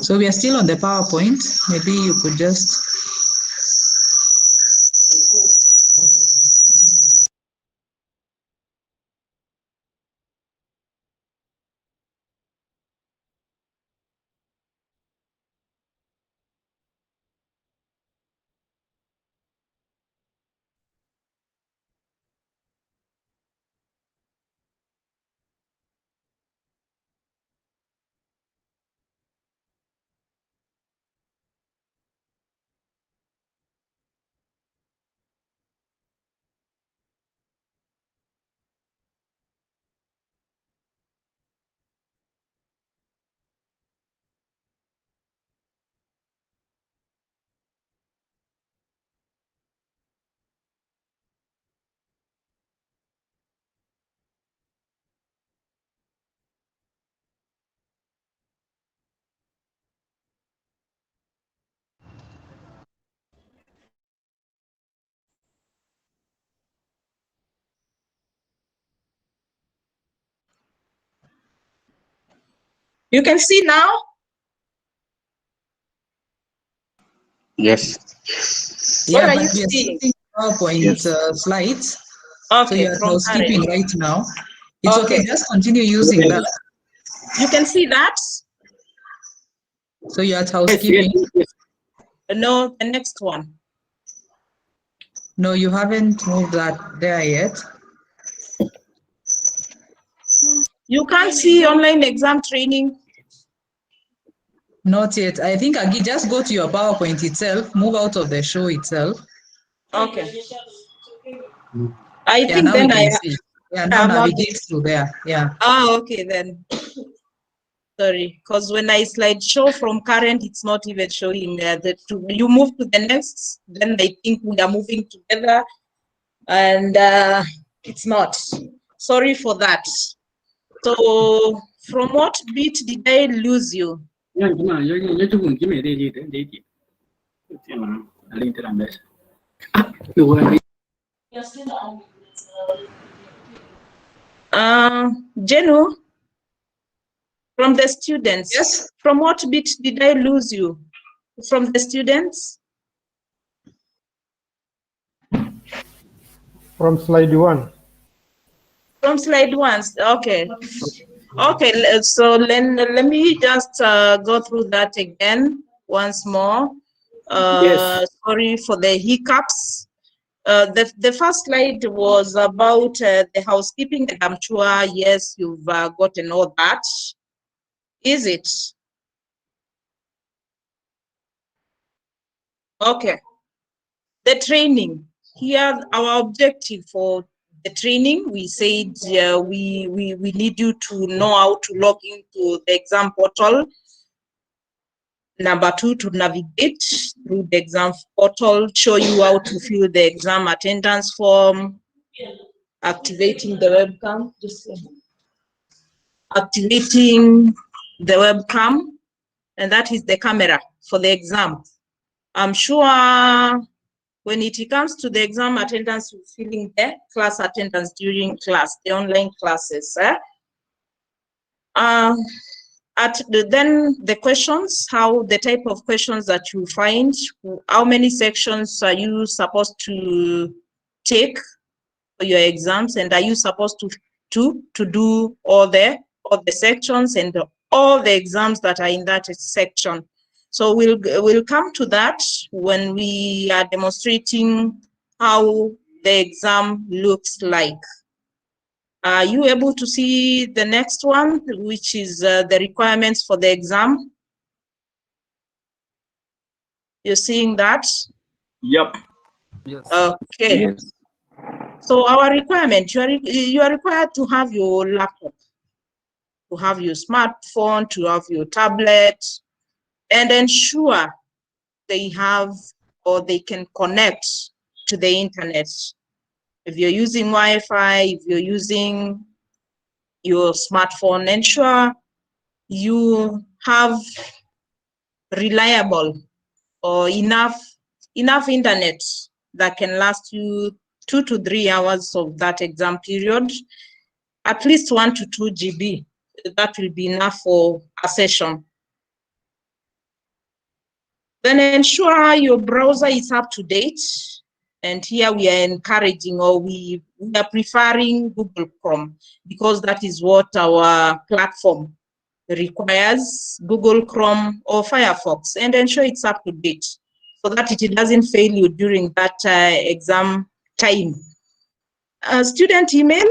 So we are still on the PowerPoint. Maybe you could just. You can see now? Yes. What Yeah, are but you we are seeing? seeing PowerPoint Yes. slides. Okay, So you are from housekeeping Karen. right now. It's okay. Okay. Just continue using that. You can see that? So you are Yes, housekeeping. yes, yes. No, the next one. No, you haven't moved that there yet. You can't see online exam training. Not yet. I think Agi, just go to your PowerPoint itself, move out of the show itself. Okay. I Yeah, think now we then I can see. Yeah, now I'm navigate through there. Yeah. okay then. Sorry, because when I slide show from current, it's not even showing you move to the next, then I think we are moving together, and it's not. Sorry for that. So from what bit did I lose you? Jenu, from the students. Yes. From what bit did I lose you? From the students? From slide 1. From slide 1, okay. Okay, so let me just go through that again once more. Yes. Sorry for the hiccups. The first slide was about the housekeeping, and I'm sure, yes, you've gotten all that. Is it? Okay. The training. Here, our objective for the training, we said we need you to know how to log into the exam portal. Number 2, to navigate through the exam portal, show you how to fill the exam attendance form, activating the webcam, activating the webcam, and that is the camera for the exam. I'm sure when it comes to the exam attendance, filling the class attendance during class, the online classes. Then the questions, how the type of questions that you find, how many sections are you supposed to take for your exams, and are you supposed to do all the sections and all the exams that are in that section. So we'll come to that when we are demonstrating how the exam looks like. Are you able to see the next one, which is the requirements for the exam? You're seeing that? Yep. Yes. Okay. Yes. So our requirement, you are required to have your laptop, to have your smartphone, to have your tablet, and ensure they have or they can connect to the internet. If you're using Wi-Fi, if you're using your smartphone, ensure you have reliable or enough internet that can last you 2 to 3 hours of that exam period, at least 1 to 2 GB. That will be enough for a session. Then ensure your browser is up to date. And here we are encouraging, or we are preferring Google Chrome, because that is what our platform requires, Google Chrome or Firefox, and ensure it's up to date so that it doesn't fail you during that exam time. Student email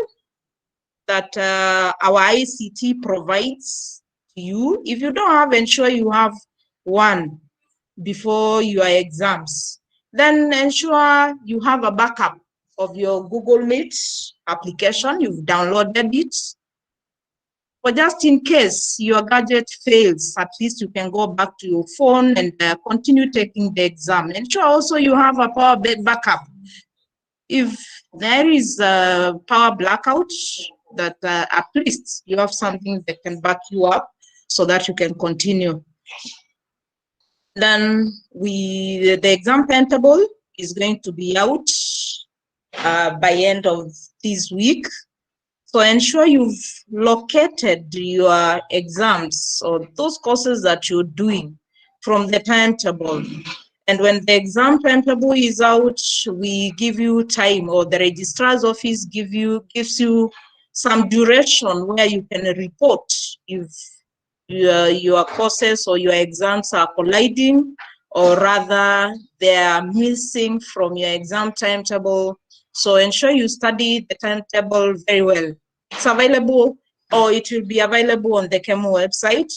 that our ICT provides to you. If you don't have, ensure you have one before your exams. Then ensure you have a backup of your Google Meet application. You've downloaded it. But just in case your gadget fails, at least you can go back to your phone and continue taking the exam. Ensure also you have a power backup. If there is a power blackout, that at least you have something that can back you up so that you can continue. Then the exam timetable is going to be out by end of this week. So ensure you've located your exams or those courses that you're doing from the timetable. And when the exam timetable is out, we give you time, or the registrar's office gives you some duration where you can report if your courses or your exams are colliding, or rather they are missing from your exam timetable. So ensure you study the timetable very well. It's available, or it will be available on the KEMU website.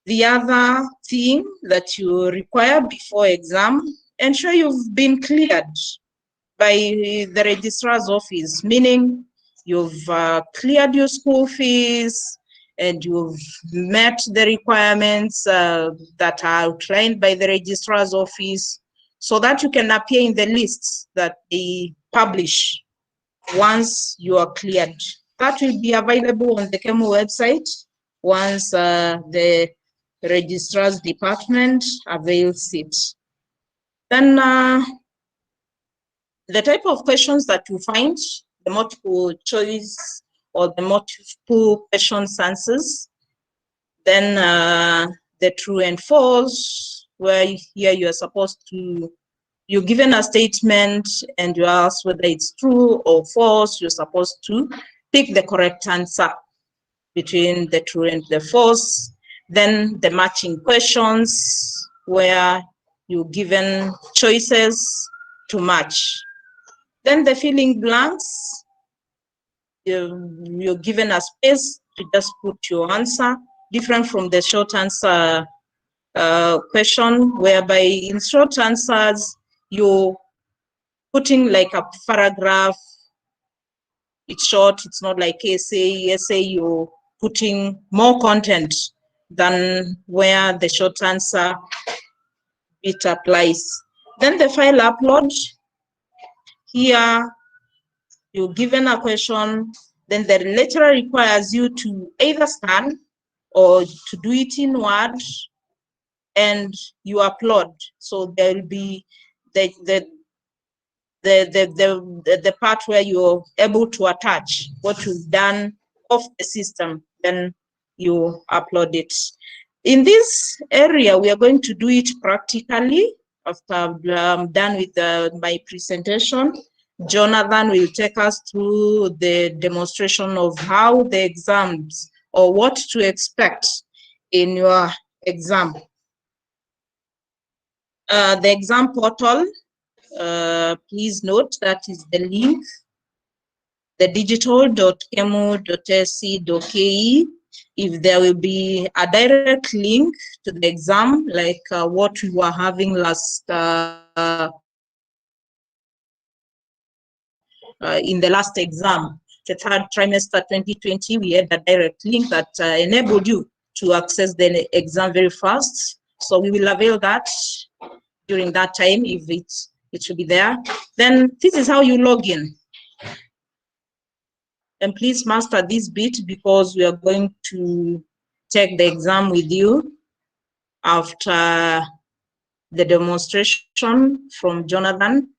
The other thing that you require before exam, ensure you've been cleared by the registrar's office, meaning you've cleared your school fees, and you've met the requirements that are outlined by the registrar's office, so that you can appear in the lists that they publish once you are cleared. That will be available on the KEMU website once the registrar's department avails it. Then the type of questions that you find, the multiple choice or the multiple question answers, then the true and false, where here you are supposed to, you're given a statement and you ask whether it's true or false. You're supposed to pick the correct answer between the true and the false. Then the matching questions, where you're given choices to match. Then the filling blanks, you're given a space to just put your answer, different from the short answer question, whereby in short answers, you're putting like a paragraph. It's short, it's not like essay. Essay, you're putting more content than where the short answer it applies. Then the file upload, here you're given a question, then the lecturer requires you to either scan or to do it in Word, and you upload. So there will be the part where you're able to attach what you've done off the system, then you upload it. In this area, we are going to do it practically after I'm done with my presentation. Jonathan will take us through the demonstration of how the exams or what to expect in your exam. The exam portal, please note that is the link, the digital.kemu.sc.ke. If there will be a direct link to the exam, like what we were having last in the last exam, the third trimester 2020, we had a direct link that enabled you to access the exam very fast. So we will avail that during that time if it should be there. Then this is how you log in. And please master this bit because we are going to take the exam with you after the demonstration from Jonathan.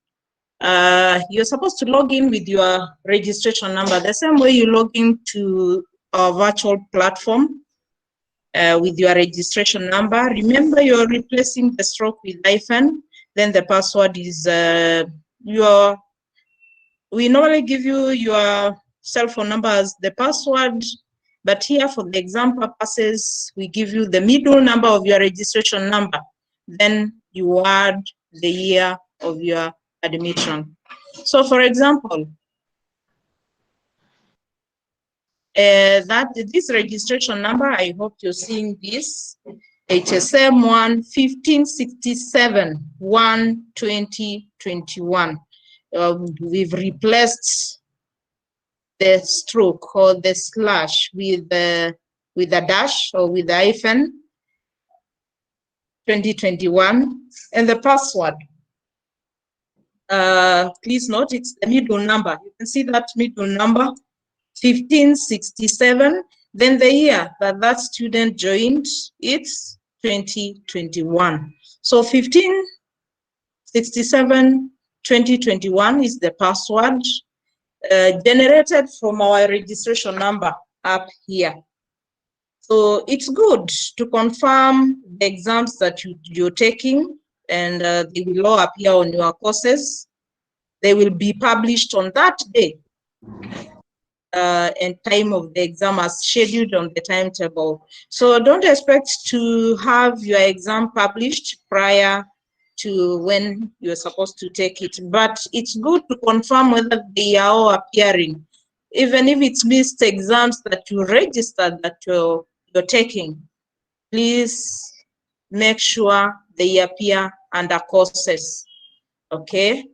You're supposed to log in with your registration number, the same way you log into our virtual platform with your registration number. Remember, you're replacing the stroke with hyphen. Then the password is we normally give you your cell phone number as the password, but here for the exam purposes, we give you the middle number of your registration number. Then you add the year of your admission. So for example, this registration number, I hope you're seeing this, HSM 1567 1 2021. We've replaced the stroke or the slash with a dash or with a hyphen 2021, and the password. Please note it's the middle number. You can see that middle number 1567. Then the year that student joined, it's 2021. So 1567 2021 is the password generated from our registration number up here. So it's good to confirm the exams that you're taking, and they will all appear on your courses. They will be published on that day and time of the exam as scheduled on the timetable. So don't expect to have your exam published prior to when you're supposed to take it, but it's good to confirm whether they are all appearing. Even if it's missed exams that you registered that you're taking, please make sure they appear under courses, okay?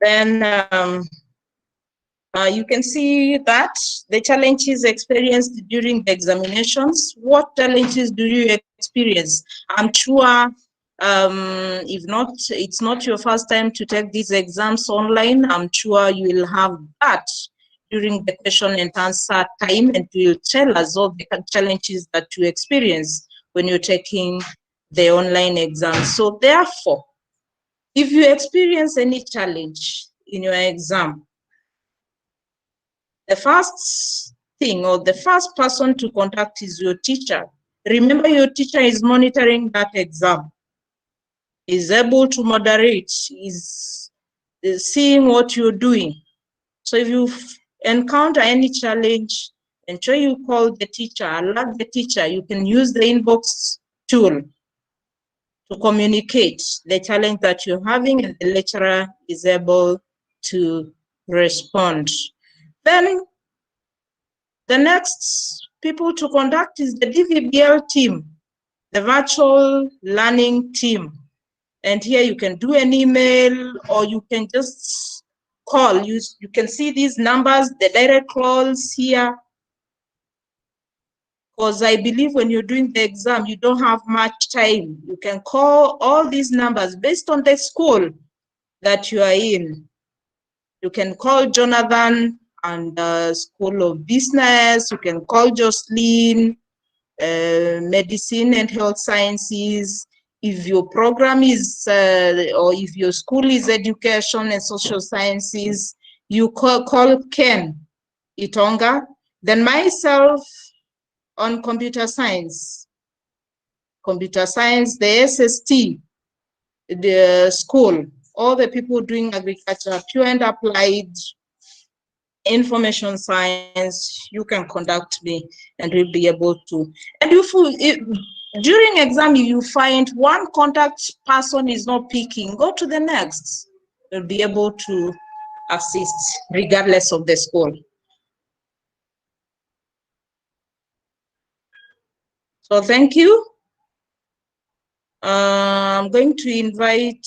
Then you can see that the challenges experienced during the examinations. What challenges do you experience? I'm sure if not, it's not your first time to take these exams online. I'm sure you will have that during the question and answer time, and you will tell us all the challenges that you experience when you're taking the online exam. So therefore, if you experience any challenge in your exam, the first thing or the first person to contact is your teacher. Remember, your teacher is monitoring that exam, is able to moderate, is seeing what you're doing. So if you encounter any challenge, ensure you call the teacher, alert the teacher. You can use the inbox tool to communicate the challenge that you're having, and the lecturer is able to respond. Then the next people to contact is the DVBL team, the virtual learning team. And here you can do an email, or you can just call. You can see these numbers, the direct calls here. Because I believe when you're doing the exam, you don't have much time. You can call all these numbers based on the school that you are in. You can call Jonathan and School of Business. You can call Jocelyn, Medicine and Health Sciences. If your program is, or if your school is Education and Social Sciences, you call Ken Itonga. Then myself on Computer Science, computer science, the SST, the school, all the people doing agriculture, pure and applied information science, you can contact me and we'll be able to. And during exam, if you find one contact person is not picking, go to the next. We'll be able to assist regardless of the school. So thank you. I'm going to invite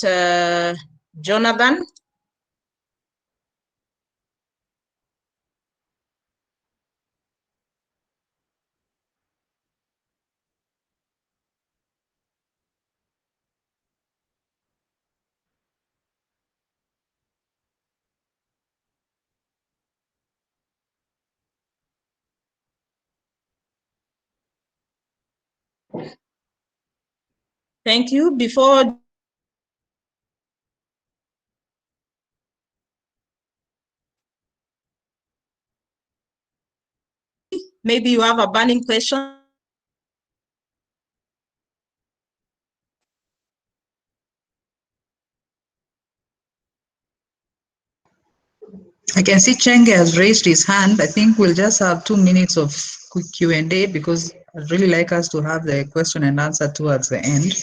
Jonathan. Thank you. Before maybe you have a burning question. I can see Chenge has raised his hand. I think we'll just have 2 minutes of quick Q&A because I'd really like us to have the question and answer towards the end.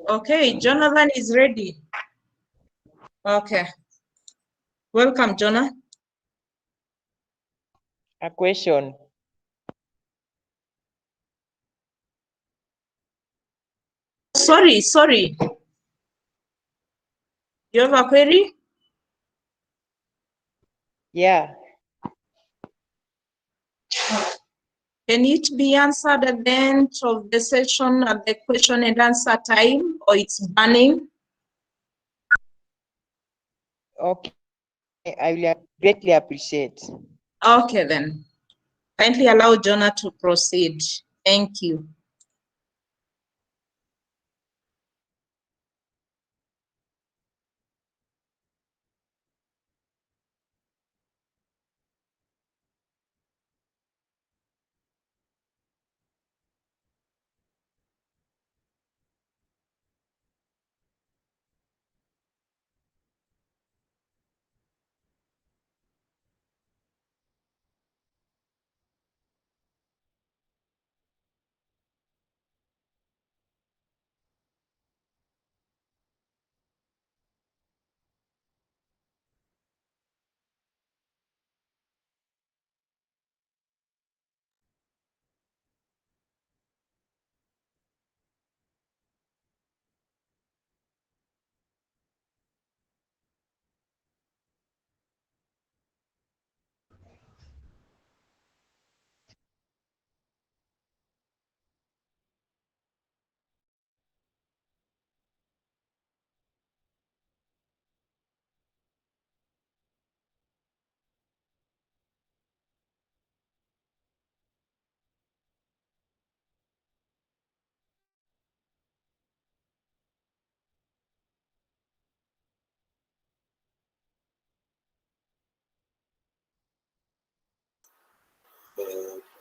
Okay, Jonathan is ready. Okay. Welcome, Jonah. A question. Sorry. You have a query? Yeah. Can it be answered at the end of the session at the question and answer time, or it's burning? Okay. I will greatly appreciate. Okay, then. Kindly allow Jonah to proceed. Thank you.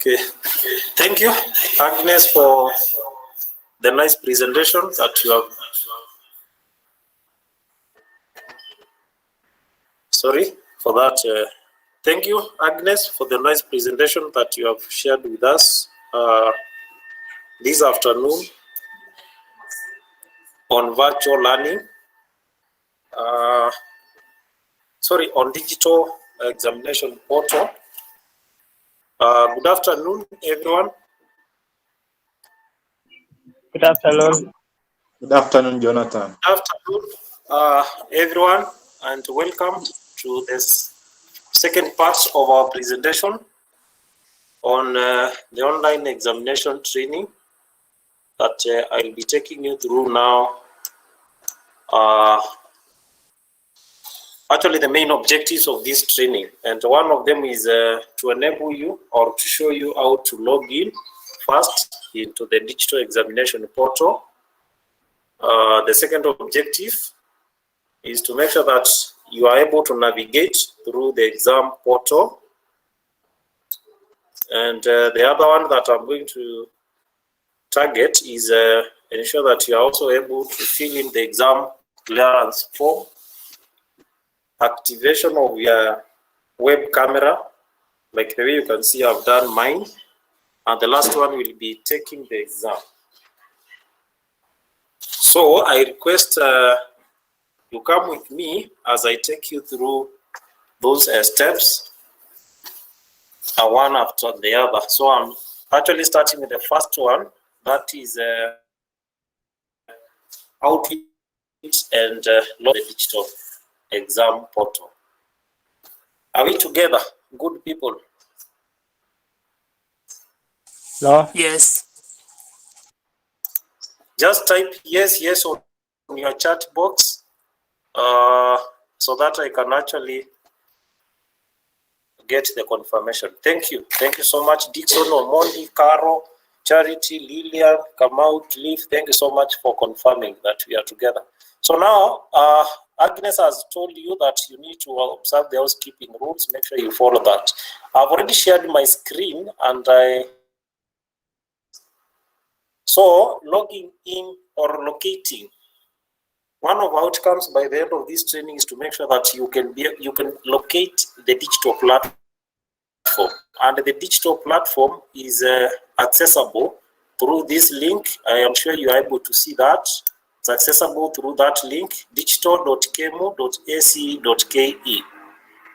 Okay, thank you, Agnes, for the nice presentation that you have. Sorry for that. Thank you, Agnes, for the nice presentation that you have shared with us this afternoon on virtual learning. On digital examination portal. Good afternoon, everyone. Good afternoon. Good afternoon, Jonathan. Good afternoon, everyone, and welcome to this second part of our presentation on the online examination training that I'll be taking you through now. Actually, the main objectives of this training, and one of them is to enable you or to show you how to log in first into the digital examination portal. The second objective is to make sure that you are able to navigate through the exam portal. And the other one that I'm going to target is ensure that you are also able to fill in the exam clearance form, activation of your web camera, like the way you can see I've done mine, and the last one will be taking the exam. So I request you come with me as I take you through those steps one after the other. So I'm actually starting with the first one, that is how to and load the digital exam portal. Are we together, good people? No. Yes. Just type yes, yes on your chat box so that I can actually get the confirmation. Thank you. Thank you so much, Dixon, Omondi, Caro, Charity, Lillian, Kamau, Cliff. Thank you so much for confirming that we are together. So now, Agnes has told you that you need to observe the housekeeping rules. Make sure you follow that. I've already shared my screen, and so logging in or locating. One of the outcomes by the end of this training is to make sure that you can locate the digital platform, and the digital platform is accessible through this link. I am sure you are able to see that. It's accessible through that link, digital.kemu.ac.ke.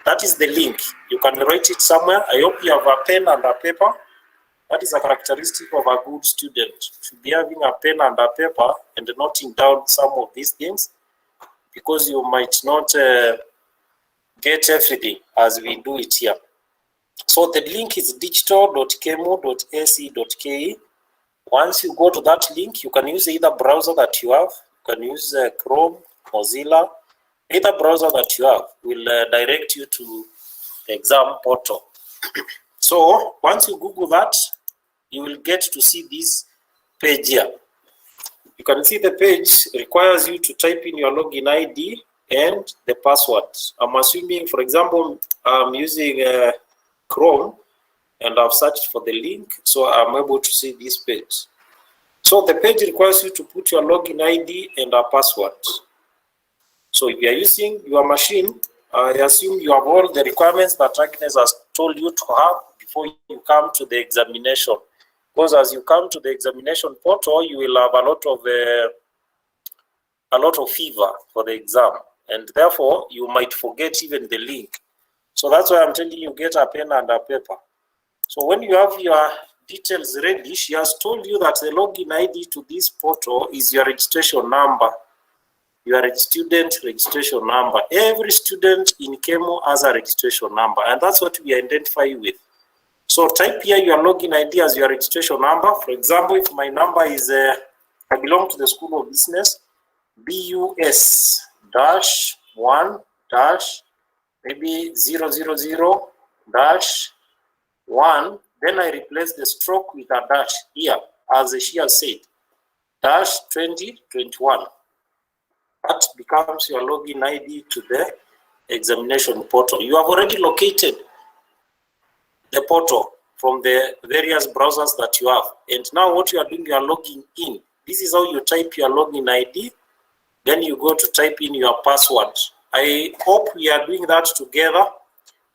That is the link. You can write it somewhere. I hope you have a pen and a paper. That is a characteristic of a good student, to be having a pen and a paper and noting down some of these things, because you might not get everything as we do it here. So the link is digital.kemu.ac.ke. Once you go to that link, you can use either browser that you have. You can use Chrome, Mozilla, either browser that you have will direct you to the exam portal. So once you Google that, you will get to see this page here. You can see the page requires you to type in your login ID and the password. I'm assuming, for example, I'm using Chrome and I've searched for the link, so I'm able to see this page. So the page requires you to put your login ID and a password. So if you are using your machine, I assume you have all the requirements that Agnes has told you to have before you come to the examination. Because as you come to the examination portal, you will have a lot of fever for the exam, and therefore you might forget even the link. So that's why I'm telling you, get a pen and a paper. So when you have your details ready, she has told you that the login ID to this portal is your registration number. Your student registration number. Every student in KEMU has a registration number, and that's what we identify with. So type here your login ID as your registration number. For example, if my number is, I belong to the School of Business, BUS-1- maybe 000-1, then I replace the stroke with a dash here, as she has said, -2021. That becomes your login ID to the examination portal. You have already located the portal from the various browsers that you have. And now what you are doing, you are logging in. This is how you type your login ID. Then you go to type in your password. I hope we are doing that together.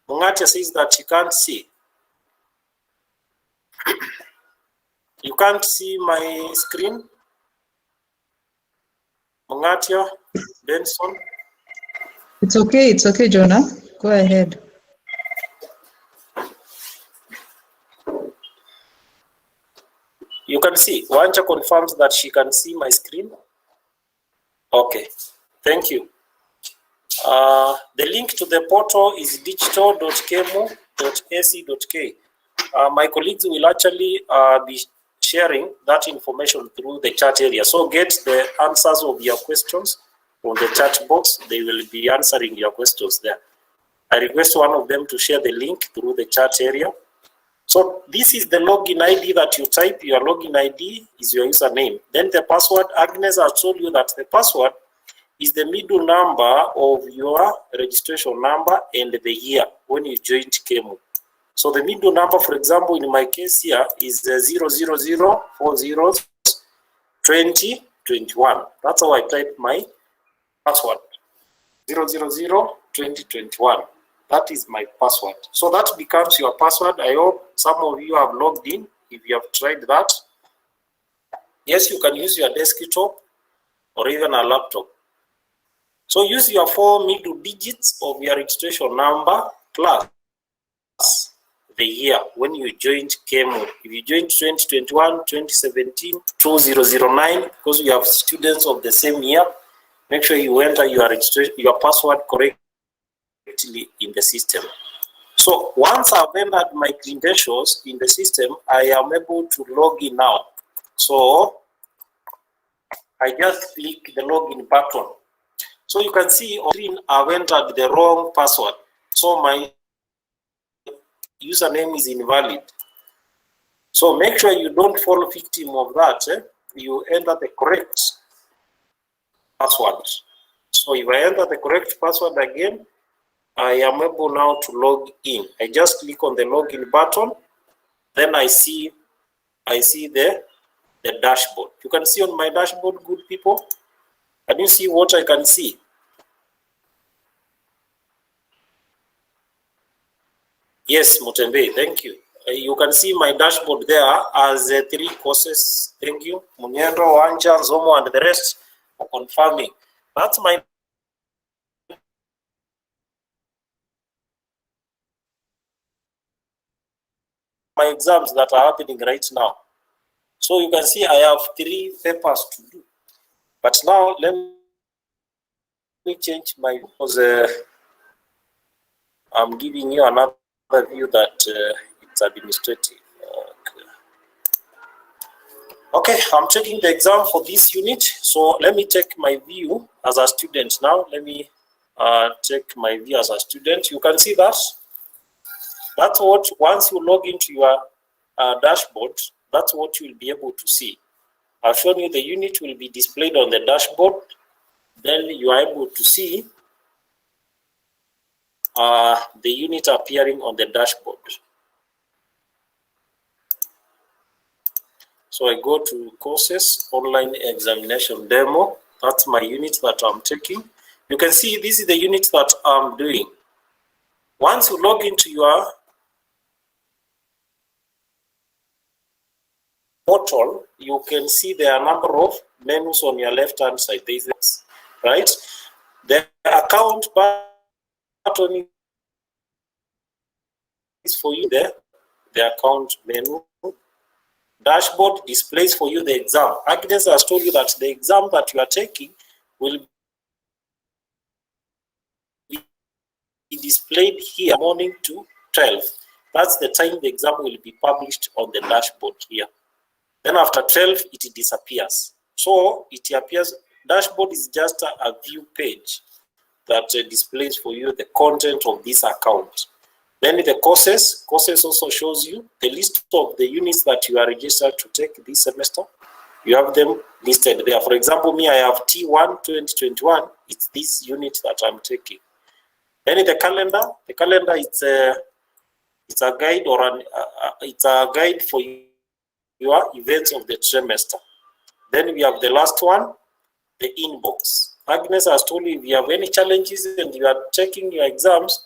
Mungatia says that you can't see. You can't see my screen. Mungatia, Benson. It's okay, Jonah. Go ahead. You can see. Wanja confirms that she can see my screen. Okay, thank you. The link to the portal is digital.kemu.ac.k. My colleagues will actually be sharing that information through the chat area. So get the answers of your questions on the chat box. They will be answering your questions there. I request one of them to share the link through the chat area. So this is the login ID that you type. Your login ID is your username. Then the password, Agnes has told you that the password is the middle number of your registration number and the year when you joined KEMU. So the middle number, for example, in my case here is 000402021. That's how I type my password. 0002021. That is my password. So that becomes your password. I hope some of you have logged in. If you have tried that, yes, you can use your desktop or even a laptop. So use your 4 middle digits of your registration number plus the year when you joined KEMU. If you joined 2021, 2017, 2009, because you have students of the same year, make sure you enter your registration, your password correctly in the system. So once I've entered my credentials in the system, I am able to log in now. So I just click the login button. So you can see on screen I've entered the wrong password. So my username is invalid. So make sure you don't fall victim of that. You enter the correct password. So if I enter the correct password again, I am able now to log in. I just click on the login button. Then I see the dashboard. You can see on my dashboard, good people. Can you see what I can see? Yes, Mutembe, thank you. You can see my dashboard there as 3 courses. Thank you. Munyendo, Wanja, Zomo, and the rest for confirming. That's my exams that are happening right now. So you can see I have 3 papers to do. But now let me change my, because I'm giving you another view that it's administrative. Okay, I'm taking the exam for this unit. So let me take my view as a student now. Let me take my view as a student. You can see that. That's what, once you log into your dashboard, that's what you will be able to see. I've shown you the unit will be displayed on the dashboard. Then you are able to see the unit appearing on the dashboard. So I go to courses, online examination demo. That's my unit that I'm taking. You can see this is the unit that I'm doing. Once you log into your portal, you can see there are a number of menus on your left-hand side. There is this, right? The account button is for you there. The account menu. Dashboard displays for you the exam. Agnes has told you that the exam that you are taking will be displayed here morning to 12. That's the time the exam will be published on the dashboard here. Then after 12, it disappears. So it appears, dashboard is just a view page that displays for you the content of this account. Then the courses also shows you the list of the units that you are registered to take this semester. You have them listed there. For example, me, I have T1 2021. It's this unit that I'm taking. Then the calendar it's a guide or it's a guide for your events of the trimester. Then we have the last one, the inbox. Agnes has told you if you have any challenges and you are checking your exams,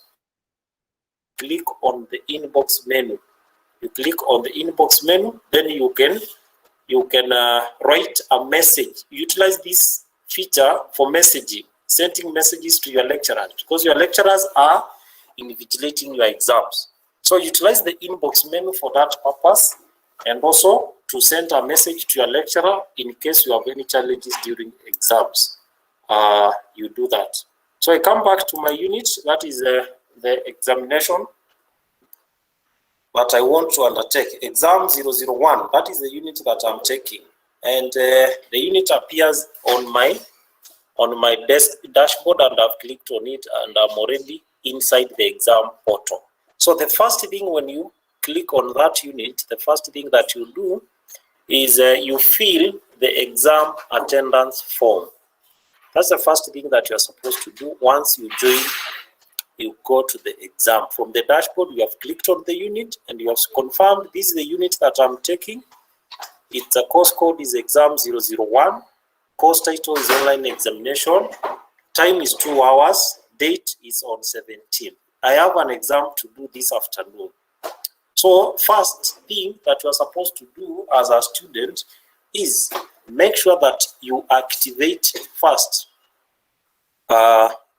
click on the inbox menu. You click on the inbox menu, then you can write a message. Utilize this feature for messaging, sending messages to your lecturers, because your lecturers are invigilating your exams. So utilize the inbox menu for that purpose, and also to send a message to your lecturer in case you have any challenges during exams. You do that. So I come back to my unit, that is the examination that I want to undertake, exam 001, that is the unit that I'm taking. And the unit appears on my dashboard, and I've clicked on it, and I'm already inside the exam portal. So the first thing when you click on that unit, the first thing that you do is you fill the exam attendance form. That's the first thing that you're supposed to do once you join. You go to the exam. From the dashboard, you have clicked on the unit and you have confirmed this is the unit that I'm taking. Its course code is exam 001. Course title is online examination. Time is 2 hours. Date is on 17. I have an exam to do this afternoon. So first thing that you are supposed to do as a student is make sure that you activate first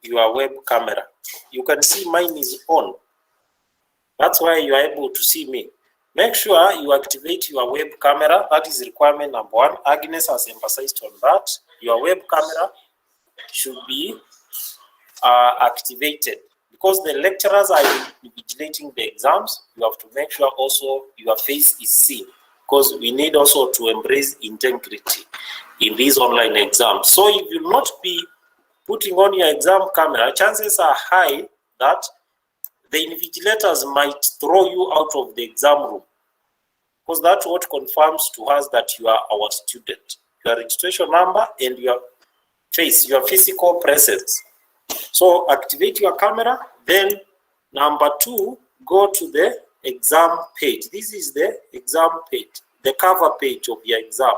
your web camera. You can see mine is on. That's why you are able to see me. Make sure you activate your web camera. That is requirement number 1. Agnes has emphasized on that. Your web camera should be activated because the lecturers are invigilating the exams. You have to make sure also your face is seen because we need also to embrace integrity in these online exams. So if you will not be putting on your exam camera, chances are high that the invigilators might throw you out of the exam room because that's what confirms to us that you are our student. Your registration number and your face, your physical presence. So activate your camera. Then number 2, go to the exam page. This is the exam page, the cover page of your exam.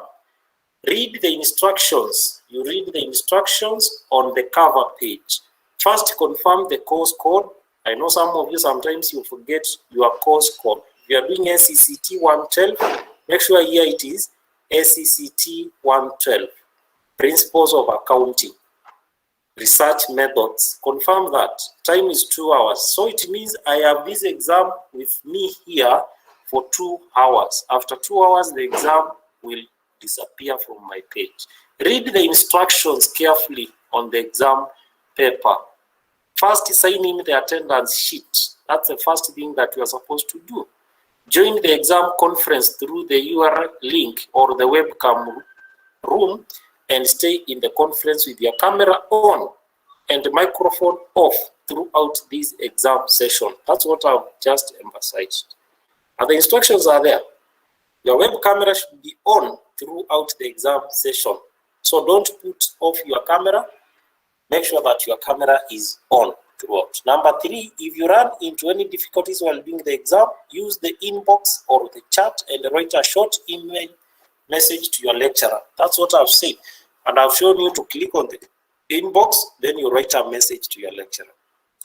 Read the instructions. You read the instructions on the cover page. First, confirm the course code. I know some of you sometimes you forget your course code. If you are doing SCCT 112, make sure here it is SCCT 112. Principles of accounting. Research methods. Confirm that. Time is 2 hours. So it means I have this exam with me here for 2 hours. After 2 hours, the exam will disappear from my page. Read the instructions carefully on the exam paper. First, sign in the attendance sheet. That's the first thing that you are supposed to do. Join the exam conference through the URL link or the webcam room and stay in the conference with your camera on and the microphone off throughout this exam session. That's what I've just emphasized. And the instructions are there. Your web camera should be on throughout the exam session. So don't put off your camera. Make sure that your camera is on throughout. Number 3, if you run into any difficulties while doing the exam, use the inbox or the chat and write a short email message to your lecturer. That's what I've said. And I've shown you to click on the inbox, then you write a message to your lecturer.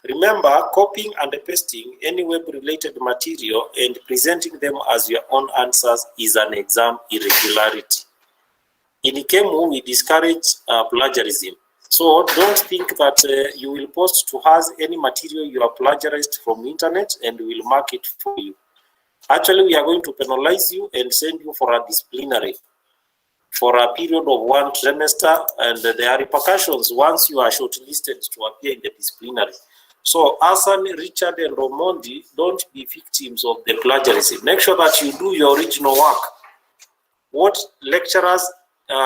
Remember, copying and pasting any web-related material and presenting them as your own answers is an exam irregularity. In KEMU, we discourage plagiarism. So don't think that you will post to us any material you have plagiarized from the internet and we will mark it for you. Actually, we are going to penalize you and send you for a disciplinary for a period of 1 trimester, and there are repercussions once you are shortlisted to appear in the disciplinary. So Hassan, Richard, and Romondi, don't be victims of the plagiarism. Make sure that you do your original work. What lecturers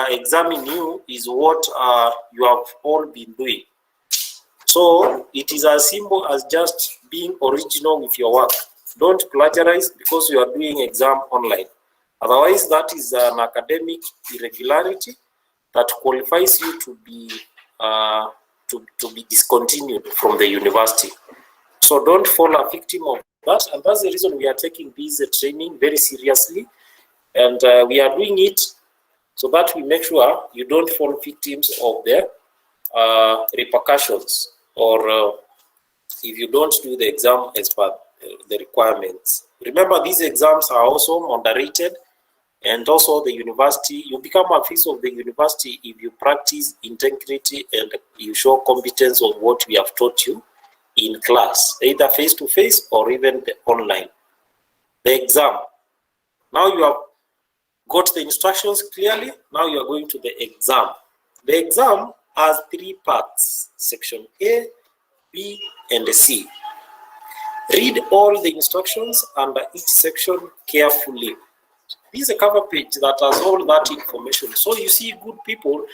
examine you is what you have all been doing. So it is as simple as just being original with your work. Don't plagiarize because you are doing exam online. Otherwise, that is an academic irregularity that qualifies you to be discontinued from the university. So don't fall a victim of that, and that's the reason we are taking this training very seriously, and we are doing it so that we make sure you don't fall victims of the repercussions, or if you don't do the exam as per the requirements. Remember, these exams are also moderated, and also the university, you become a face of the university if you practice integrity and you show competence of what we have taught you in class, either face-to-face or even the online. The exam. Now you have got the instructions clearly. Now you are going to the exam. The exam has three parts, section A, B, and C. Read all the instructions under each section carefully. This is a cover page that has all that information. So you see, good people,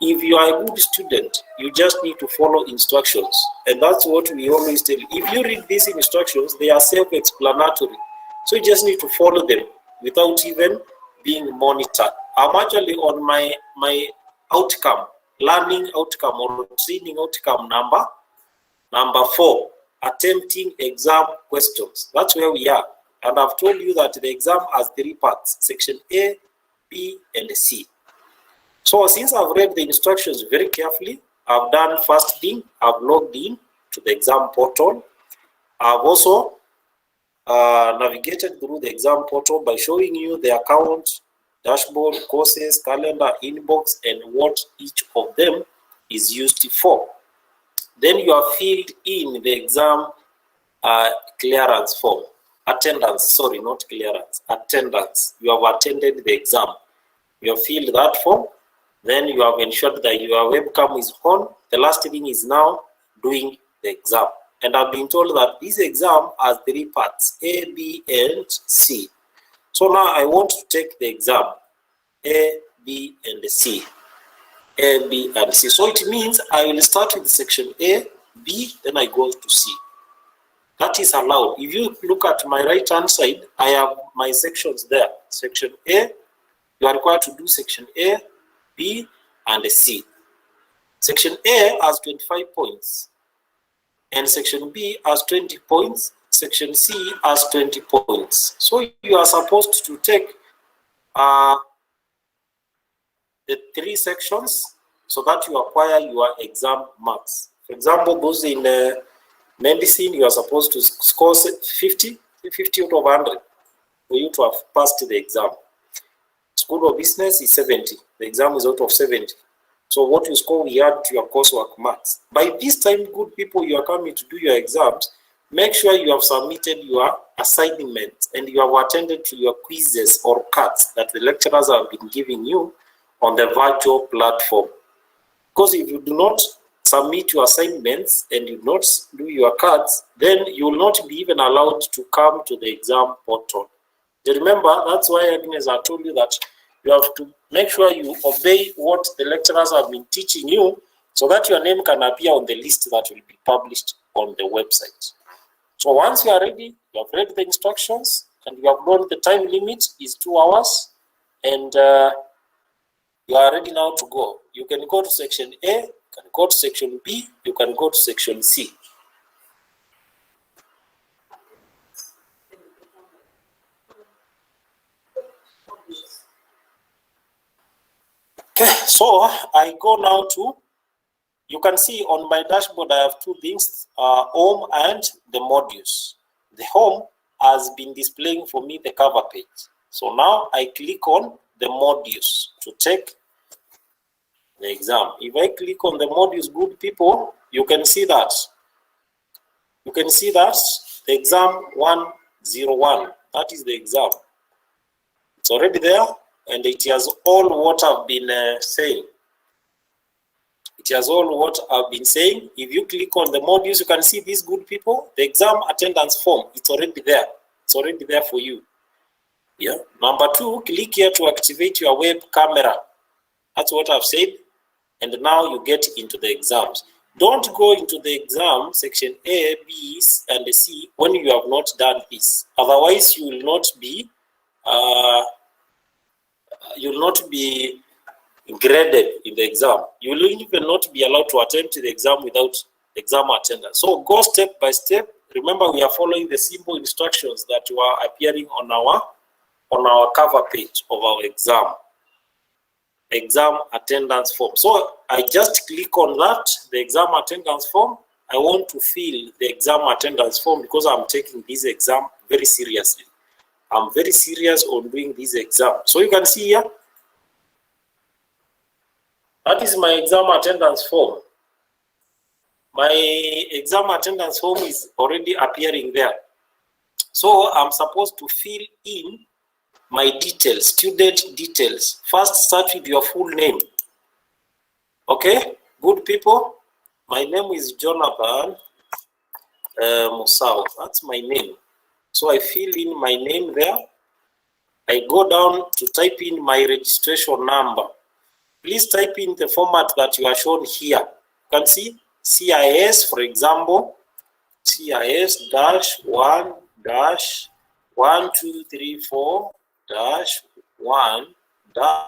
if you are a good student, you just need to follow instructions. And that's what we always tell you. If you read these instructions, they are self-explanatory. So you just need to follow them without even being monitored. I'm actually on my outcome, learning outcome or training outcome number 4, attempting exam questions. That's where we are. And I've told you that the exam has three parts, section A, B, and C. So since I've read the instructions very carefully, I've done first thing, I've logged in to the exam portal. I've also navigated through the exam portal by showing you the account, dashboard, courses, calendar, inbox, and what each of them is used for. Then you have filled in the exam clearance form. Attendance, sorry, not clearance, attendance. You have attended the exam. You have filled that form. Then you have ensured that your webcam is on. The last thing is now doing the exam. And I've been told that this exam has three parts, A, B, and C. So now I want to take the exam, A, B, and C. A, B, and C. So it means I will start with section A, B, then I go to C. That is allowed. If you look at my right-hand side, I have my sections there. Section A, you are required to do section A, B, and C. Section A has 25 points, and section B has 20 points, section C has 20 points. So you are supposed to take the 3 sections so that you acquire your exam marks. For example, those in medicine, you are supposed to score 50 out of 100 for you to have passed the exam. School of Business is 70. The exam is out of 70. So what you score, we add to your coursework marks. By this time, good people, you are coming to do your exams, make sure you have submitted your assignments and you have attended to your quizzes or cards that the lecturers have been giving you on the virtual platform. Because if you do not submit your assignments and you not do your cards, then you will not be even allowed to come to the exam portal. You remember, that's why Agnes, I told you that you have to make sure you obey what the lecturers have been teaching you so that your name can appear on the list that will be published on the website. So once you are ready, you have read the instructions and you have known the time limit is 2 hours and you are ready now to go. You can go to section A, you can go to section B, you can go to section C. Okay, so I go now to, you can see on my dashboard I have 2 things, home and the modules. The home has been displaying for me the cover page. So now I click on the modules to take the exam. If I click on the modules, good people, you can see that. You can see that the exam 101, that is the exam. It's already there and it has all what I've been saying. It has all what I've been saying. If you click on the modules, you can see these good people, the exam attendance form, it's already there. It's already there for you. Yeah. Number 2, click here to activate your web camera. That's what I've said. And now you get into the exams. Don't go into the exam section A, B, and C when you have not done this. Otherwise, you will not be graded in the exam. You will even not be allowed to attempt the exam without exam attendance. So go step by step. Remember, we are following the simple instructions that were appearing on our cover page of our exam attendance form. So I just click on that, the exam attendance form. I want to fill the exam attendance form because I'm taking this exam very seriously. I'm very serious on doing this exam. So you can see here, that is my exam attendance form. My exam attendance form is already appearing there. So I'm supposed to fill in my details, student details. First, start with your full name. Okay? Good people, my name is Jonathan Musau. That's my name. So I fill in my name there. I go down to type in my registration number. Please type in the format that you are shown here. You can see CIS, for example, CIS dash 1 dash 1234 dash 1 dash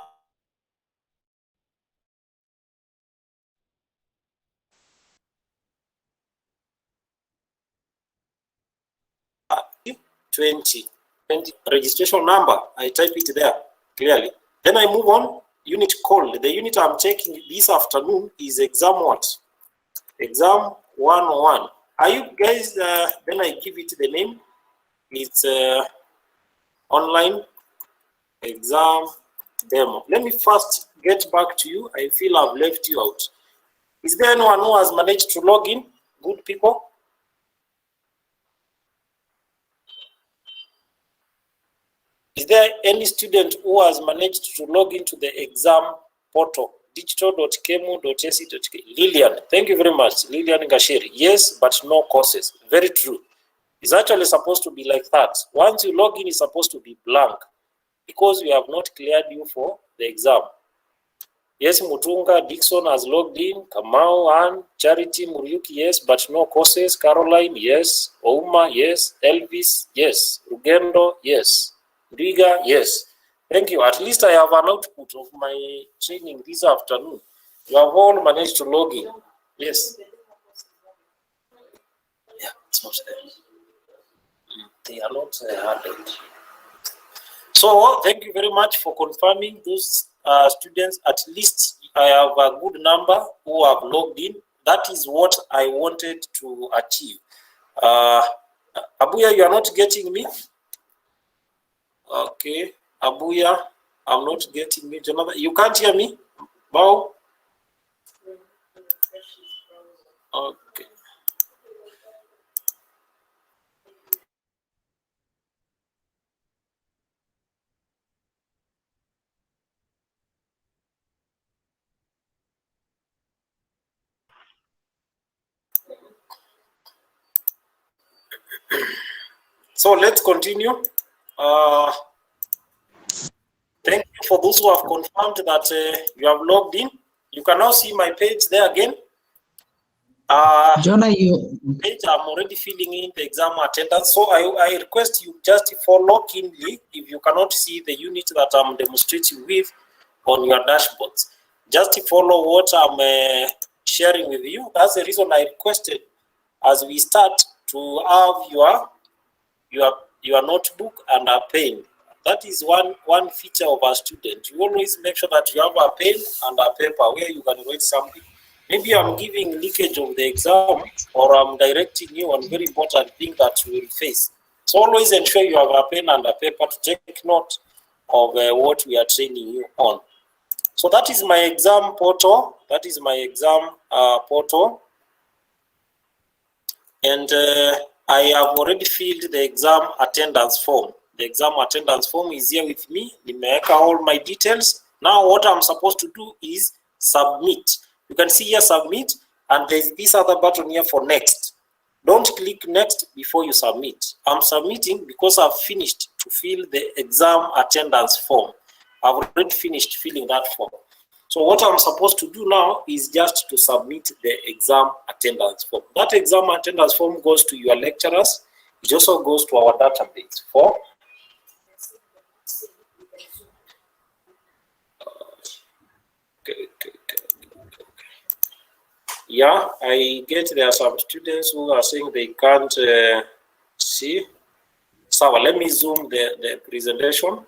20 registration number. I type it there clearly. Then I move on. Unit call. The unit I'm taking this afternoon is exam what? Exam 101. Are you guys? Then I give it the name. It's online exam demo. Let me first get back to you. I feel I've left you out. Is there anyone who has managed to log in? Good people. Is there any student who has managed to log into the exam portal, digital.kemu.ac.k? Lillian, thank you very much. Lillian Gashiri. Yes, but no courses. Very true. It's actually supposed to be like that. Once you log in, it's supposed to be blank because we have not cleared you for the exam. Yes, Mutunga, Dixon has logged in. Kamau, Ann, Charity, Muriuki, yes, but no courses. Caroline, yes. Ouma, yes. Elvis, yes. Rugendo, yes. Riga, yes. Thank you. At least I have an output of my training this afternoon. You have all managed to log in. Yes. Yeah, it's not there. They are not added. So, thank you very much for confirming those students. At least I have a good number who have logged in. That is what I wanted to achieve. Abuya, you are not getting me? Okay. Abuya, I'm not getting me. Jonathan, you can't hear me? Wow. Okay. So let's continue. Thank you for those who have confirmed that you have logged in. You can now see my page there again. Jonah, you Page, I'm already filling in the exam attendance. So I request you just follow keenly if you cannot see the unit that I'm demonstrating with on your dashboards. Just follow what I'm sharing with you. That's the reason I requested as we start to have your notebook and a pen. That is one feature of a student. You always make sure that you have a pen and a paper where you can write something. Maybe I'm giving leakage of the exam, or I'm directing you on very important thing that you will face. So always ensure you have a pen and a paper to take note of what we are training you on. So that is my exam portal. That is my exam portal. And I have already filled the exam attendance form. The exam attendance form is here with me. Nimeweka all my details. Now what I'm supposed to do is submit. You can see here submit, and there's this other button here for next. Don't click next before you submit. I'm submitting because I've finished to fill the exam attendance form. I've already finished filling that form. So what I'm supposed to do now is just to submit the exam attendance form. That exam attendance form goes to your lecturers. It also goes to our database for yeah, I get there are some students who are saying they can't see. So let me zoom the presentation.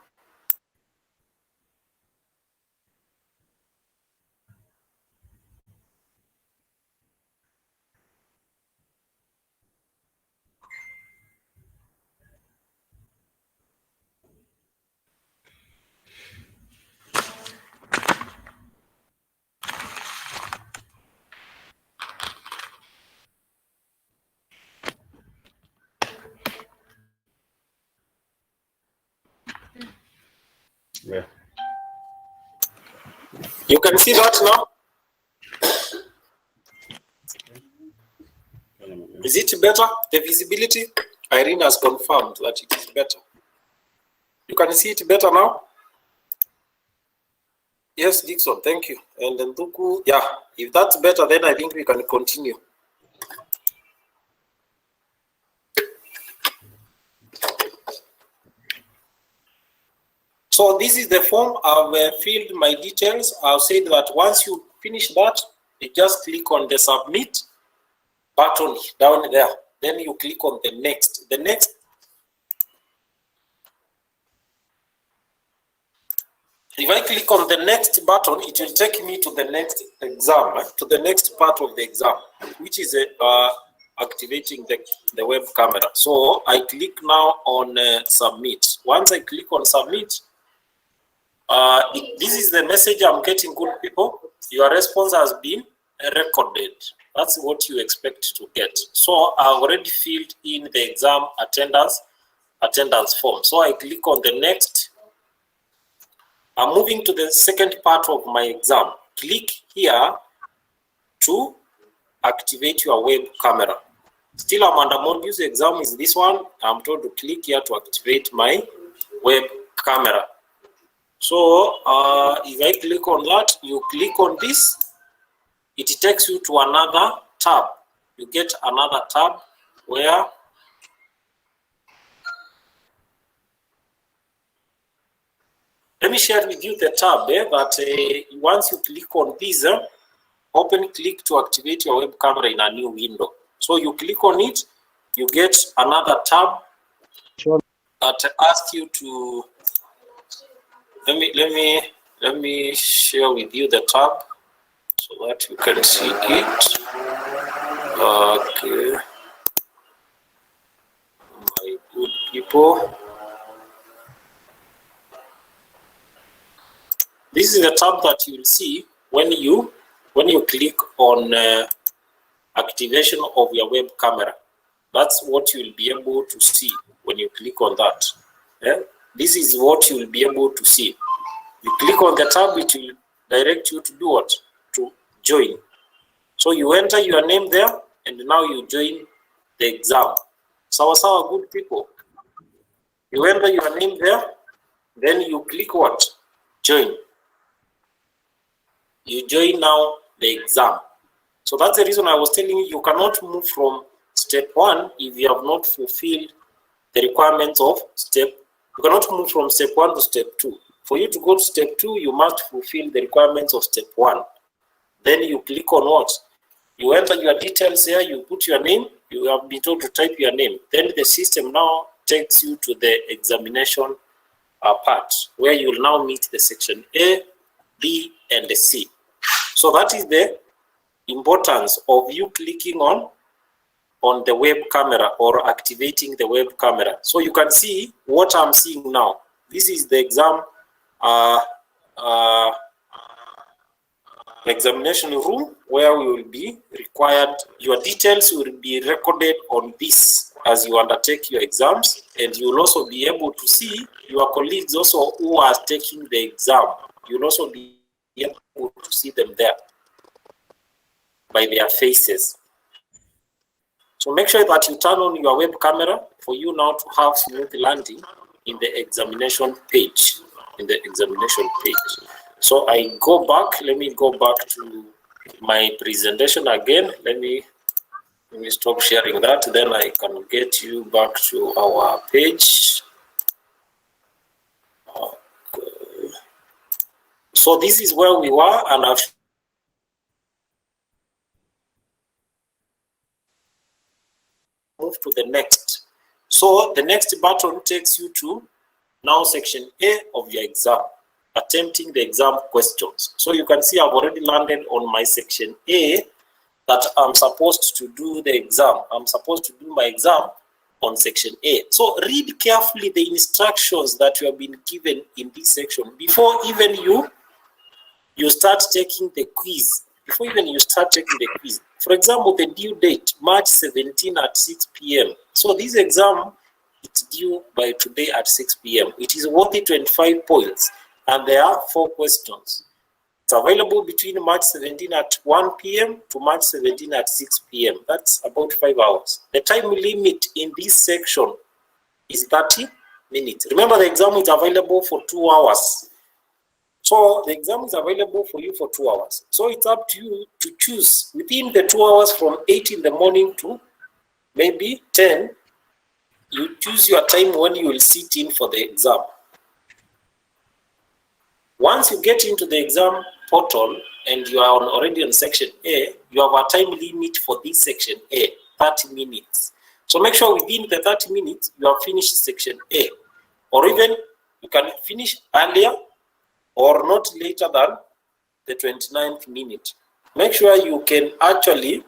Yeah. You can see that now? Is it better? The visibility? Irene has confirmed that it is better. You can see it better now? Yes, Dixon, thank you. And then Nduku, yeah, if that's better, then I think we can continue. So this is the form. I've filled my details. I've said that once you finish that, you just click on the submit button down there. Then you click on the next. The next. If I click on the next button, it will take me to the next exam, to the next part of the exam, which is activating the web camera. So I click now on submit. Once I click on submit, this is the message I'm getting, good people. Your response has been recorded. That's what you expect to get. So I've already filled in the exam attendance form. So I click on the next. I'm moving to the second part of my exam. Click here to activate your web camera. Still, I'm under modules. The exam is this one. I'm told to click here to activate my web camera. So if I click on that, you click on this, it takes you to another tab. You get another tab where let me share with you the tab that once you click on this, open click to activate your web camera in a new window. So you click on it, you get another tab that asks you to let me share with you the tab so that you can see it. Okay, my good people. This is the tab that you will see when you click on activation of your web camera. That's what you will be able to see when you click on that. Yeah? This is what you will be able to see. You click on the tab, it will direct you to do what? To join. So you enter your name there, and now you join the exam. Sawa good people. You enter your name there, then you click what? Join. You join now the exam. So that's the reason I was telling you, you cannot move from step 1 if you have not fulfilled the requirements of step. You cannot move from step 1 to step 2. For you to go to step 2, you must fulfill the requirements of step 1. Then you click on what? You enter your details here, you put your name, you have been told to type your name. Then the system now takes you to the examination part, where you will now meet the section A, B, and C. So that is the importance of you clicking on the web camera or activating the web camera. So you can see what I'm seeing now. This is the exam examination room where we will be required. Your details will be recorded on this as you undertake your exams, and you will also be able to see your colleagues also who are taking the exam. You'll also be able to see them there by their faces. So make sure that you turn on your web camera for you now to have smooth landing in the examination page. So I go back. Let me go back to my presentation again. Let me stop sharing that. Then I can get you back to our page. Okay. So this is where we were, and I've moved to the next. So the next button takes you to now section A of your exam, attempting the exam questions. So you can see I've already landed on my section A that I'm supposed to do the exam. I'm supposed to do my exam on section A. So read carefully the instructions that you have been given in this section before even you start taking the quiz. Before even you start taking the quiz. For example, the due date, March 17 at 6 p.m. So this exam, it's due by today at 6 p.m. It is worth 25 points, and there are 4 questions. It's available between March 17 at 1 p.m. to March 17 at 6 p.m. That's about 5 hours. The time limit in this section is 30 minutes. Remember, the exam is available for 2 hours. So the exam is available for you for 2 hours. So it's up to you to choose within the 2 hours from 8 in the morning to maybe 10. You choose your time when you will sit in for the exam. Once you get into the exam portal and you are already on section A, you have a time limit for this section A, 30 minutes. So make sure within the 30 minutes, you have finished section A. Or even you can finish earlier or not later than the 29th minute. Make sure you can actually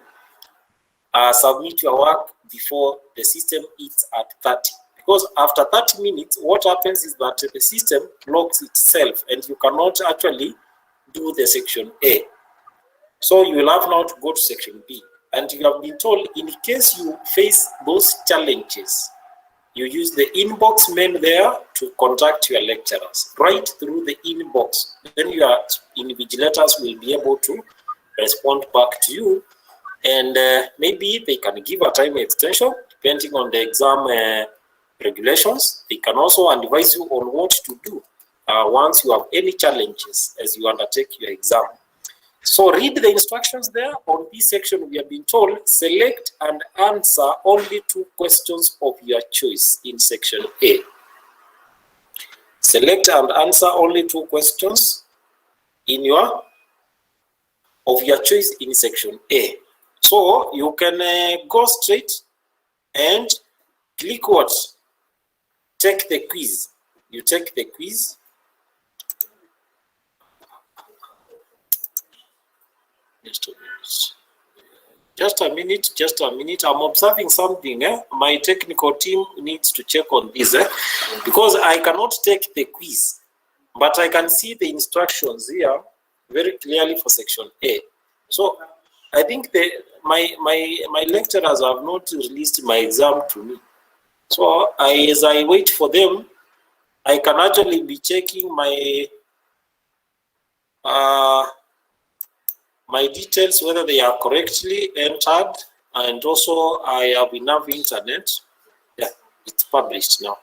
submit your work before the system hits at 30. Because after 30 minutes, what happens is that the system locks itself and you cannot actually do the section A. So you will have now to go to section B. And you have been told, in case you face those challenges, you use the inbox mail there to contact your lecturers. Right through the inbox. Then your invigilators will be able to respond back to you. And maybe they can give a time extension depending on the exam regulations. They can also advise you on what to do once you have any challenges as you undertake your exam. So read the instructions there. On this section, we have been told, select and answer only 2 questions of your choice in section A. Select and answer only 2 questions of your choice in section A. So you can go straight and click what? Take the quiz. You take the quiz. Just a minute. I'm observing something. My technical team needs to check on this because I cannot take the quiz, but I can see the instructions here very clearly for section A. So I think my lecturers have not released my exam to me. So as I wait for them, I can actually be checking my details, whether they are correctly entered, and also I have enough internet. Yeah, it's published now.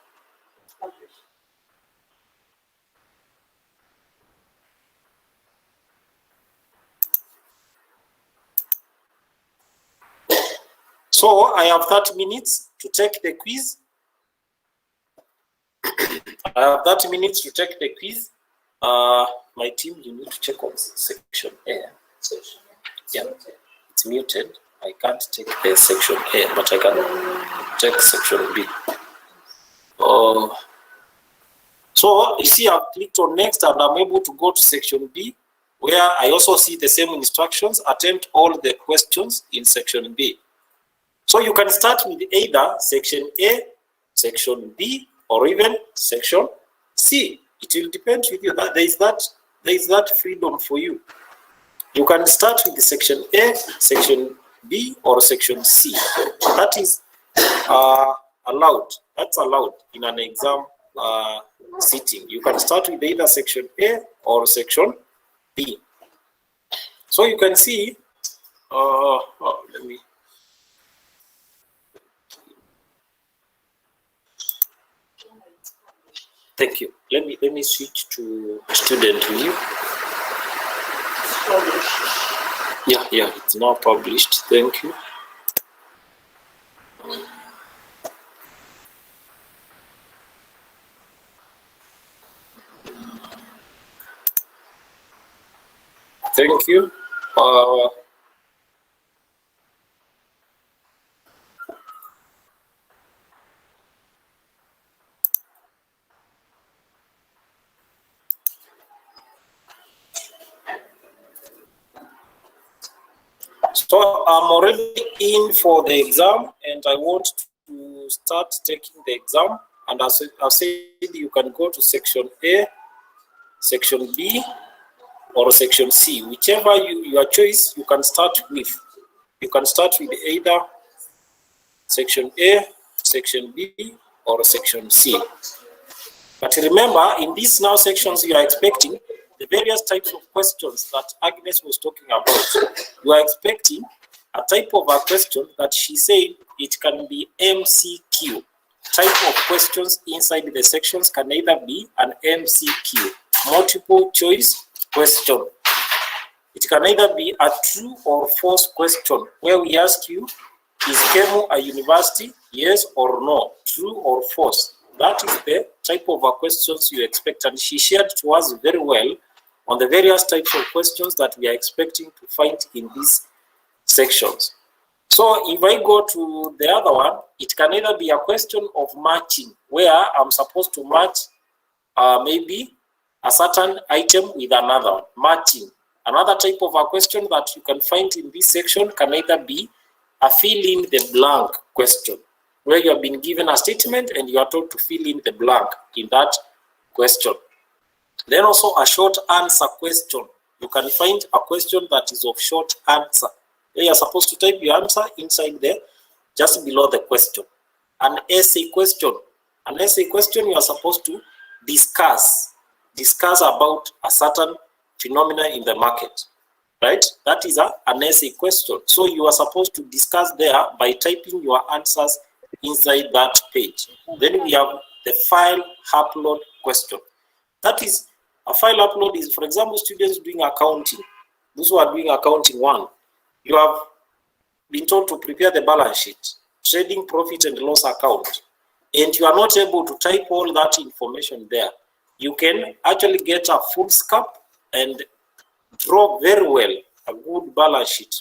So I have 30 minutes to take the quiz. I have 30 minutes to take the quiz. My team, you need to check on section A. Yeah, it's muted. I can't take the section A, but I can take section B. So you see, I've clicked on next and I'm able to go to section B, where I also see the same instructions, attempt all the questions in section B. So you can start with either section A, section B, or even section C. It will depend with you. There is that freedom for you. You can start with the section A, section B, or section C. That is allowed. That's allowed in an exam sitting. You can start with either section A or section B. So you can see. Let me. Thank you. Let me switch to student view. Yeah, it's now published. Thank you. Thank you. So I'm already in for the exam and I want to start taking the exam. And as I said, you can go to section A, section B, or section C. Whichever your choice, you can start with. You can start with either section A, section B, or section C. But remember, in these now sections, you are expecting the various types of questions that Agnes was talking about, you are expecting a type of a question that she said it can be MCQ. Type of questions inside the sections can either be an MCQ, multiple choice question. It can either be a true or false question where we ask you, is Kemu a university? Yes or no, true or false. That is the type of questions you expect, and she shared to us very well on the various types of questions that we are expecting to find in these sections. So if I go to the other one, it can either be a question of matching, where I'm supposed to match maybe a certain item with another one, matching. Another type of a question that you can find in this section can either be a fill in the blank question, where you have been given a statement and you are told to fill in the blank in that question. Then also a short answer question. You can find a question that is of short answer. You are supposed to type your answer inside there, just below the question. An essay question. An essay question you are supposed to discuss about a certain phenomenon in the market, right? That is an essay question. So you are supposed to discuss there by typing your answers inside that page. Then we have the file upload question. That is, a file upload is, for example, students doing accounting. Those who are doing accounting 1, you have been told to prepare the balance sheet, trading profit and loss account, and you are not able to type all that information there. You can actually get a full scope and draw very well a good balance sheet,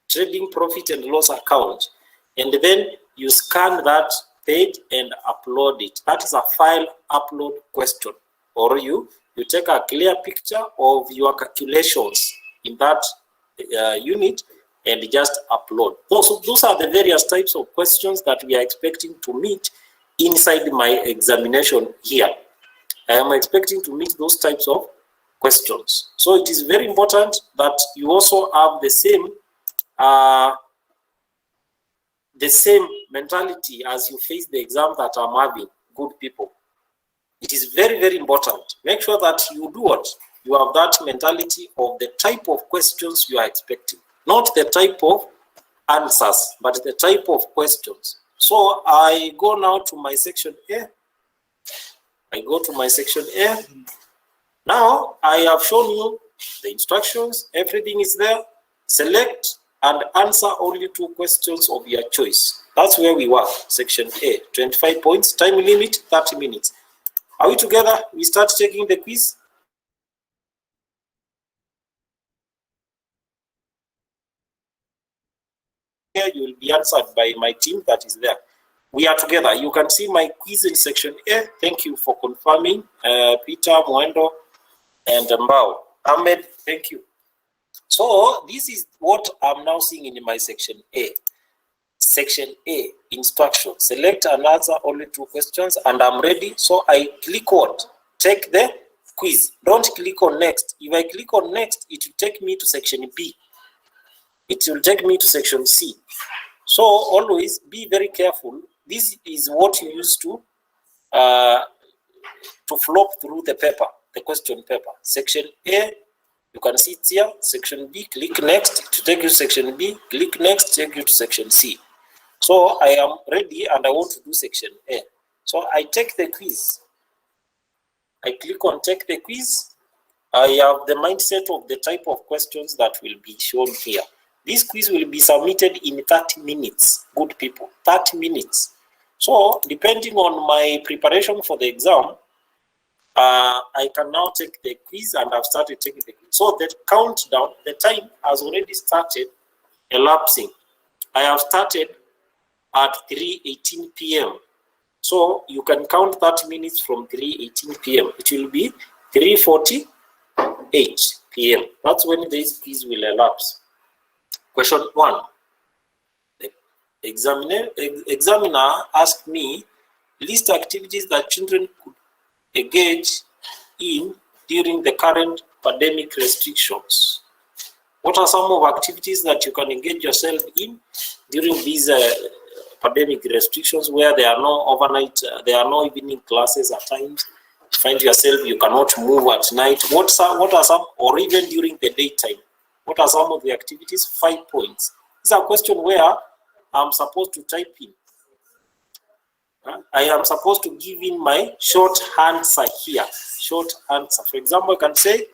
trading profit and loss account, and then you scan that page and upload it. That is a file upload question. Or you take a clear picture of your calculations in that unit and just upload. Those are the various types of questions that we are expecting to meet inside my examination here. I am expecting to meet those types of questions. So it is very important that you also have the same mentality as you face the exam that I'm having, good people. It is very, very important. Make sure that you do what? You have that mentality of the type of questions you are expecting. Not the type of answers, but the type of questions. So I go now to my section A. Now I have shown you the instructions. Everything is there. Select and answer only 2 questions of your choice. That's where we were. Section A, 25 points. Time limit, 30 minutes. Are we together? We start taking the quiz. Here you will be answered by my team that is there. We are together. You can see my quiz in section A. Thank you for confirming. Peter, Mwendo, and Mbao. Ahmed, thank you. So this is what I'm now seeing in my section A. Section A, instruction. Select and answer only 2 questions, and I'm ready. So I click what? Take the quiz. Don't click on next. If I click on next, it will take me to section B. It will take me to section C. So always be very careful. This is what you use to flop through the paper, the question paper. Section A, you can see it here. Section B, click next to take you to section B. Click next, take you to section C. So I am ready and I want to do section A. So I take the quiz. I click on take the quiz. I have the mindset of the type of questions that will be shown here. This quiz will be submitted in 30 minutes, good people, 30 minutes. So depending on my preparation for the exam, I can now take the quiz, and I've started taking the quiz. So the countdown, the time has already started elapsing. I have started at 3:18 p.m. So you can count 30 minutes from 3:18 p.m. It will be 3:48 p.m. That's when this quiz will elapse. Question 1. The examiner asked me, list activities that children could engage in during the current pandemic restrictions. What are some of activities that you can engage yourself in during these pandemic restrictions, where there are no overnight, there are no evening classes at times, find yourself you cannot move at night. What are some, or even during the daytime, what are some of the activities? 5 points. This is a question where I'm supposed to type in. I am supposed to give in my short answer here. Short answer. For example, I can say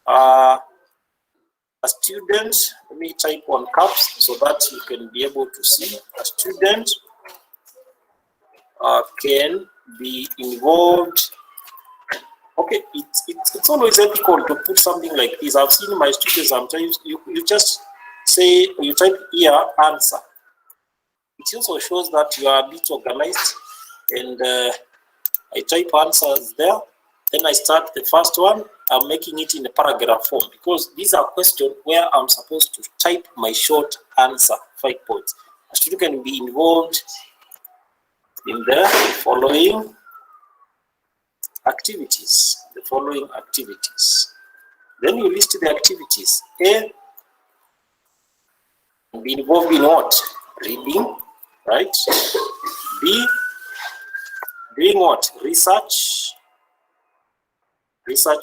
a student, let me type on caps so that you can be able to see. A student can be involved. Okay, it's always ethical to put something like this. I've seen my students sometimes, you just say, you type here, answer. It also shows that you are a bit organized, and I type answers there. Then I start the first one. I'm making it in a paragraph form because these are questions where I'm supposed to type my short answer, 5 points. A student can be involved in the following activities. The following activities. Then you list the activities. A, be involved in what? Reading, right? B, doing what? Research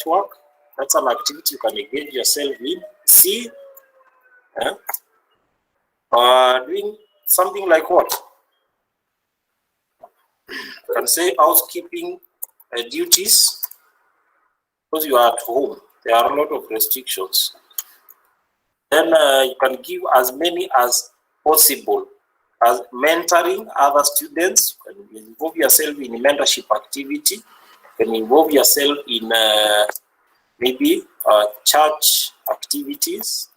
work. That's an activity you can engage yourself in. C, doing something like what? You can say housekeeping duties because you are at home. There are a lot of restrictions. Then you can give as many as possible. As mentoring other students, you can involve yourself in mentorship activity. You can involve yourself in maybe church activities.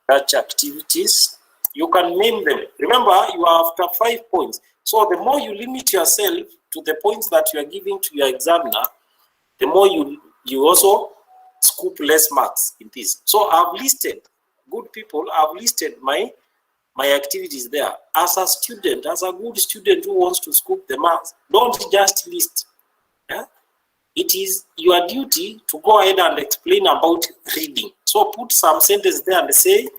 Church activities. You can name them. Remember, you are after 5 points. So the more you limit yourself to the points that you are giving to your examiner, the more you also scoop less marks in this. So I've listed, good people, I've listed my activities there. As a student, as a good student who wants to scoop the marks, don't just list. Yeah? It is your duty to go ahead and explain about reading. So put some sentence there and say,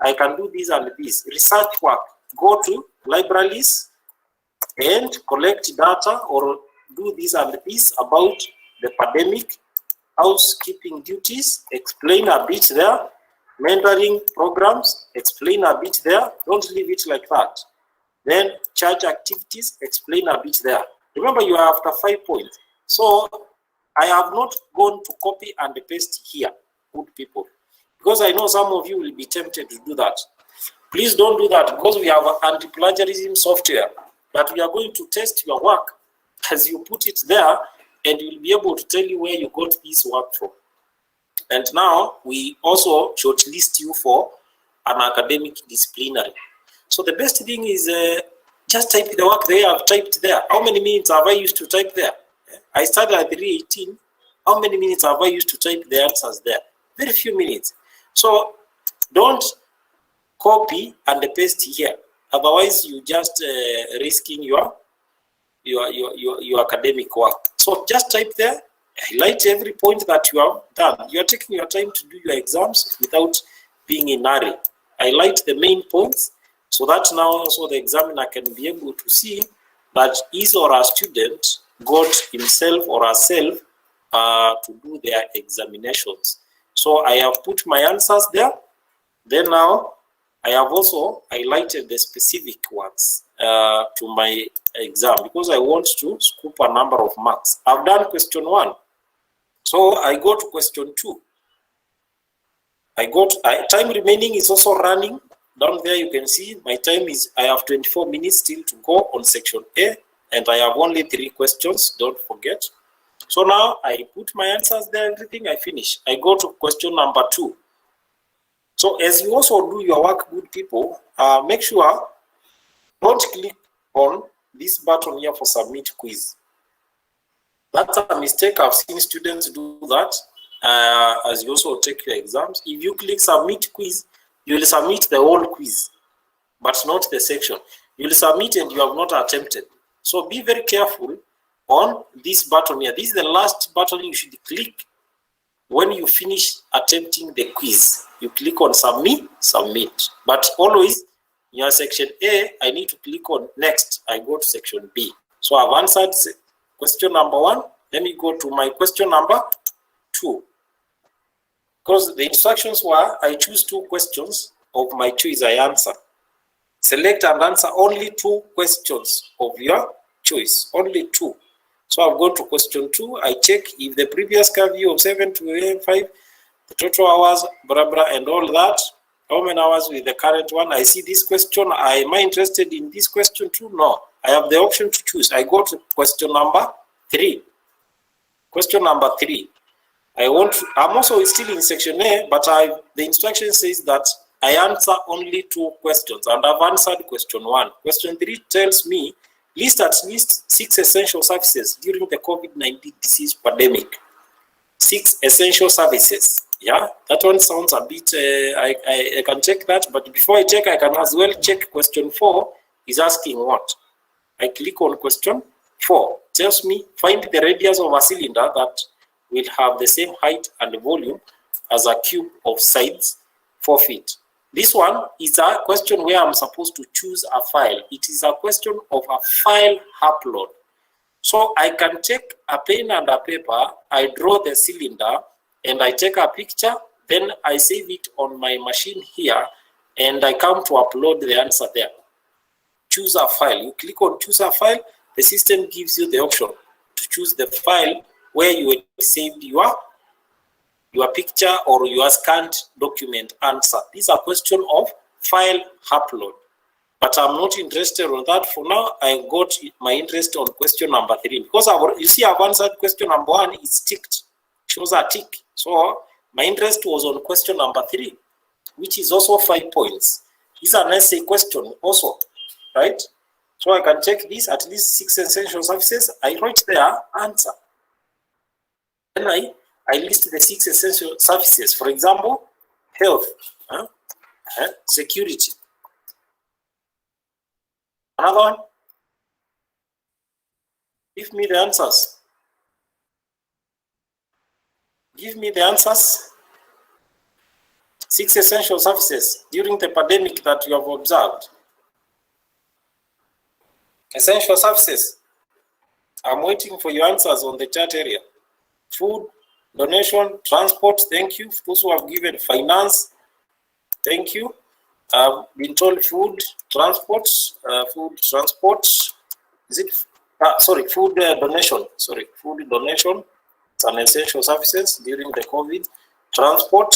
I can do this and this. Research work, go to libraries and collect data or do this and this about the pandemic. Housekeeping duties, explain a bit there. Mentoring programs, explain a bit there. Don't leave it like that. Then church activities, explain a bit there. Remember, you are after 5 points. So I have not gone to copy and paste here, good people, because I know some of you will be tempted to do that. Please don't do that because we have anti-plagiarism software that we are going to test your work as you put it there, and we'll be able to tell you where you got this work from. And now we also shortlist you for an academic disciplinary. So the best thing is just type the work there. I've typed there. How many minutes have I used to type there? I started at 3:18. How many minutes have I used to type the answers there? Very few minutes. So don't copy and paste here. Otherwise, you just risking your academic work. So just type there, highlight every point that you have done. You are taking your time to do your exams without being in a hurry. Highlight the main points so that now also the examiner can be able to see that his or her student got himself or herself to do their examinations. So I have put my answers there. Then now I have also highlighted the specific ones to my exam because I want to scoop a number of marks. I've done question 1. So I go to question 2. Time remaining is also running. Down there you can see my time is, I have 24 minutes still to go on section A, and I have only 3 questions, don't forget. So now I put my answers there, everything, I finish. I go to question number 2. So as you also do your work, good people, make sure don't click on this button here for submit quiz. That's a mistake. I've seen students do that as you also take your exams. If you click submit quiz, you will submit the whole quiz, but not the section. You will submit and you have not attempted. So be very careful on this button here. This is the last button you should click when you finish attempting the quiz. You click on submit. But always in your section A, I need to click on next. I go to section B. So I've answered question number 1. Let me go to my question number 2. Because the instructions were, I choose 2 questions of my choice, I answer. Select and answer only 2 questions of your choice, only 2. So I'll go to question 2. I check if the previous curfew of 7 to 5, the total hours, blah, blah, and all that. How many hours with the current one? I see this question. Am I interested in this question too? No. I have the option to choose. I go to question number 3. Question number 3. I'm also still in section A, but the instruction says that I answer only 2 questions, and I've answered question 1. Question 3 tells me list at least 6 essential services during the COVID-19 disease pandemic. 6 essential services. Yeah, that one sounds a bit, I can check that, but before I check, I can as well check question 4 is asking what? I click on question 4. Tells me find the radius of a cylinder that will have the same height and volume as a cube of sides 4 feet. This one is a question where I'm supposed to choose a file. It is a question of a file upload. So I can take a pen and a paper, I draw the cylinder, and I take a picture, then I save it on my machine here, and I come to upload the answer there. Choose a file. You click on choose a file, the system gives you the option to choose the file where you saved your picture or your scanned document answer. These are question of file upload. But I'm not interested on that for now. I got my interest on question number 3 because you see I've answered question number 1. It's ticked, shows a tick. So my interest was on question number 3, which is also 5 points. This is an essay question also, right? So I can check this at least 6 essential services. I write there answer. Then I list the 6 essential services. For example, health, security. Another one. Give me the answers. Give me the answers. 6 essential services during the pandemic that you have observed. Essential services. I'm waiting for your answers on the chat area. Food, donation, transport, thank you. Those who have given finance, thank you. I've been told food, transport, is it? Food donation. Sorry, food donation. It's an essential services during the COVID. Transport.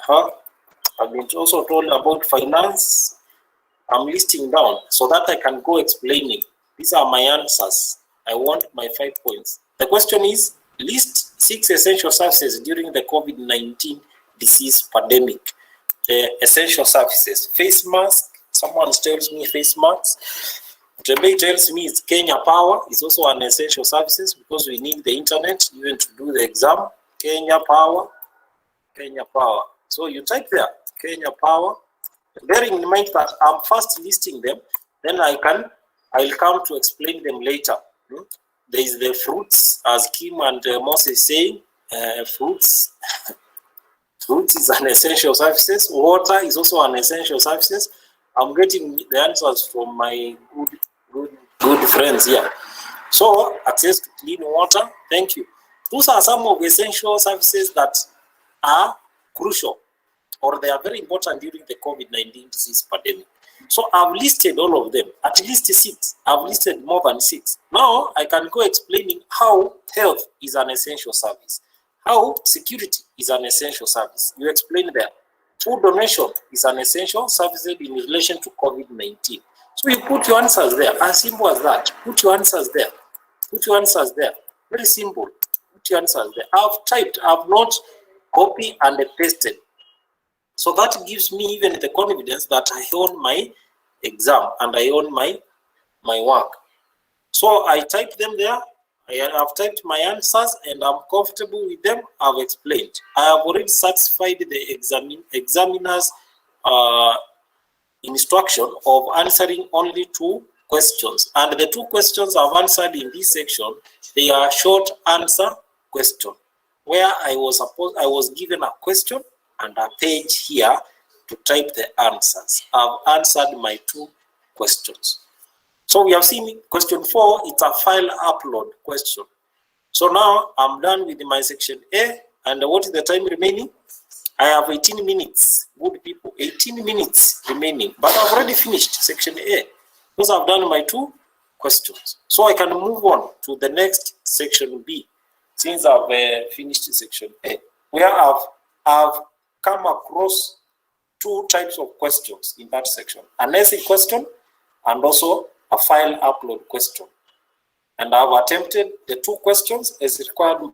I've been also told about finance. I'm listing down so that I can go explaining. These are my answers. I want my 5 points. The question is, list 6 essential services during the COVID-19 disease pandemic. The essential services. Face mask. Someone tells me face masks. Trembe tells me it's Kenya Power. It's also an essential services because we need the internet even to do the exam. Kenya Power. Kenya Power. So you type there, Kenya Power. Bearing in mind that I'm first listing them, then I'll come to explain them later. There is the fruits, as Kim and Moses saying, fruits. Fruits is an essential services. Water is also an essential services. I'm getting the answers from my good friends here. So, access to clean water, thank you. Those are some of the essential services that are crucial or they are very important during the COVID-19 disease pandemic. So I've listed all of them, at least 6. I've listed more than 6. Now I can go explaining how health is an essential service, how security is an essential service. You explain there. Food donation is an essential service in relation to COVID-19. So you put your answers there, as simple as that. Put your answers there. Put your answers there. Very simple. Put your answers there. I've typed, I've not copied and pasted. So that gives me even the confidence that I own my exam and I own my work. So I type them there. I have typed my answers and I'm comfortable with them. I've explained. I have already satisfied the examiner's instruction of answering only 2 questions. And the 2 questions I've answered in this section, they are short answer question, where I was given a question and a page here to type the answers. I've answered my 2 questions. So we have seen question 4, it's a file upload question. So now I'm done with my section A, and what is the time remaining? I have 18 minutes, good people, 18 minutes remaining, but I've already finished section A because I've done my 2 questions. So I can move on to the next section B since I've finished section A, where I've come across 2 types of questions in that section, an essay question and also a file upload question. And I've attempted the 2 questions as required.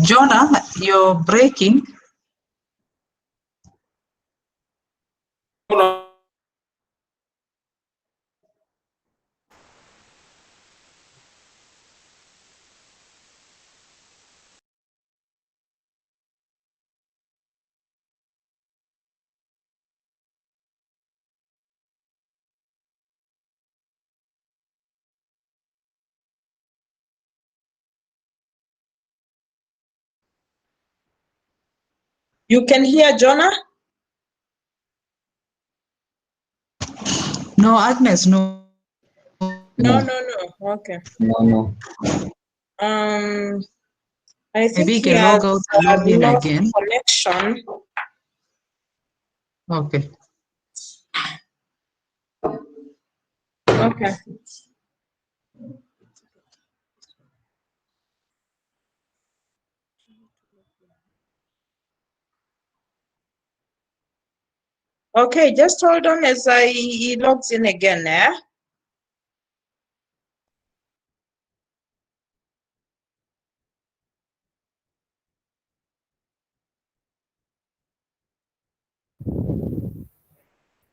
Jonah, you're breaking. You can hear Jonah? No, Agnes, no. No. Okay. No. I think Maybe you he can has log out and log in lost again. connection. Okay. Okay. Okay, just hold on as he logs in again, eh?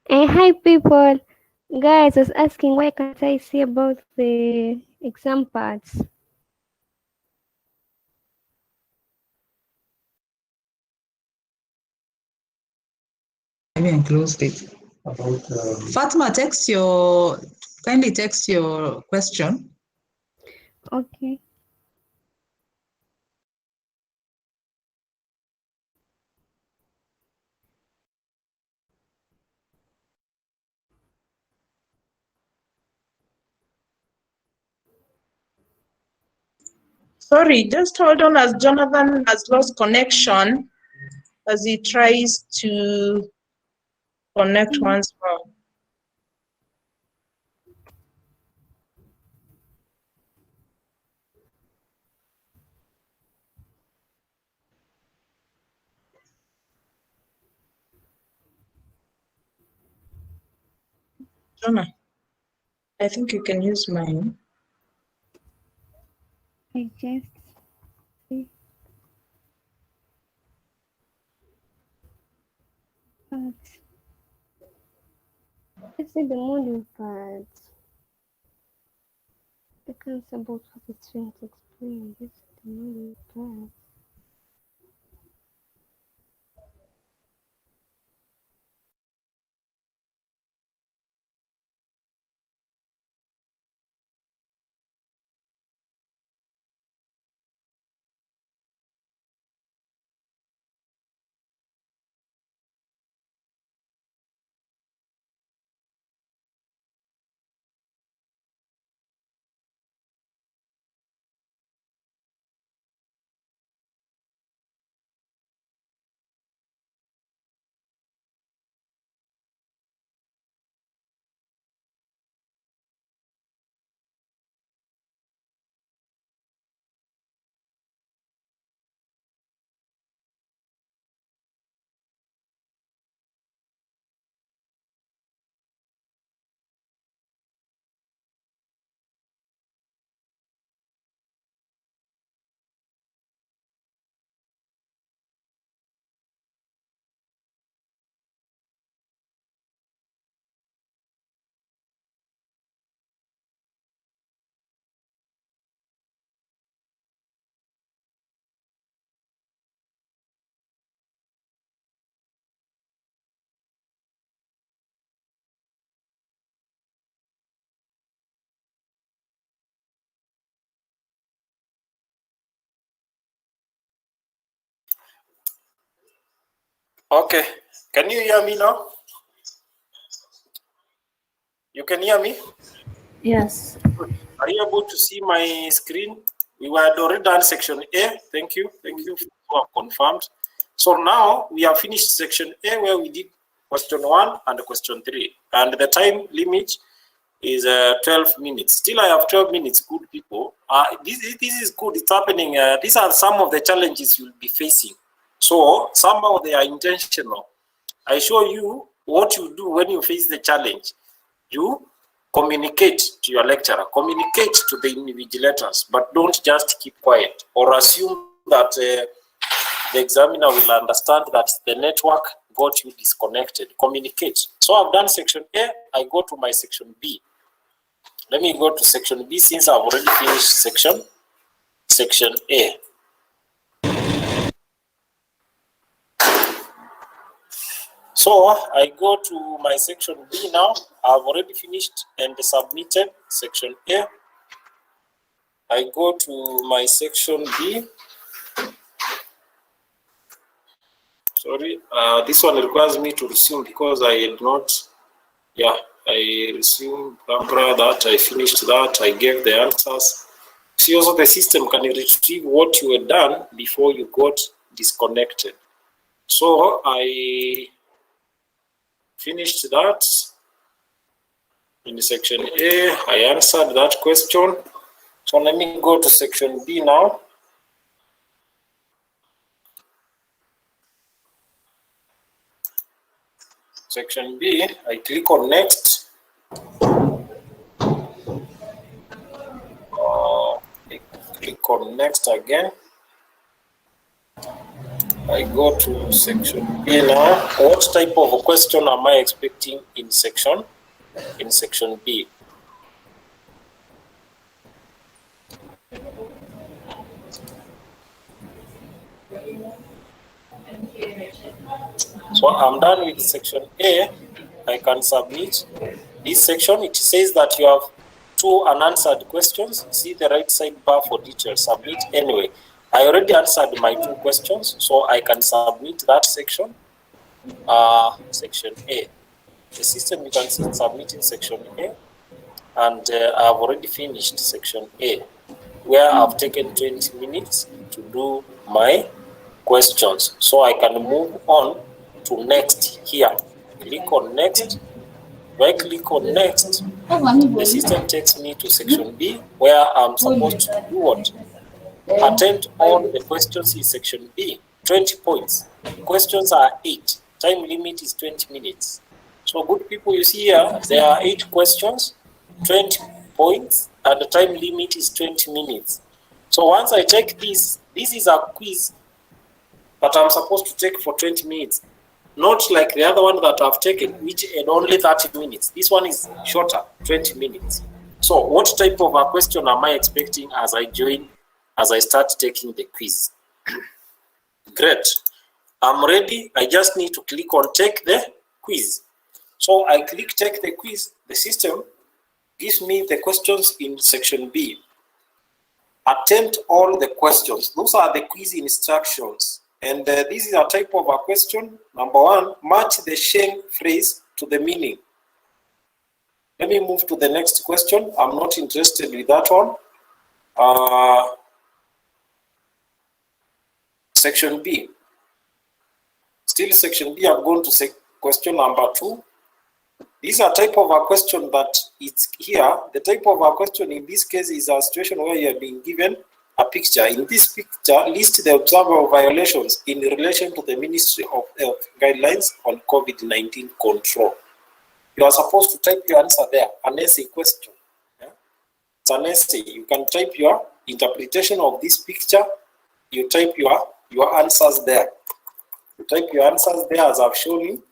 Hi people, guys. I was asking what can't I say about the exam parts? Maybe I closed it. Fatma, kindly text your question. Okay. Sorry, just hold on as Jonathan has lost connection as he tries to connect once more. Jonah, I think you can use mine. I just parts. Let's say the module parts. I can't say about what it's trying to explain. This is the module parts. Okay, can you hear me now? You can hear me? Yes. Are you able to see my screen? We were already done section A. Thank you. Thank you for confirmed. So now we have finished section A where we did question 1 and question 3. And the time limit is 12 minutes. Still I have 12 minutes, good people. This is good. It's happening. These are some of the challenges you'll be facing. So somehow they are intentional. I show you what you do when you face the challenge. You communicate to your lecturer, communicate to the invigilators, but don't just keep quiet or assume that the examiner will understand that the network got you disconnected. Communicate. So I've done section A, I go to my section B. Let me go to section B since I've already finished section A. So I go to my section B now. I've already finished and submitted section A. I go to my section B. Sorry, this one requires me to resume because I had not, I resumed that, I finished that, I gave the answers. See, also the system can retrieve what you had done before you got disconnected. So I finished that. In section A, I answered that question. So let me go to section B now. Section B, I click on next. I click on next again. I go to section B now. What type of a question am I expecting in section B? So I'm done with section A. I can submit this section. It says that you have 2 unanswered questions. See the right side bar for details. Submit anyway. I already answered my 2 questions, so I can submit that section. Section A. The system, you can see it's submitting section A, and I've already finished section A, where I've taken 20 minutes to do my questions. So I can move on to next here. Click on next. When I click on next, the system takes me to section B, where I'm supposed to do what? Attempt all the questions in section B. 20 points. Questions are 8. Time limit is 20 minutes. So good people, you see here, there are 8 questions, 20 points, and the time limit is 20 minutes. So once I take this is a quiz that I'm supposed to take for 20 minutes. Not like the other one that I've taken, which had only 30 minutes. This one is shorter, 20 minutes. So what type of a question am I expecting as I start taking the quiz? Great. I'm ready. I just need to click on take the quiz. So I click take the quiz. The system gives me the questions in section B. Attempt all the questions. Those are the quiz instructions. And this is a type of a question. Number 1, match the Sheng phrase to the meaning. Let me move to the next question. I'm not interested with that one. Section B. Still section B, I'm going to question number 2. These are type of a question that it's here. The type of a question in this case is a situation where you are being given a picture. In this picture, list the observable violations in relation to the Ministry of Health guidelines on COVID-19 control. You are supposed to type your answer there, an essay question. Yeah? It's an essay. You can type your interpretation of this picture. You type your answers there. You type your answers there as I've shown you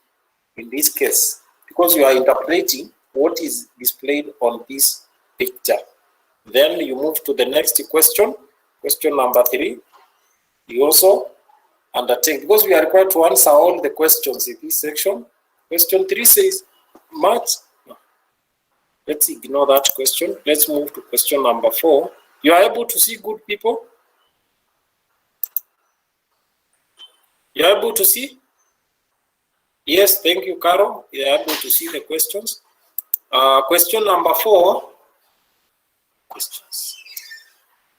in this case, because you are interpreting what is displayed on this picture. Then you move to the next question, question number 3. You also undertake, because we are required to answer all the questions in this section. Question 3 says, let's ignore that question. Let's move to question number 4. You are able to see, good people? You are able to see? Yes, thank you, Carol. You are able to see the questions. Question number 4. Questions.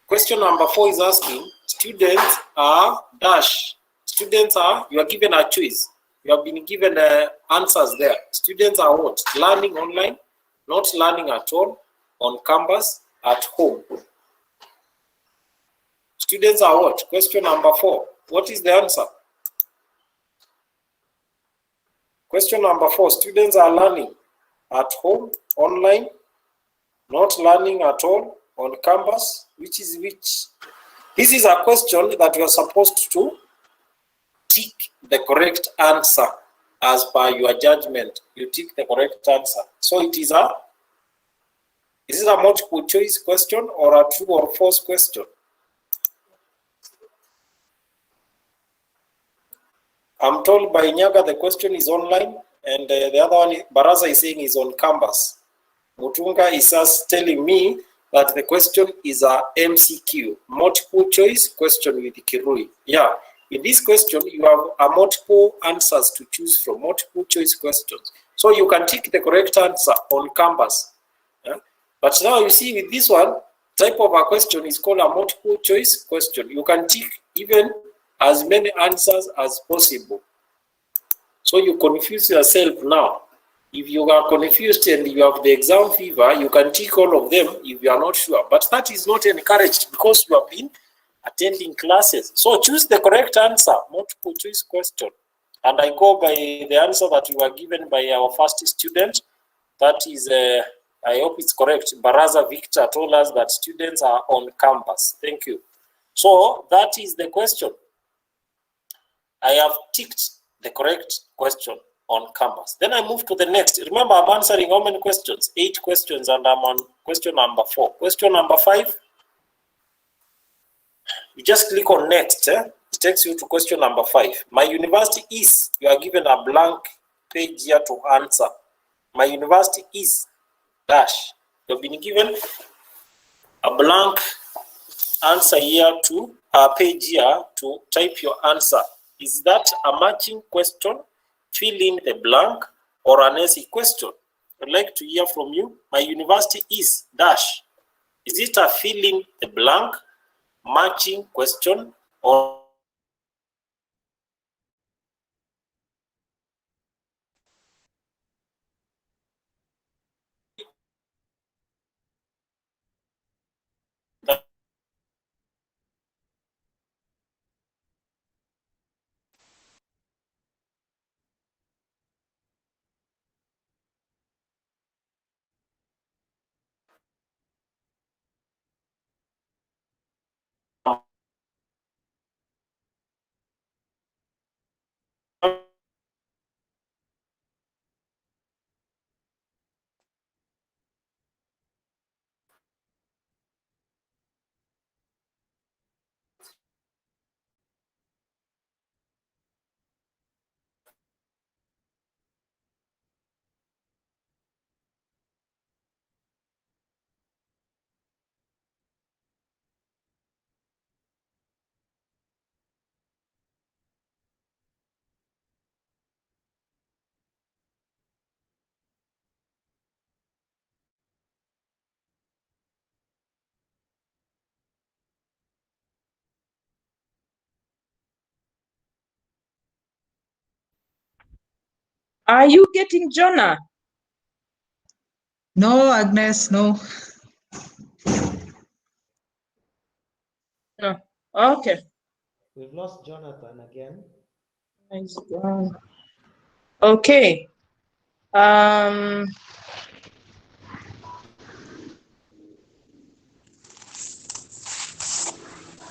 Question number 4 is asking, students are dash. Students are, you are given a choice. You have been given answers there. Students are what? Learning online, not learning at all, on campus, at home. Students are what? Question number 4. What is the answer? Question number 4. Students are learning at home, online, not learning at all, on campus. Which is which? This is a question that you are supposed to tick the correct answer as per your judgment. You tick the correct answer. So it is a multiple choice question or a true or false question? I'm told by Nyaga the question is online, and the other one, Baraza, is saying is on campus. Mutunga is just telling me that the question is a MCQ, multiple choice question with Kirui. Yeah, in this question, you have a multiple answers to choose from, multiple choice questions. So you can tick the correct answer on campus. Yeah? But now you see with this one, type of a question is called a multiple choice question. You can tick even as many answers as possible. So you confuse yourself now. If you are confused and you have the exam fever, you can tick all of them if you are not sure. But that is not encouraged because you have been attending classes. So choose the correct answer, multiple choice question. And I go by the answer that you were given by our first student. That is, I hope it's correct. Baraza Victor told us that students are on campus. Thank you. So that is the question. I have ticked the correct question on campus. Then I move to the next. Remember, I'm answering how many questions? 8 questions, and I'm on question number 4. Question number 5, you just click on next. It takes you to question number 5. My university is, you are given a blank page here to answer. My university is dash. You've been given a blank answer here to a page here to type your answer. Is that a matching question? Fill in the blank or an essay question? I'd like to hear from you. My university is dash. Is it a fill in the blank, matching question, or Are you getting Jonah? No, Agnes, no. No. Okay. We've lost Jonathan again. Nice. Okay.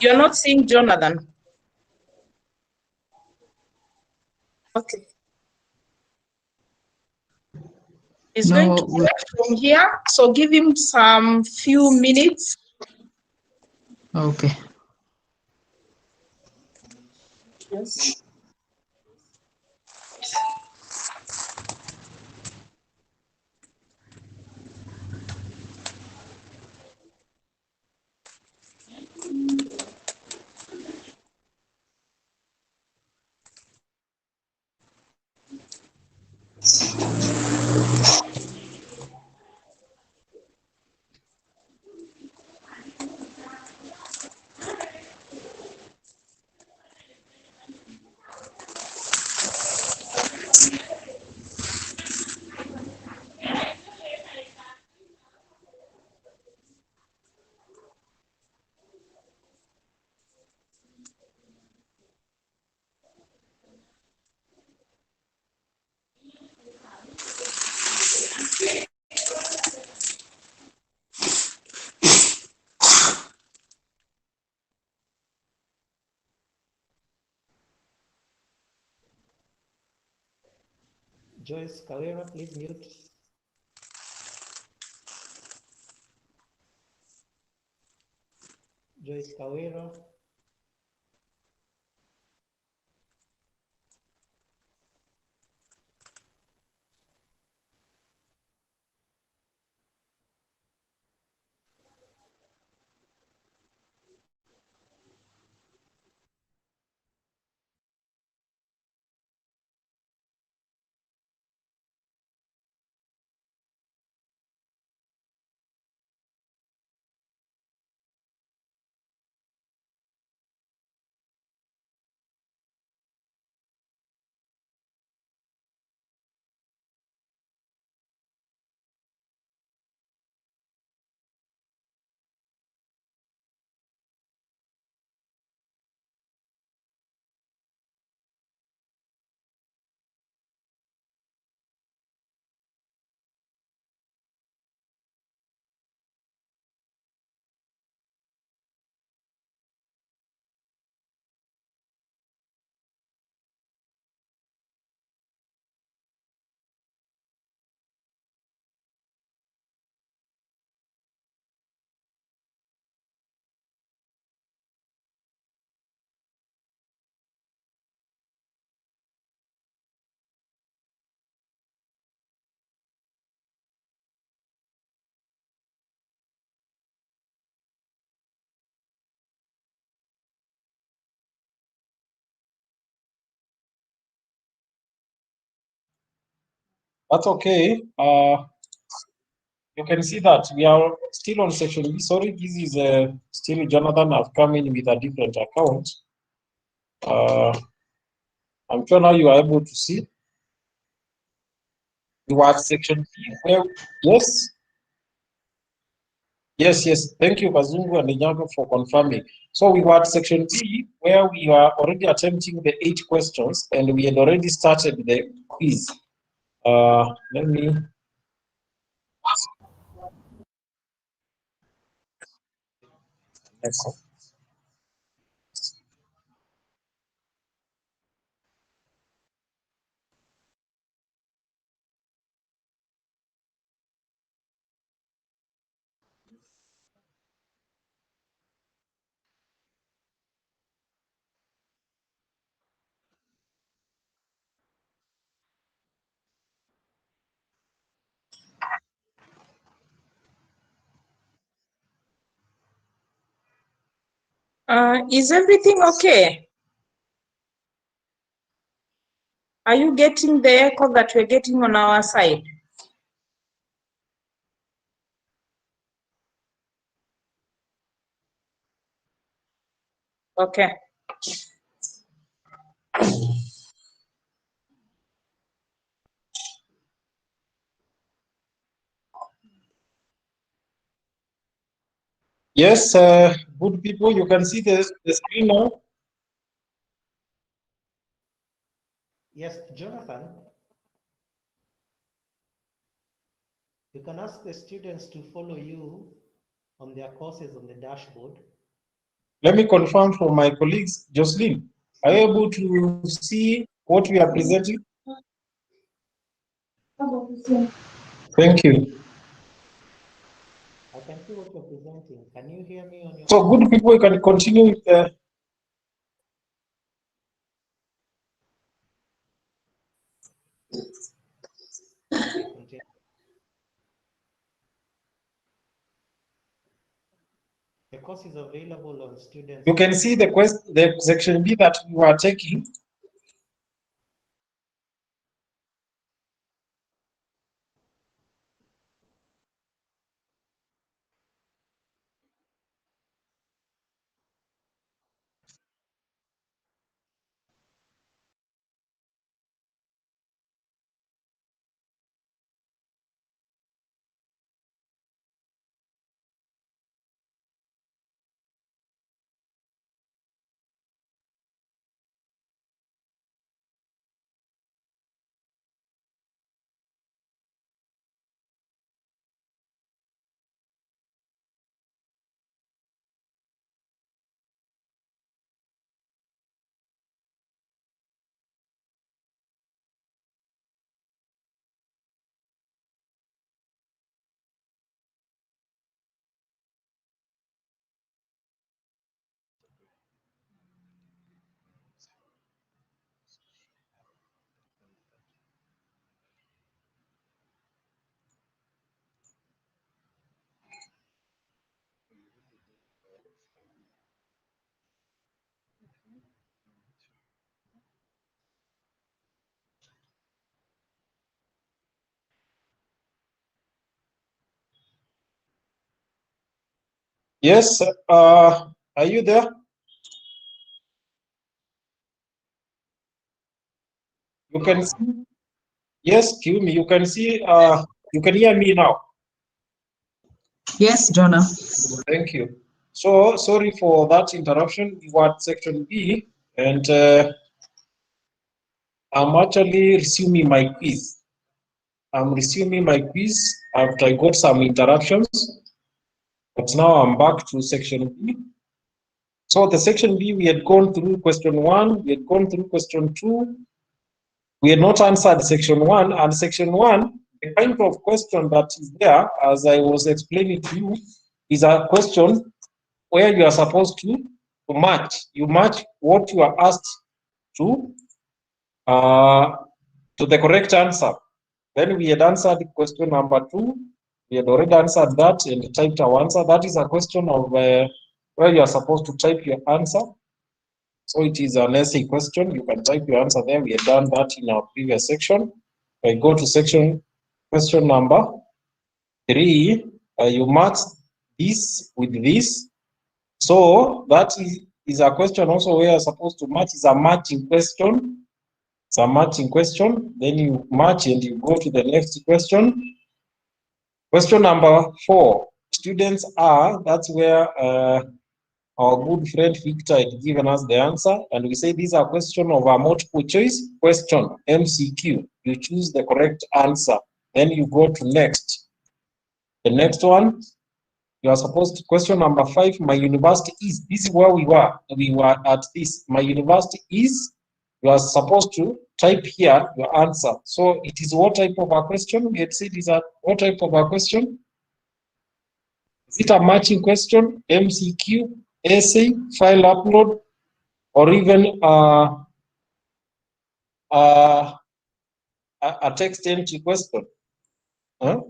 You're not seeing Jonathan. Okay. He's going to No, start from here, so give him some few minutes. okay. Yes. Joyce Kawera, please mute. Joyce Kawera. That's okay. You can see that we are still on section B. Sorry, this is still Jonathan. I've come in with a different account. I'm sure now you are able to see. You are at section B where, yes? Yes. Thank you, Kazungu and Nyango, for confirming. So we were at section B where we are already attempting the 8 questions and we had already started the quiz. Let me. Yes. Is everything okay? Are you getting the echo that we're getting on our side? Okay. Yes, good people, you can see the screen now. Yes, Jonathan. You can ask the students to follow you on their courses on the dashboard. Let me confirm from my colleagues. Jocelyn, are you able to see what we are presenting? Thank you. I can see what you're presenting. Can you hear me on your So good people, you can continue with the. Okay, continue. The course is available on students. You can see the section B that we are taking. Yes, are you there? You can see, yes, Kiumi, you can see, you can hear me now. Yes, Jonah. Thank you. So, sorry for that interruption. You were at section B, and I'm actually resuming my quiz. I'm resuming my quiz after I got some interruptions, but now I'm back to section B. So the section B, we had gone through question 1, we had gone through question 2, we had not answered section 1, and section 1, the kind of question that is there, as I was explaining to you, is a question where you are supposed to match. You match what you are asked to the correct answer. Then we had answered question number 2. We had already answered that and typed our answer. That is a question of where you are supposed to type your answer. So it is an essay question. You can type your answer there. We have done that in our previous section. I go to section question number 3. You match this with this. So that is a question also where you're supposed to match. Is a matching question. It's a matching question. Then you match and you go to the next question. Question number 4. Students are, that's where our good friend Victor had given us the answer, and we say these are question of a multiple choice question, MCQ. You choose the correct answer, then you go to next. The next one, you are supposed to, question number 5, my university is, this is where we were at this, my university is, you are supposed to type here your answer. So it is what type of a question? We had said is a what type of a question? Is it a matching question, MCQ, essay, file upload, or even a text entry question? Huh?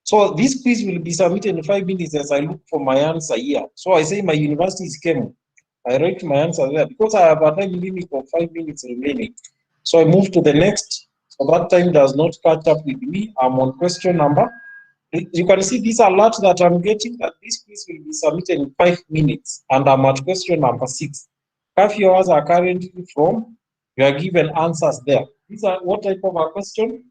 So this quiz will be submitted in 5 minutes as I look for my answer here. So I say my university is Kemu. I write my answer there because I have a time limit of 5 minutes remaining. So I move to the next. So that time does not catch up with me. I'm on question number. You can see this alert that I'm getting that this quiz will be submitted in 5 minutes, and I'm at question number 6. Curfew hours are currently from, you are given answers there. These are what type of a question?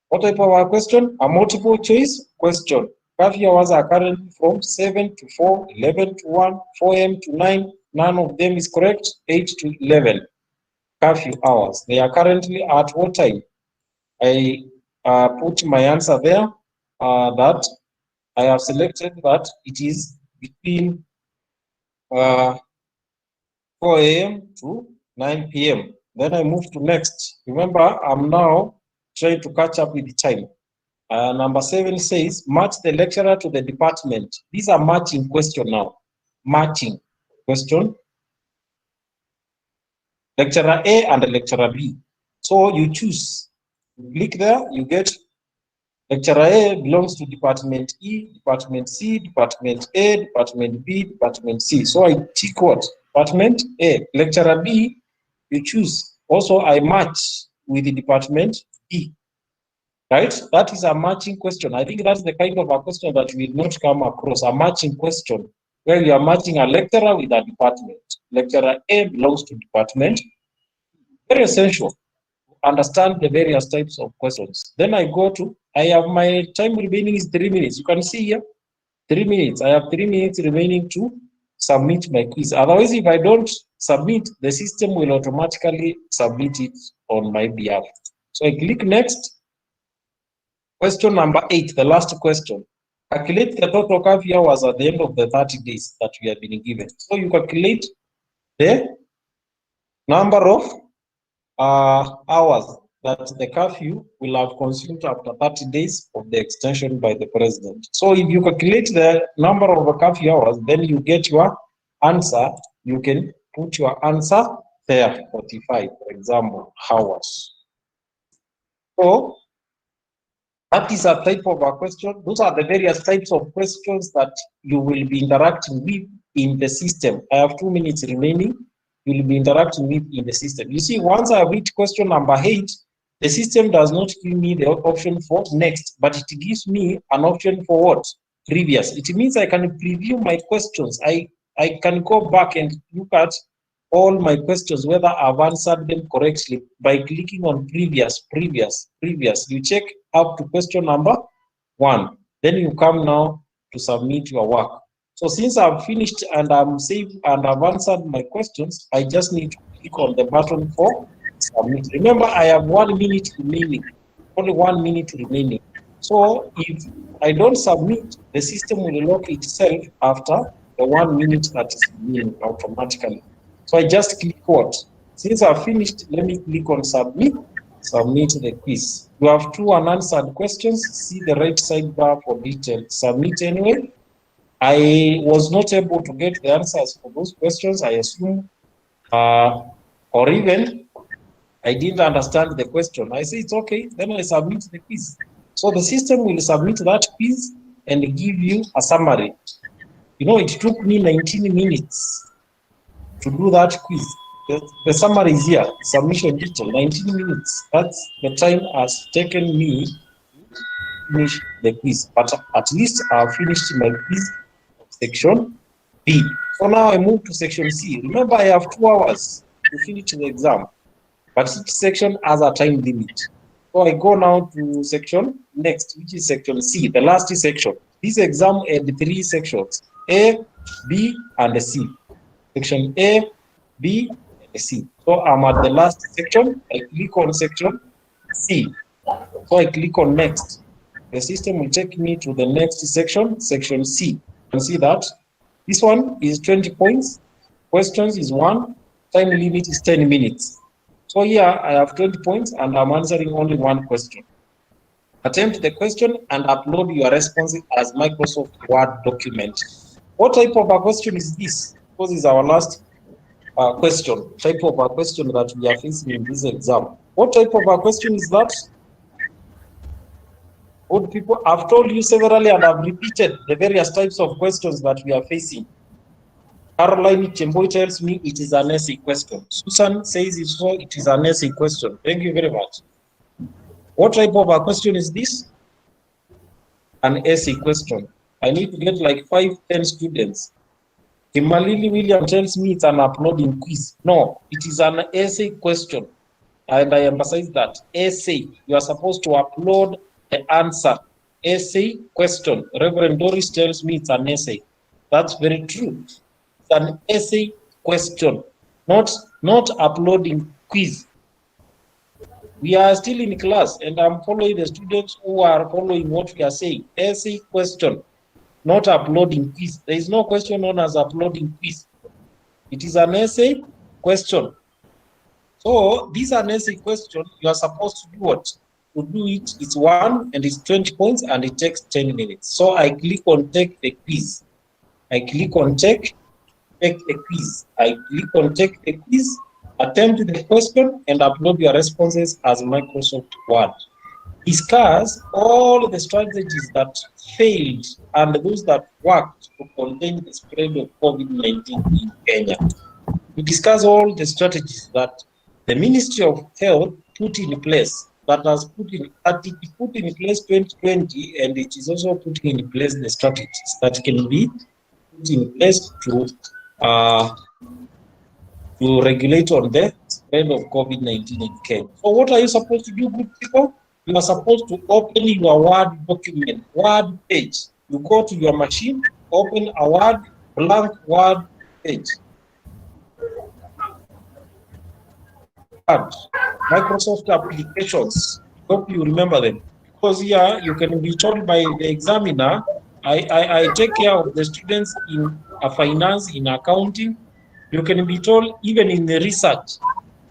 What type of a question? A multiple choice question. Curfew hours are currently from 7 to 4, 11 to 1, 4 a.m. to 9. None of them is correct. 8 to 11. Curfew hours. They are currently at what time? I put my answer there that I have selected that it is between 4 a.m. to 9 p.m. Then I move to next. Remember, I'm now trying to catch up with the time. Number 7 says, match the lecturer to the department. These are matching question now. Matching question. Lecturer A and lecturer B. So you choose. You click there, you get lecturer A belongs to department E, department C, department A, department B, department C. So I tick what? Department A. Lecturer B, you choose. Also, I match with the department B. Right? That is a matching question. I think that's the kind of a question that we will not come across. A matching question where you are matching a lecturer with a department. Lecturer A belongs to department. Very essential. Understand the various types of questions. Then I go to, I have my time remaining is 3 minutes. You can see here, 3 minutes. I have 3 minutes remaining to submit my quiz. Otherwise, if I don't submit, the system will automatically submit it on my behalf. So I click next. Question number 8, the last question. Calculate the total curfew hours at the end of the 30 days that we have been given. So you calculate the number of hours that the curfew will have consumed after 30 days of the extension by the president. So if you calculate the number of curfew hours, then you get your answer. You can put your answer there, 45, for example, hours. So that is a type of a question. Those are the various types of questions that you will be interacting with in the system. I have 2 minutes remaining. You will be interacting with in the system. You see, once I reach question number 8, the system does not give me the option for next, but it gives me an option for what? previous. It means I can preview my questions. I can go back and look at all my questions, whether I've answered them correctly by clicking on previous. You check up to question number 1. Then you come now to submit your work. So since I've finished and I'm safe and I've answered my questions, I just need to click on the button for submit. Remember, I have 1 minute remaining, only 1 minute remaining. So if I don't submit, the system will lock itself after the 1 minute that is remaining automatically. So I just click what? Since I've finished, let me click on submit the quiz. You have 2 unanswered questions. See the right sidebar for details. Submit anyway. I was not able to get the answers for those questions, I assume, or even I didn't understand the question. I say it's okay, then I submit the quiz. So the system will submit that quiz and give you a summary. You know, it took me 19 minutes to do that quiz. The summary is here, submission detail, 19 minutes. That's the time has taken me to finish the quiz. But at least I've finished my quiz of section B. So now I move to section C. Remember, I have 2 hours to finish the exam, but each section has a time limit. So I go now to section next, which is section C, the last section. This exam had 3 sections, A, B, and C. Section A, B, and C. So I'm at the last section. I click on section C. So I click on next. The system will take me to the next section, section C. You can see that this one is 20 points. Questions is 1. Time limit is 10 minutes. So here I have 20 points and I'm answering only 1 question. Attempt the question and upload your response as Microsoft Word document. What type of a question is this? Because it's our last question, type of a question that we are facing in this exam. What type of a question is that? Old people, I've told you severally and I've repeated the various types of questions that we are facing. Caroline Chemboy tells me it is an essay question. Susan says it is an essay question. Thank you very much. What type of a question is this? An essay question. I need to get like 5-10 students. Kimalili William tells me it's an uploading quiz. No, it is an essay question. And I emphasize that. Essay. You are supposed to upload the answer. Essay question. Reverend Doris tells me it's an essay. That's very true. It's an essay question, not uploading quiz. We are still in class and I'm following the students who are following what we are saying. Essay question, not uploading quiz. There is no question known as uploading quiz. It is an essay question. So this is an essay question. You are supposed to do what? To do it, it's 1 and it's 20 points and it takes 10 minutes. So I click on take the quiz. I click on take the quiz. I click on take the quiz, attempt the question, and upload your responses as Microsoft Word. Discuss all the strategies that failed and those that worked to contain the spread of COVID-19 in Kenya. We discuss all the strategies that the Ministry of Health put in place, that has put in place 2020, and it is also putting in place the strategies that can be put in place to regulate on the spread of COVID-19 in Kenya. So what are you supposed to do, good people? You are supposed to open your Word document, Word page. You go to your machine, open a blank Word page. Microsoft applications, hope you remember them. Because here you can be told by the examiner, I take care of the students in finance, in accounting. You can be told even in the research,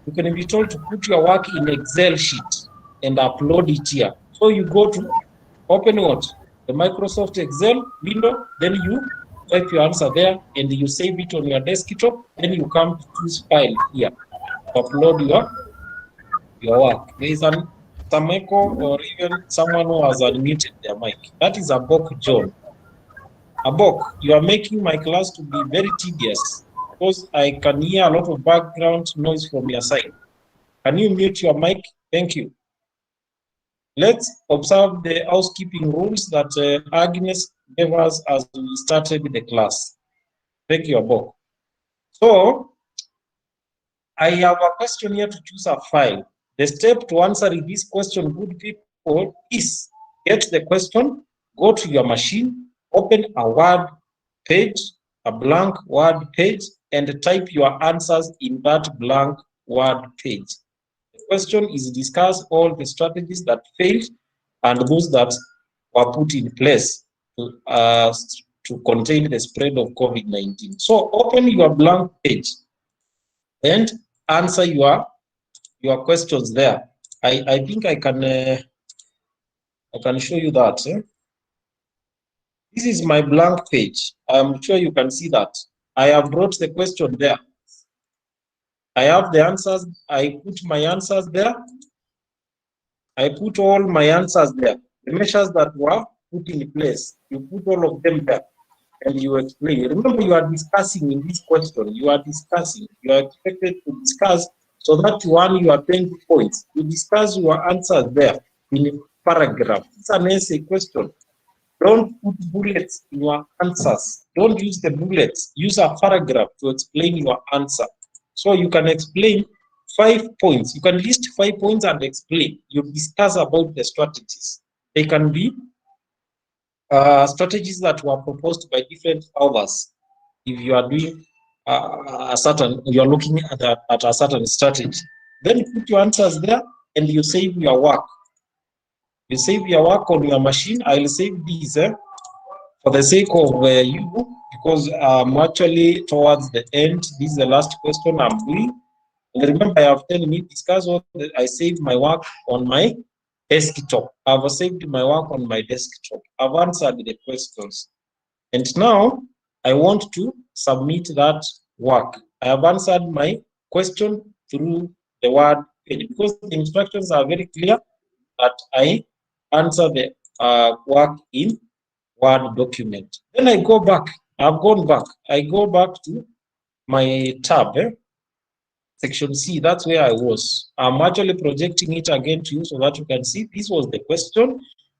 you can be told to put your work in Excel sheet and upload it here. So you go to open what? The Microsoft Excel window, then you type your answer there and you save it on your desktop, then you come to choose file here to upload your work. There is some echo or even someone who has unmuted their mic. That is Abok John. Abok, you are making my class to be very tedious because I can hear a lot of background noise from your side. Can you mute your mic? Thank you. Let's observe the housekeeping rules that Agnes gave us as we started the class. Take your book. So I have a question here to choose a file. The step to answering this question, good people, is get the question, go to your machine, open a Word page, a blank Word page, and type your answers in that blank Word page. The question is discuss all the strategies that failed and those that were put in place to contain the spread of COVID-19. So open your blank page and answer your questions there. I think I can show you that. This is my blank page. I'm sure you can see that. I have brought the question there. I have the answers. I put my answers there. I put all my answers there. The measures that were put in place, you put all of them there and you explain. Remember, you are discussing in this question. You are discussing. You are expected to discuss so that one you are 20 points. You discuss your answers there in a paragraph. It's an essay question. Don't put bullets in your answers. Don't use the bullets. Use a paragraph to explain your answer. So you can explain 5 points. You can list 5 points and explain. You discuss about the strategies. They can be strategies that were proposed by different authors. If you are doing you are looking at a certain strategy, then you put your answers there and you save your work. You save your work on your machine. I'll save these for the sake of you, because I'm actually towards the end. This is the last question I'm doing. And remember, I have 10 minutes. Discuss what I saved my work on my desktop. I've saved my work on my desktop. I've answered the questions. And now I want to submit that work. I have answered my question through the Word page because the instructions are very clear that I answer the work in Word document. Then I go back. I've gone back. I go back to my tab, section C. That's where I was. I'm actually projecting it again to you so that you can see this was the question.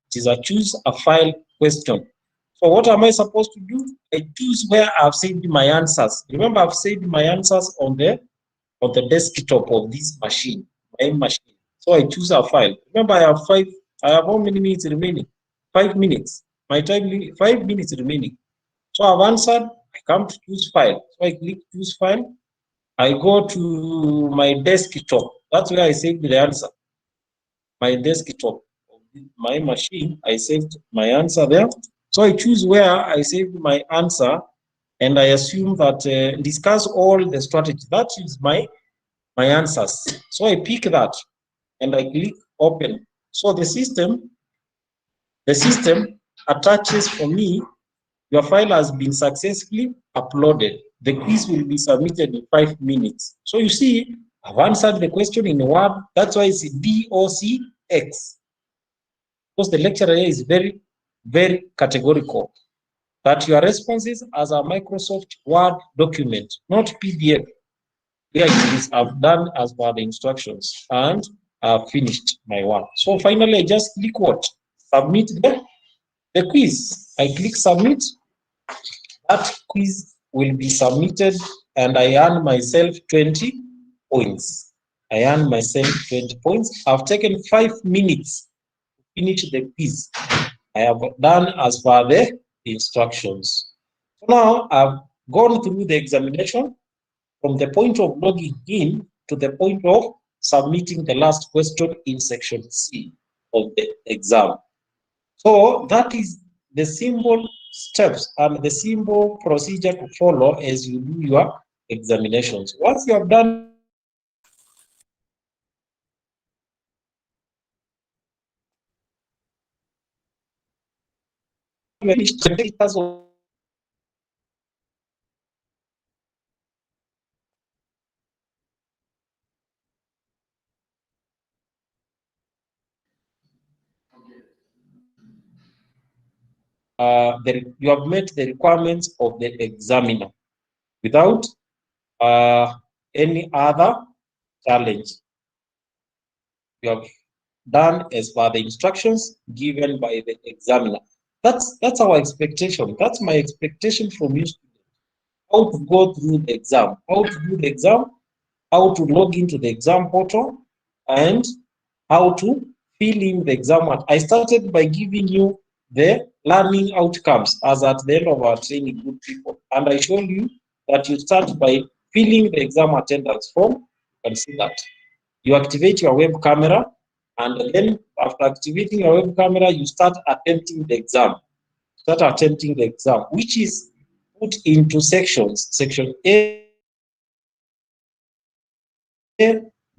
It is a choose a file question. So what am I supposed to do? I choose where I've saved my answers. Remember, I've saved my answers on the desktop of this machine, my machine. So I choose a file. Remember, I have how many minutes remaining? 5 minutes. My time 5 minutes remaining. So I've answered. I come to choose file. So I click choose file. I go to my desktop. That's where I saved the answer. My desktop, my machine, I saved my answer there. So I choose where I saved my answer, and I assume that discuss all the strategies. That is my answers. So I pick that, and I click open. So the system attaches for me. Your file has been successfully uploaded. The quiz will be submitted in 5 minutes. So you see, I've answered the question in Word. That's why it's DOCX. Because the lecturer here is very, very categorical that your responses as a Microsoft Word document, not PDF. Here it is, I've done as per the instructions and I've finished my work. So finally, I just click what? Submit the quiz. I click submit. That quiz will be submitted and I earn myself 20 points. I earn myself 20 points. I've taken 5 minutes to finish the quiz. I have done as per the instructions. So now I've gone through the examination from the point of logging in to the point of submitting the last question in section C of the exam. So that is the simple steps and the simple procedure to follow as you do your examinations. Once you have done you have met the requirements of the examiner without any other challenge. You have done as per the instructions given by the examiner. That's our expectation. That's my expectation from you students. How to go through the exam, how to do the exam, how to log into the exam portal, and how to fill in the exam. I started by giving you the learning outcomes as at the end of our training, good people. And I showed you that you start by filling the exam attendance form. You can see that. You activate your web camera, and then after activating your web camera, you start attempting the exam. Start attempting the exam, which is put into sections, section A,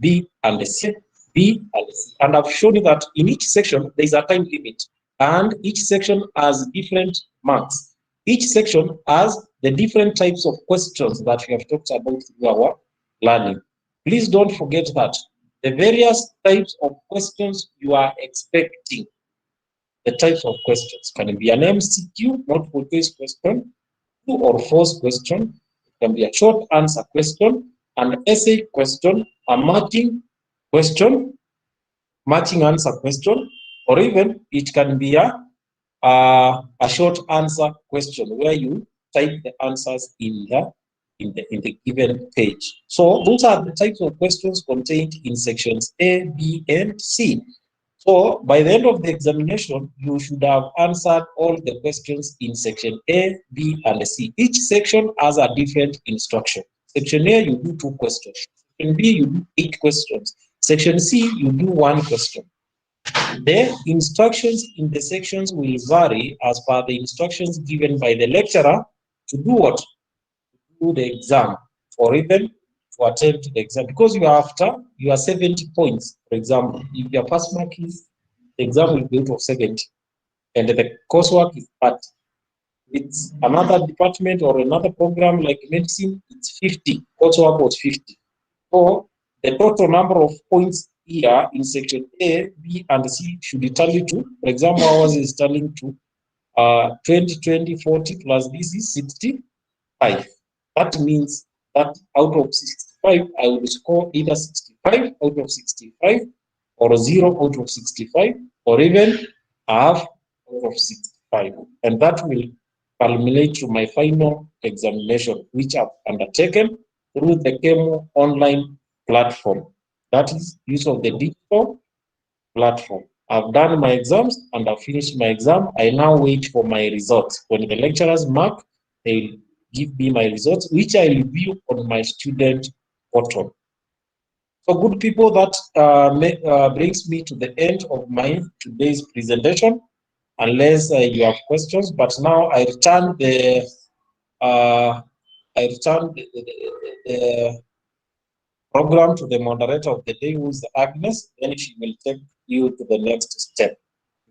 B, and C, B, and C. And I've shown you that in each section, there is a time limit, and each section has different marks. Each section has the different types of questions that we have talked about through our learning. Please don't forget that the various types of questions you are expecting, the types of questions can be an MCQ, multiple choice question, true or false question, it can be a short answer question, an essay question, a matching answer question, or even it can be a short answer question where you type the answers in the given page. So those are the types of questions contained in sections A, B, and C. So by the end of the examination, you should have answered all the questions in section A, B, and C. Each section has a different instruction. Section A, you do 2 questions. Section B, you do 8 questions. Section C, you do 1 question. The instructions in the sections will vary as per the instructions given by the lecturer to do what? To do the exam, or even to attempt the exam, because you are after your 70 points. For example, if your pass mark is, the exam will be out of 70, and the coursework is 30. It's another department or another program like medicine, it's 50. Coursework was 50. So the total number of points here in section A, B, and C should be tallied to, for example, ours is tallying to 20, 20, 40 plus this is 65. That means that out of 65, I will score either 65 out of 65, or 0 out of 65, or even half out of 65. And that will culminate to my final examination, which I've undertaken through the CHEMO online platform. That is use of the digital platform. I've done my exams and I've finished my exam. I now wait for my results. When the lecturers mark, they'll give me my results, which I review on my student portal. So good people, that brings me to the end of my today's presentation, unless you have questions. But now I return the program to the moderator of the day, who is Agnes. Then she will take you to the next step.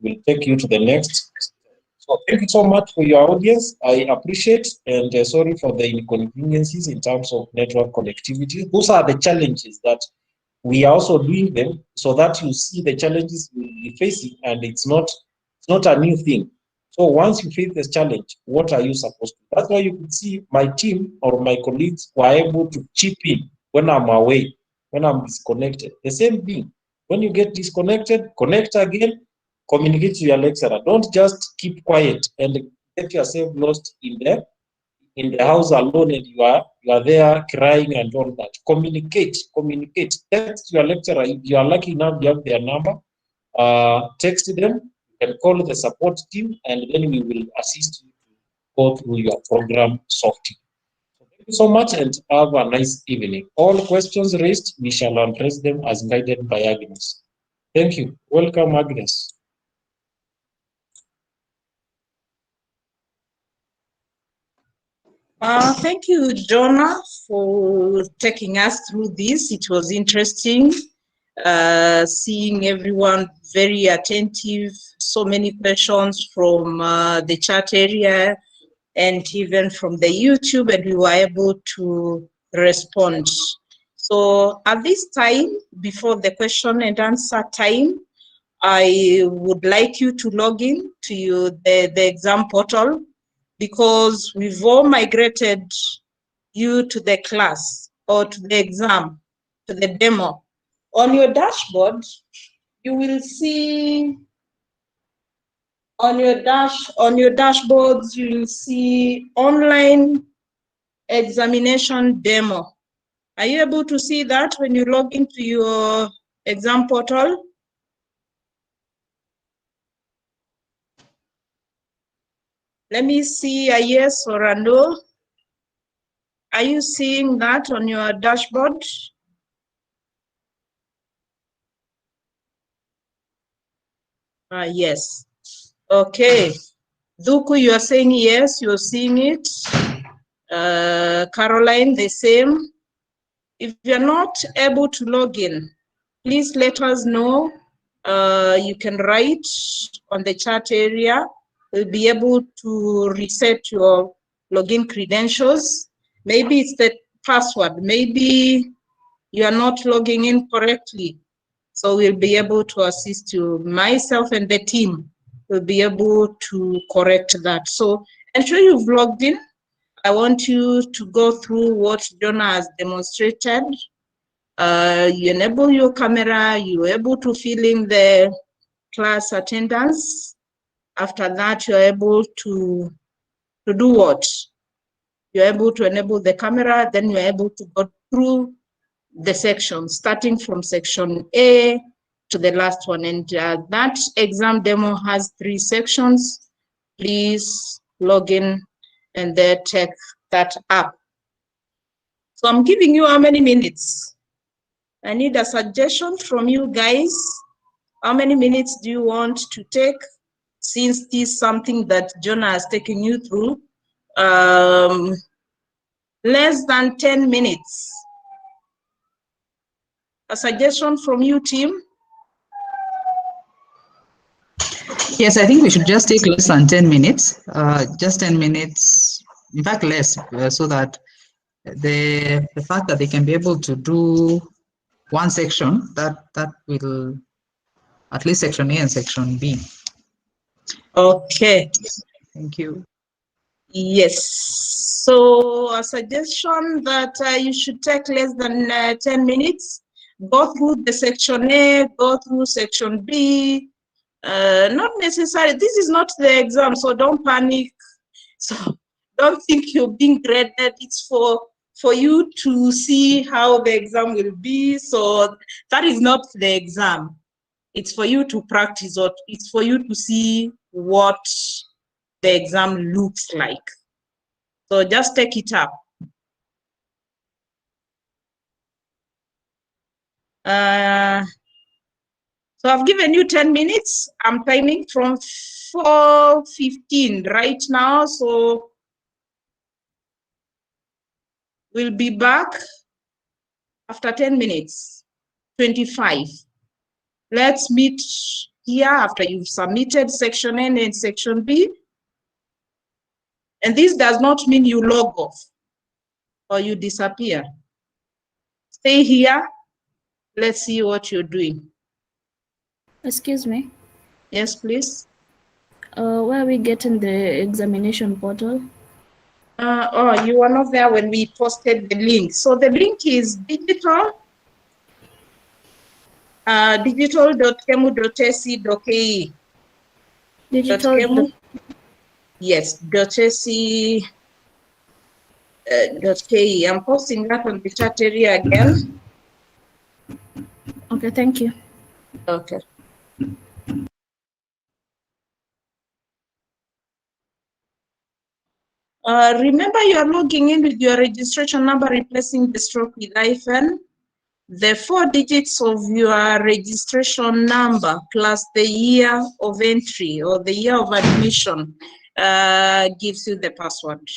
Will take you to the next step. So thank you so much for your audience. I appreciate, and sorry for the inconveniences in terms of network connectivity. Those are the challenges that we are also doing them, so that you see the challenges we'll be facing, and it's not a new thing. So once you face this challenge, what are you supposed to do? That's why you could see my team or my colleagues were able to chip in when I'm away, when I'm disconnected. The same thing. When you get disconnected, connect again, communicate to your lecturer. Don't just keep quiet and get yourself lost in the house alone, and you are there crying and all that. Communicate. Text your lecturer. If you are lucky enough, you have their number. Text them. You can call the support team, and then we will assist you to go through your program softly. So thank you so much, and have a nice evening. All questions raised, we shall address them as guided by Agnes. Thank you. Welcome, Agnes. Thank you, Jonah, for taking us through this. It was interesting seeing everyone very attentive, so many questions from the chat area and even from the YouTube, and we were able to respond. So at this time, before the question and answer time, I would like you to log in to the exam portal, because we've all migrated you to the class or to the exam, to the demo. On your dashboard, you will see On your dashboards, you'll see online examination demo. Are you able to see that when you log into your exam portal? Let me see a yes or a no. Are you seeing that on your dashboard? Yes. Okay. Duku, you are saying yes, you're seeing it. Caroline, the same. If you're not able to log in, please let us know. You can write on the chat area. We'll be able to reset your login credentials. Maybe it's the password. Maybe you are not logging in correctly. So we'll be able to assist you. Myself and the team will be able to correct that. So ensure you've logged in. I want you to go through what Jonah has demonstrated. You enable your camera, you're able to fill in the class attendance. After that, you're able to do what? You're able to enable the camera, then you're able to go through the section, starting from section A to the last one. And that exam demo has 3 sections. Please log in and then check that up. So I'm giving you how many minutes? I need a suggestion from you guys. How many minutes do you want to take? Since this is something that Jonah has taken you through, less than 10 minutes. A suggestion from you, team? Yes, I think we should just take less than 10 minutes, just 10 minutes, in fact less, so that the fact that they can be able to do one section, that will, at least section A and section B. Okay. Thank you. Yes. So a suggestion that you should take less than 10 minutes, go through the section A, go through section B. Not necessarily, this is not the exam, so don't panic. So don't think you're being graded. It's for you to see how the exam will be. So that is not the exam. It's for you to practice, or it's for you to see what the exam looks like. So just take it up. So I've given you 10 minutes. I'm timing from 4:15 right now. So we'll be back after 10 minutes, 25. Let's meet here after you've submitted section A and section B. And this does not mean you log off or you disappear. Stay here. Let's see what you're doing. Excuse me. Yes, please. Where are we getting the examination portal? Oh, you were not there when we posted the link. So the link is digital, digital.kemu.ac.ke. Digital. Yes, .ac. .ke. I'm posting that on the chat area again. Okay, thank you. Okay. Remember, you are logging in with your registration number, replacing the stroke with hyphen. The 4 digits of your registration number plus the year of entry or the year of admission gives you the password.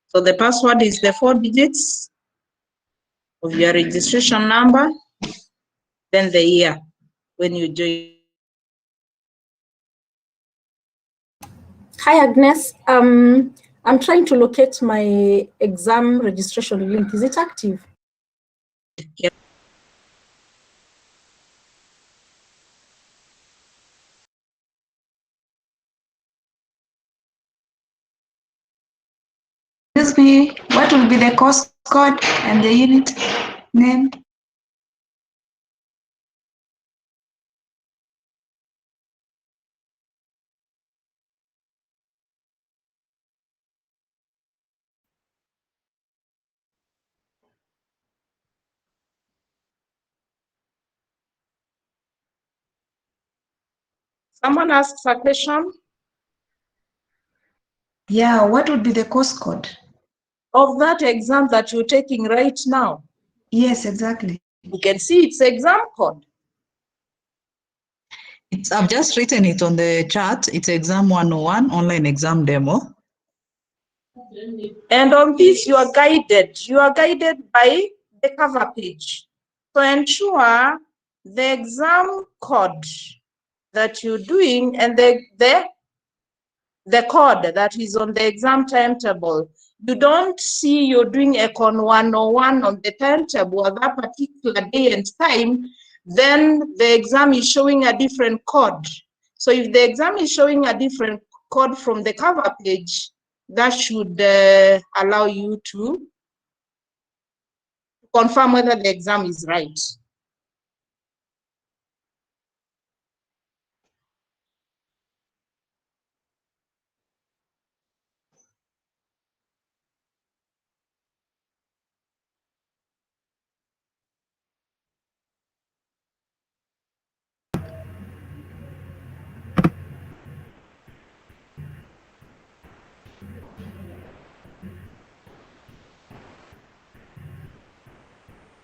So the password is the 4 digits of your registration number, then the year when you join. Hi, Agnes. I'm trying to locate my exam registration link. Is it active? Yeah. Excuse me, what will be the course code and the unit name? Someone asks a question? Yeah, what would be the course code? Of that exam that you're taking right now? Yes, exactly. You can see it's exam code. I've just written it on the chat. It's exam 101 online exam demo. And on this, you are guided. You are guided by the cover page. So ensure the exam code that you're doing and the code that is on the exam timetable. You don't see you're doing Econ 101 on the timetable at that particular day and time, then the exam is showing a different code. So if the exam is showing a different code from the cover page, that should allow you to confirm whether the exam is right.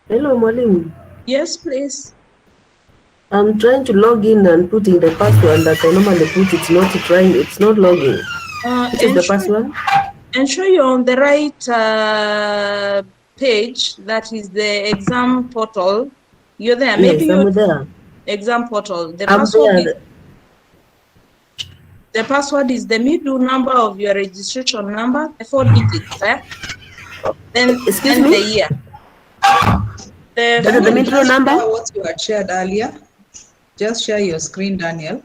Hello, Mwalimu. Yes, please. I'm trying to log in and putting the password that I normally put. It's not logging. What is the password? Ensure you're on the right page. That is the exam portal. You're there. Yes, Maybe I'm you're there. exam portal. The I'm password there. the password is the middle number of your registration number, the 4 digits. Then Excuse and me? the year. The middle Just number? share what you had shared earlier. Just share your screen, Daniel.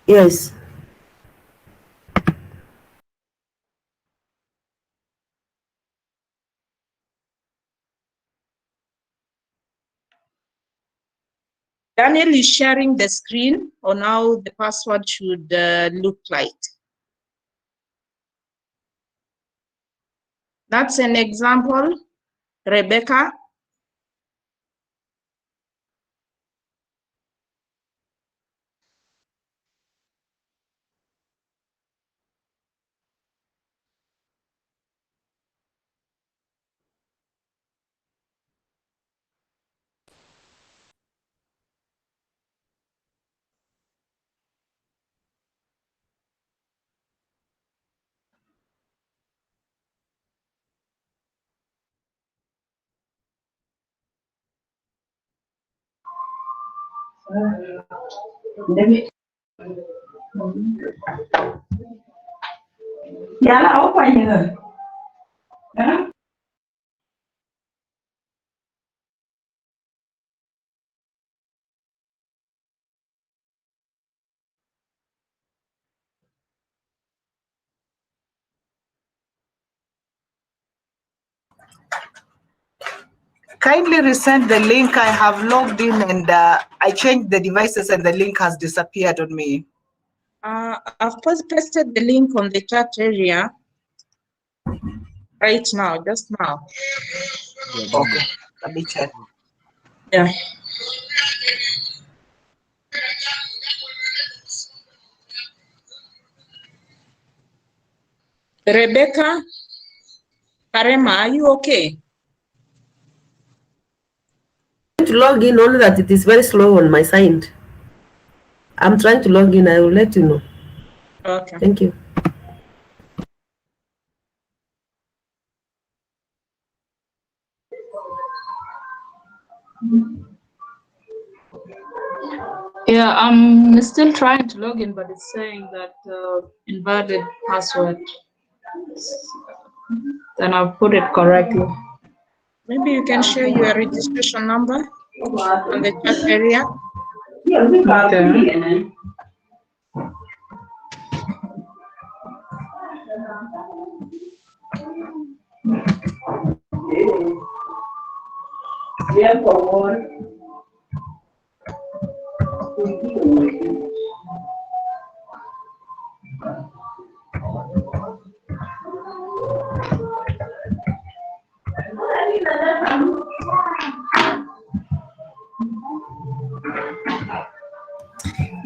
Yes. Daniel is sharing the screen on how the password should look like. That's an example. Rebecca. Kindly resend the link. I have logged in and I changed the devices and the link has disappeared on me. I've pasted the link on the chat area right now, just now. Okay, let me check. Yeah. Rebecca, Karema, are you okay? To log in, only that it is very slow on my side. I'm trying to log in. I will let you know. Okay. Thank you. Yeah, I'm still trying to log in, but it's saying that invalid password. Then I'll put it correctly. Maybe you can share your registration number on the chat area. Okay.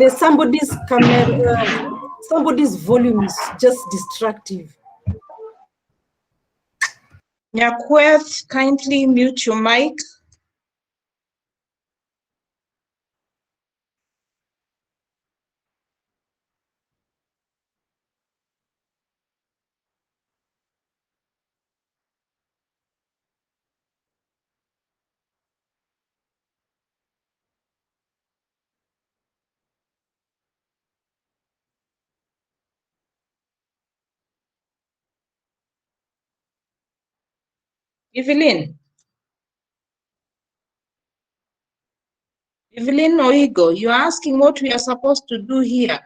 there's somebody's camera, somebody's volume is just distractive. Nyakweth, kindly mute your mic. Evelyn. Evelyn Oigo, you're asking what we are supposed to do here.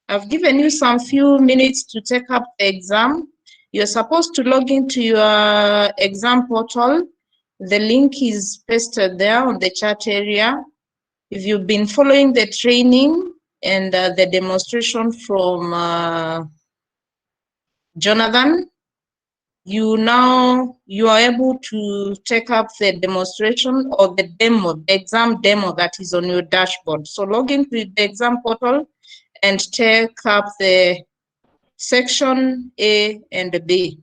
I've given you some few minutes to take up the exam. You're supposed to log into your exam portal. The link is pasted there on the chat area. If you've been following the training and the demonstration from Jonathan, you are able to take up the demonstration or the demo, the exam demo that is on your dashboard. So log into the exam portal and take up the section A and B.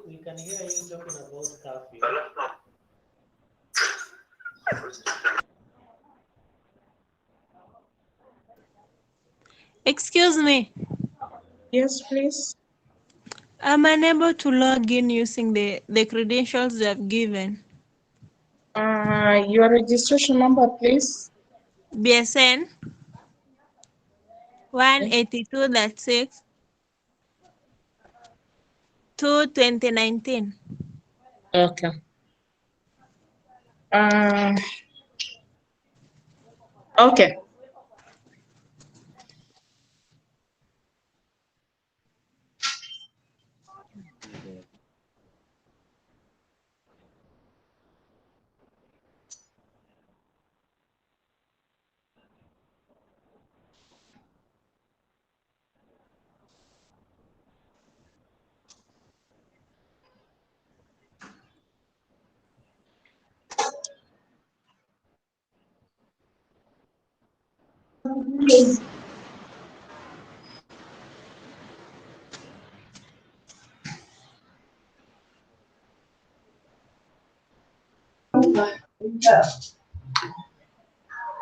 We can hear you talking about curfew. Excuse me. Yes, please. I'm unable to log in using the credentials they have given. Your registration number, please. BSN 182.6 to 2019. Okay. Okay.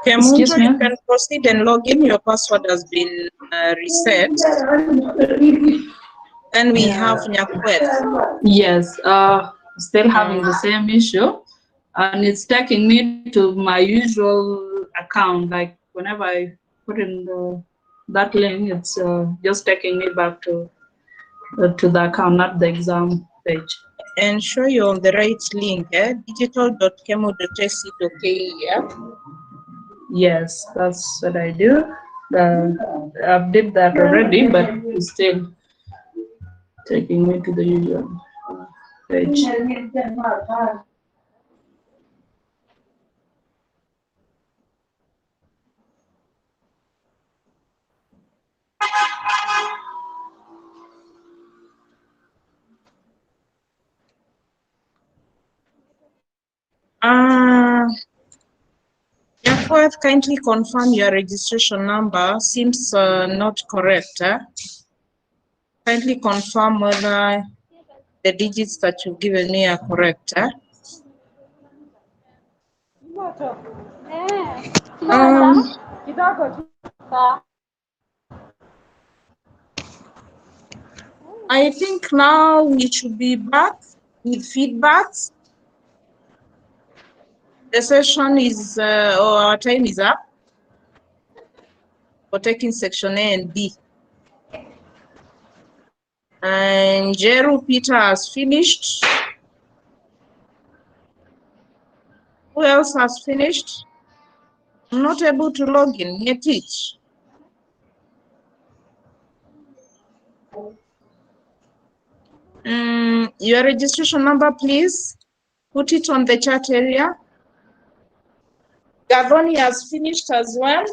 Okay, Excuse Munjo, me. you can proceed and log in. Your password has been reset. Then we have Nyakweth. Yes, still having the same issue, and it's taking me to my usual account. Like whenever I put in that link, it's just taking me back to the account, not the exam page. Ensure you're on the right link, digital.kemo.ac.ke, yeah? Yes, that's what I do. I did that already, but it's still taking me to the usual page. Jeffworth, kindly confirm your registration number. Seems not correct. Kindly confirm whether the digits that you've given me are correct. I think now we should be back with feedbacks. The session is, or our time is up for taking section A and B. And Jeru Peter has finished. Who else has finished? I'm not able to log in. Yet teach. Your registration number, please. Put it on the chat area. Gavoni has finished as well.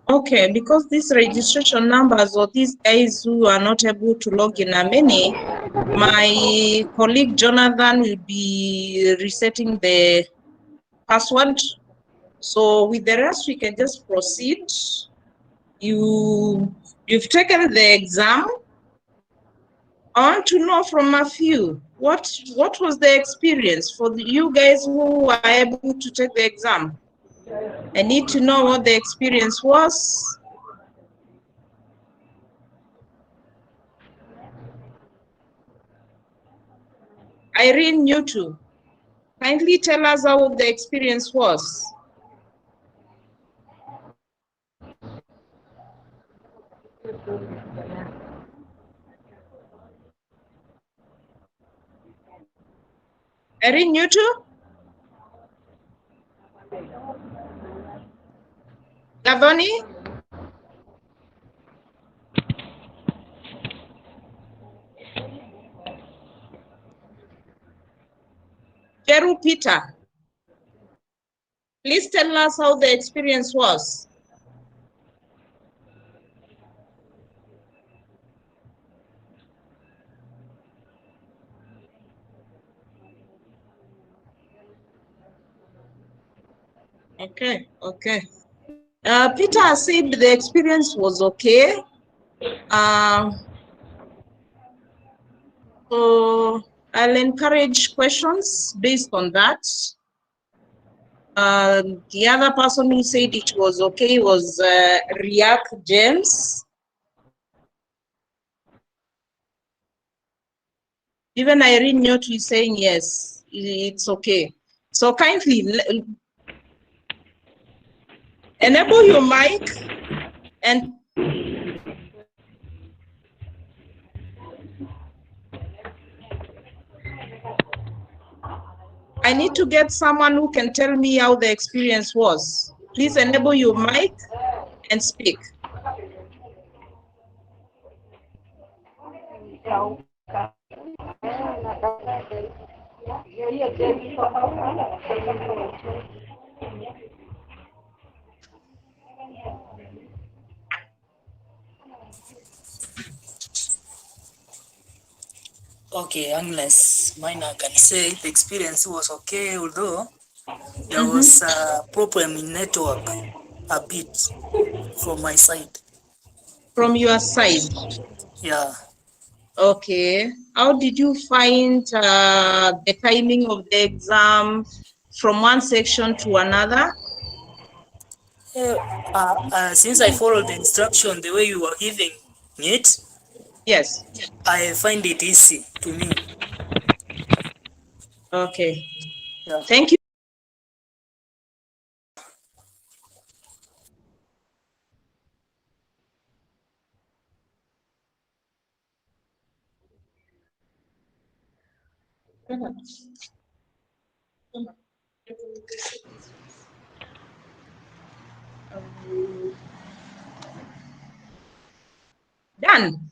Okay, because these registration numbers or these guys who are not able to log in are many, my colleague Jonathan will be resetting the password. So with the rest, we can just proceed. You've taken the exam. I want to know from a few, what was the experience for you guys who were able to take the exam? I need to know what the experience was. Irene, you too. Kindly tell us how the experience was. Irene, you too? Gavoni? Jeru Peter, please tell us how the experience was. Okay, okay. Peter said the experience was okay. So I'll encourage questions based on that. The other person who said it was okay was Riak James. Even Irene Nyotu is saying yes, it's okay. So kindly enable your mic and I need to get someone who can tell me how the experience was. Please enable your mic and speak. Okay, unless mine I can say the experience was okay, although there was a problem in network a bit from my side. From your side? Yeah. Okay. How did you find the timing of the exam from one section to another? Since I followed the instruction the way you were giving it, yes, I find it easy to me. Okay. Yeah. Thank you. Done.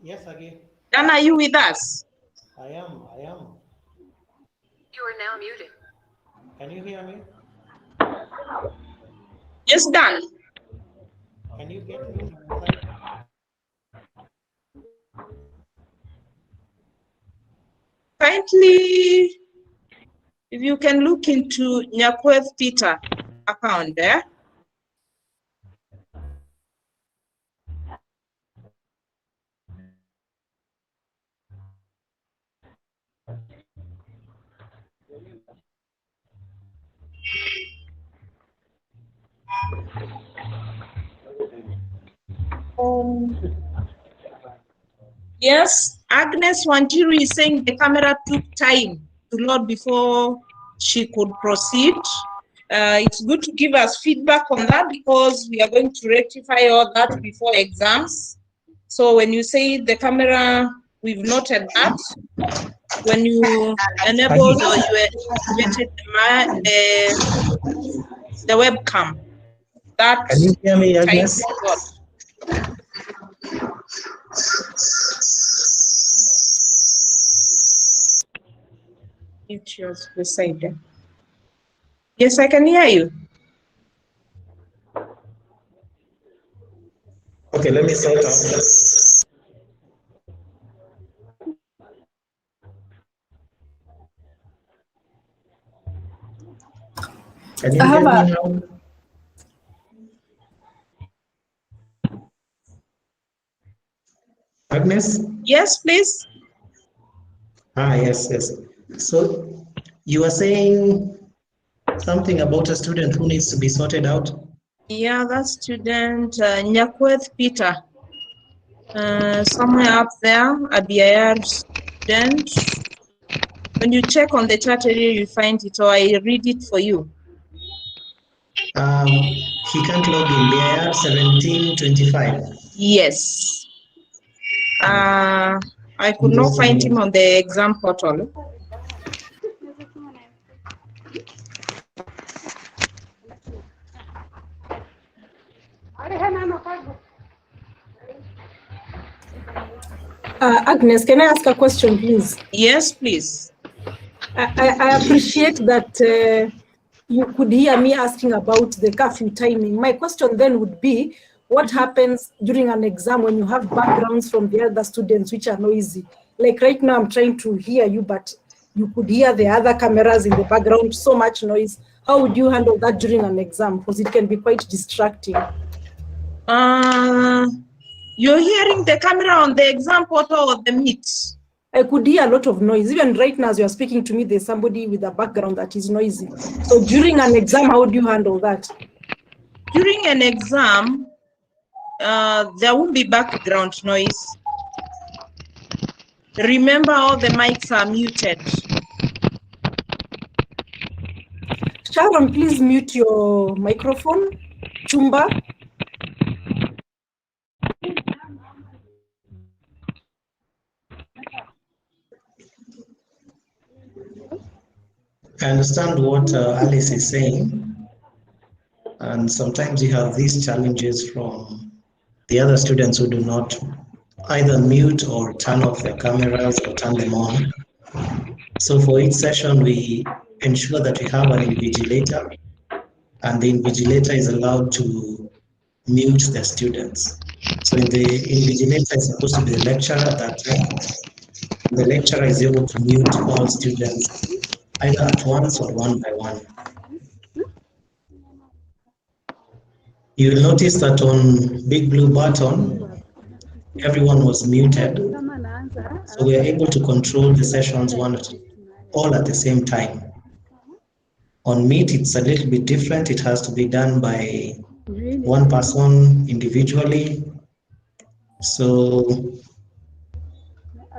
Yes, again. Dan, are you with us? I am. You are now muted. Can you hear me? Yes, Dan. Can you get me from my side? Kindly, if you can look into Nyakweth Peter account there. Yes, Agnes Wanjiru is saying the camera took time to load before she could proceed. It's good to give us feedback on that because we are going to rectify all that before exams. So when you say the camera, we've noted that. When you enabled or you activated the webcam, that Can you hear me, time Agnes? to load. It's yours beside them. Yes, I can hear you. Okay, let me sort out. Can you hear me now? Agnes? Yes, please. Yes. So you were saying something about a student who needs to be sorted out? Yeah, that student, Nyakweth Peter. Somewhere up there, a BIR student. When you check on the chat area, you find it, or I read it for you. He can't log in, BIR 1725. Yes. I could not find him on the exam portal. Agnes, can I ask a question, please? Yes, please. I appreciate that you could hear me asking about the curfew timing. My question then would be, what happens during an exam when you have backgrounds from the other students which are noisy? Like right now, I'm trying to hear you, but you could hear the other cameras in the background, so much noise. How would you handle that during an exam? Because it can be quite distracting. You're hearing the camera on the exam portal or the Meet? I could hear a lot of noise. Even right now, as you're speaking to me, there's somebody with a background that is noisy. So during an exam, how would you handle that? During an exam, there won't be background noise. Remember, all the mics are muted. Sharon, please mute your microphone. Chumba. I understand what Alice is saying, and sometimes you have these challenges from the other students who do not either mute or turn off their cameras or turn them on. So for each session, we ensure that we have an invigilator, and the invigilator is allowed to mute the students. So the invigilator is supposed to be the lecturer at that time. The lecturer is able to mute all students either at once or one by one. You will notice that on Big Blue Button, everyone was muted. So we are able to control the sessions all at the same time. On Meet, it's a little bit different. It has to be done by one person individually. So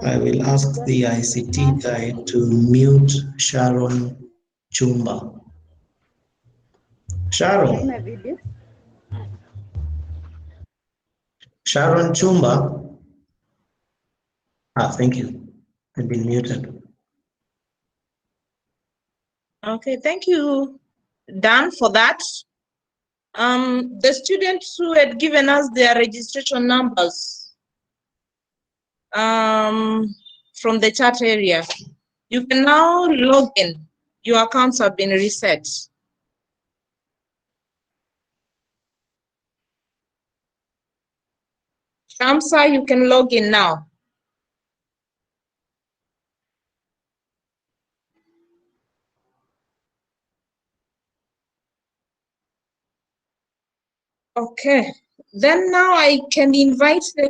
I will ask the ICT guy to mute Sharon Chumba. Sharon. Sharon Chumba. Thank you. I've been muted. Okay, thank you, Dan, for that. The students who had given us their registration numbers from the chat area, you can now log in. Your accounts have been reset. Shamsa, you can log in now. Okay, then now I can invite the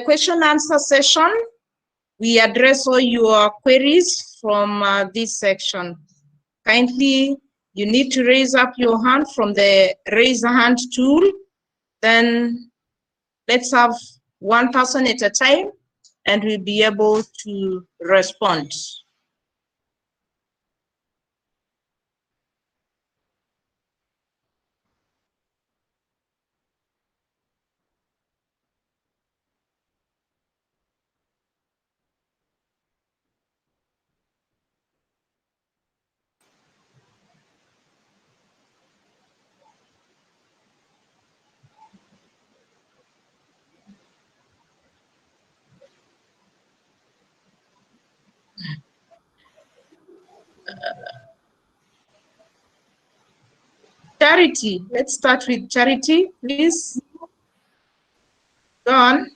question answer session. We address all your queries from this section. Kindly, you need to raise up your hand from the raise a hand tool. Then let's have one person at a time and we'll be able to respond. Charity, let's start with Charity, please. Go on.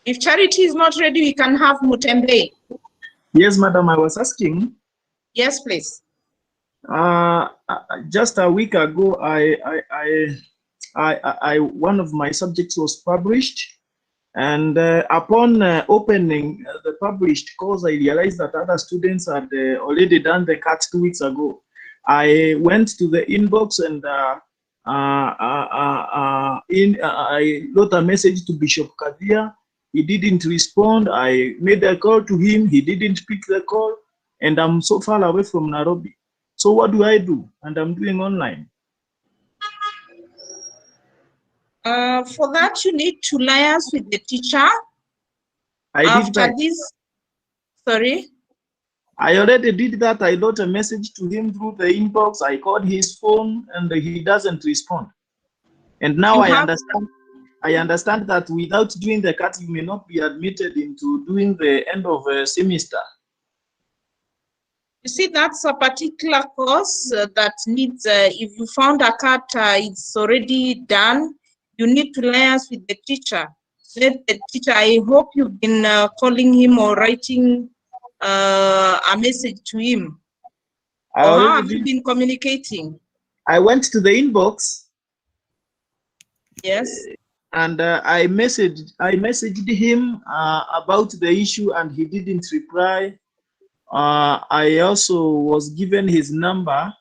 If Charity is not ready, we can have Mutembe. Yes, madam, I was asking. Yes, please. Just a week ago, one of my subjects was published, and upon opening the published course, I realized that other students had already done the cut 2 weeks ago. I went to the inbox and I wrote a message to Bishop Kadia. He didn't respond. I made a call to him. He didn't pick the call, and I'm so far away from Nairobi. So what do I do? And I'm doing online. For that, you need to liaise with the teacher. After this, sorry? I already did that. I wrote a message to him through the inbox. I called his phone and he doesn't respond. And now I understand that without doing the cut, you may not be admitted into doing the end of a semester. You see, that's a particular course that needs, if you found a cat, it's already done, you need to liaise with the teacher. Let the teacher, I hope you've been calling him or writing a message to him. I Or how already have you did. been communicating? I went to the inbox. Yes. And I messaged him about the issue, and he didn't reply. I also was given his number,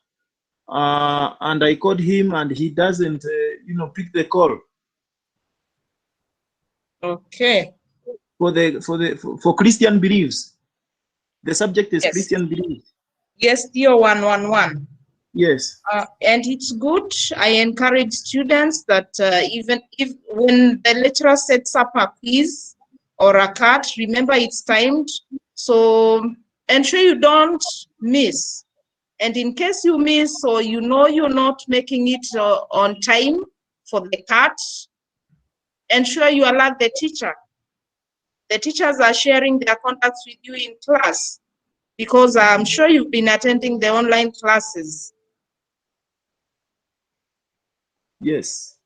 and I called him, and he doesn't, pick the call. Okay. For Christian beliefs, the subject is Yes. Christian beliefs. Yes, DO 111. Yes. And it's good. I encourage students that even if when the lecturer sets up a quiz or a card, remember it's timed. So ensure you don't miss. And in case you miss or you know you're not making it on time for the card, ensure you alert the teacher. The teachers are sharing their contacts with you in class because I'm sure you've been attending the online classes. Yes.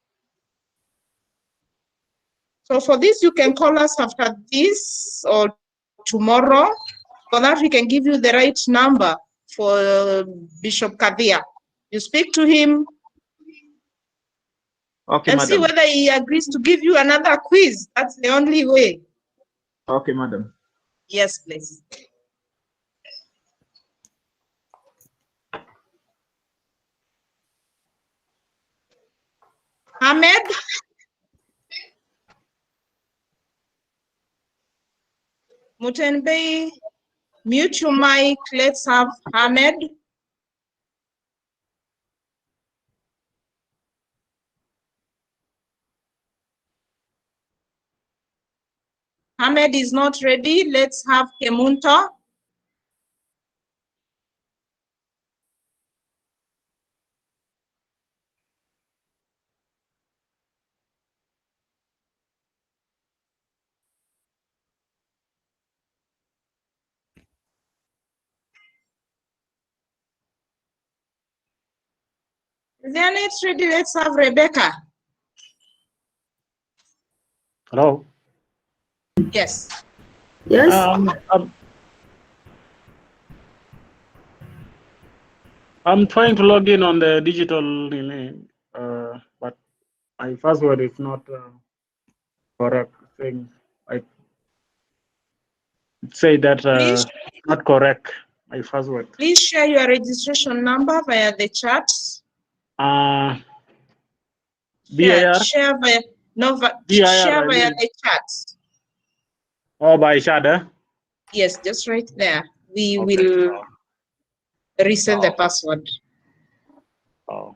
So for this, you can call us after this or tomorrow so that we can give you the right number for Bishop Kadia. You speak to him Okay, and see madam. whether he agrees to give you another quiz. That's the only way. Okay, madam. Yes, please. Ahmed? Mutenbei, mute your mic. Let's have Ahmed. Ahmed is not ready. Let's have Kemunta. If they are not ready, let's have Rebecca. Hello. Yes. Yes. I'm trying to log in on the digital, but my password is not correct. I say that not correct. My password. Please share your registration number via the chat. Share via share via the chat. Oh, by chat, Yes, just right there. We will reset the password. Oh.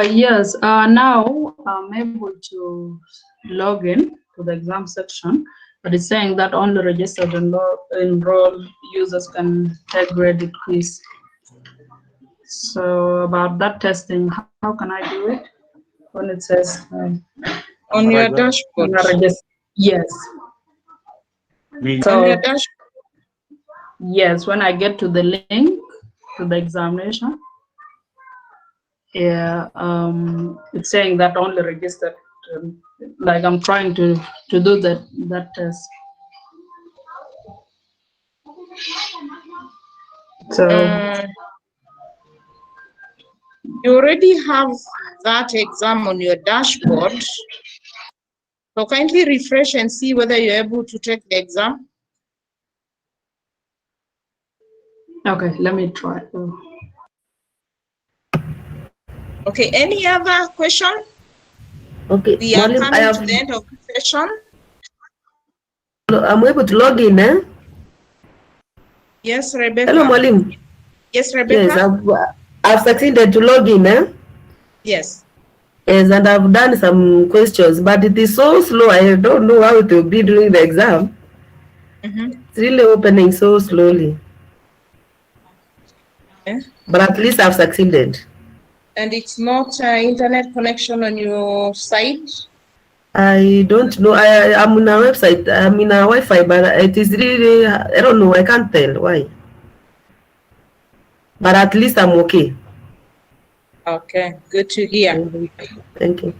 Yes, now I'm able to log in to the exam section, but it's saying that only registered and enrolled users can take graded quiz. So about that testing, how can I do it? When it says on your dashboard. Yes. On your dashboard. Yes, when I get to the link to the examination, yeah, it's saying that only registered. Like I'm trying to do that test. So you already have that exam on your dashboard. So kindly refresh and see whether you're able to take the exam. Okay, let me try. Okay, any other question? Okay, We are Malim, coming to the end of the session. I'm able to log in, eh? Yes, Rebecca. Hello, Malim. Yes, Rebecca. Yes, I've succeeded to log in, eh? Yes. Yes, and I've done some questions, but it is so slow. I don't know how to be doing the exam. It's really opening so slowly. Okay. But at least I've succeeded. And it's not internet connection on your side? I don't know. I'm in a website. I'm in a Wi-Fi, but it is really, I don't know. I can't tell why. But at least I'm okay. Okay, good to hear. Thank you.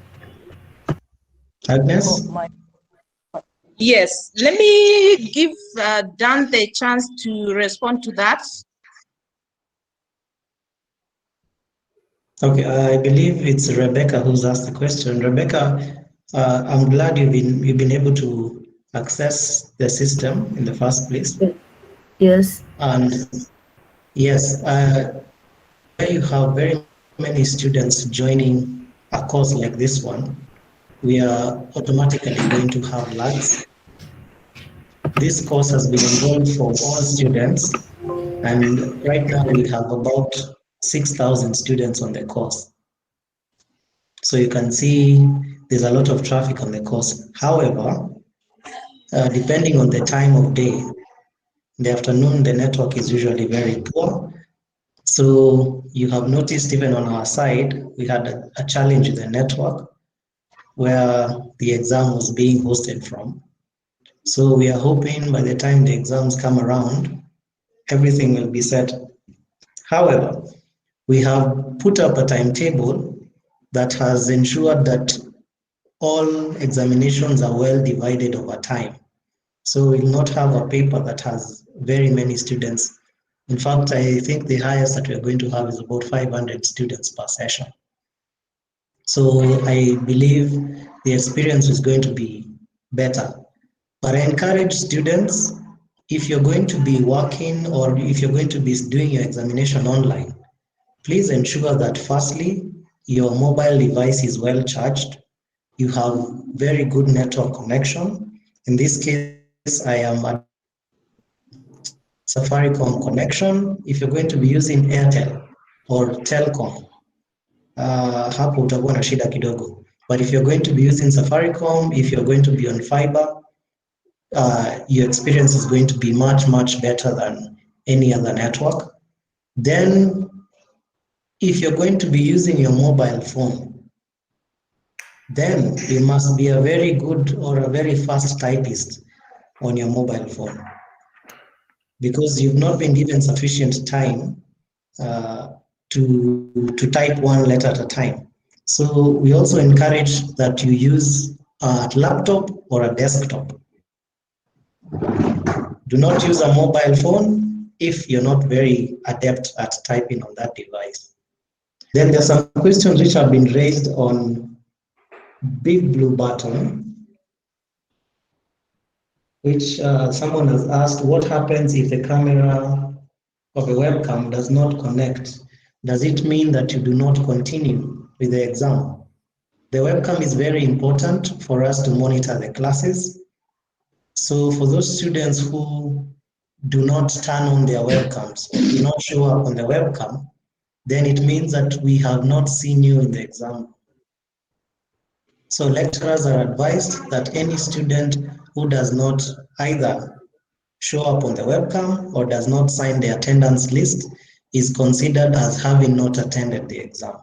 Agnes? Yes, let me give Dan the chance to respond to that. Okay, I believe it's Rebecca who's asked the question. Rebecca, I'm glad you've been able to access the system in the first place. Yes. And yes, where you have very many students joining a course like this one, we are automatically going to have lags. This course has been enrolled for all students, and right now we have about 6,000 students on the course. So you can see there's a lot of traffic on the course. However, depending on the time of day, in the afternoon, the network is usually very poor. So you have noticed even on our side, we had a challenge with the network where the exam was being hosted from. So we are hoping by the time the exams come around, everything will be set. However, we have put up a timetable that has ensured that all examinations are well divided over time. So we'll not have a paper that has very many students. In fact, I think the highest that we're going to have is about 500 students per session. So I believe the experience is going to be better. But I encourage students, if you're going to be working or if you're going to be doing your examination online, please ensure that firstly, your mobile device is well charged. You have very good network connection. In this case, I am Safaricom connection. If you're going to be using Airtel or Telcom, hapo utakuwa na shida kidogo. But if you're going to be using Safaricom, if you're going to be on fiber, your experience is going to be much, much better than any other network. Then, if you're going to be using your mobile phone, then you must be a very good or a very fast typist on your mobile phone, because you've not been given sufficient time to type one letter at a time. So we also encourage that you use a laptop or a desktop. Do not use a mobile phone if you're not very adept at typing on that device. Then there's some questions which have been raised on Big Blue Button, which someone has asked, what happens if the camera of a webcam does not connect? Does it mean that you do not continue with the exam? The webcam is very important for us to monitor the classes. So for those students who do not turn on their webcams or do not show up on the webcam, then it means that we have not seen you in the exam. So lecturers are advised that any student who does not either show up on the webcam or does not sign the attendance list is considered as having not attended the exam.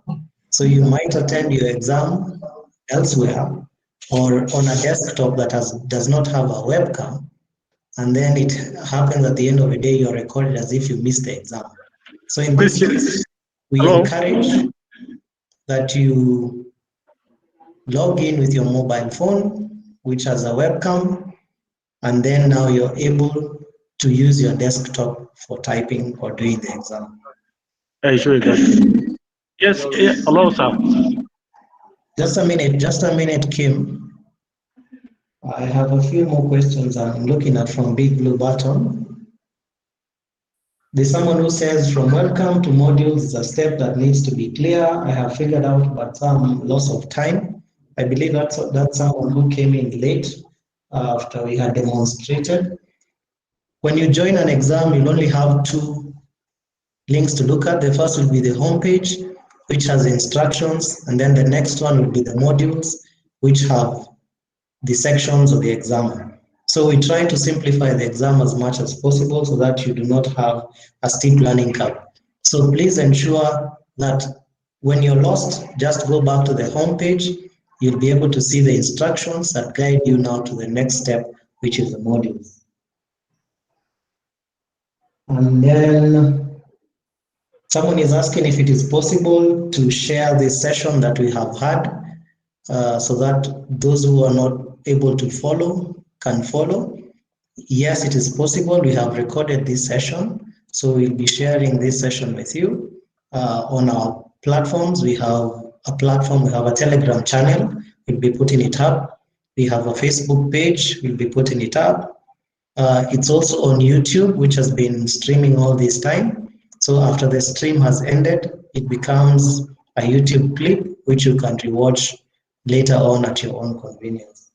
So you might attend your exam elsewhere or on a desktop that does not have a webcam, and then it happens at the end of the day you're recorded as if you missed the exam. So in this case, we encourage that you log in with your mobile phone, which has a webcam, and then now you're able to use your desktop for typing or doing the exam. Sure, yes, hello, sir. Just a minute, Kim. I have a few more questions I'm looking at from Big Blue Button. There's someone who says, from welcome to modules is a step that needs to be clear. I have figured out, but some loss of time. I believe that's someone who came in late after we had demonstrated. When you join an exam, you'll only have two links to look at. The first will be the homepage, which has instructions, and then the next one will be the modules, which have the sections of the exam. So we try to simplify the exam as much as possible so that you do not have a steep learning curve. So please ensure that when you're lost, just go back to the homepage you'll be able to see the instructions that guide you now to the next step, which is the modules. And then someone is asking if it is possible to share this session that we have had so that those who are not able to follow can follow. Yes, it is possible. We have recorded this session, so we'll be sharing this session with you on our platforms. We have a platform, we have a Telegram channel, we'll be putting it up. We have a Facebook page, we'll be putting it up. It's also on YouTube, which has been streaming all this time. So after the stream has ended, it becomes a YouTube clip, which you can rewatch later on at your own convenience.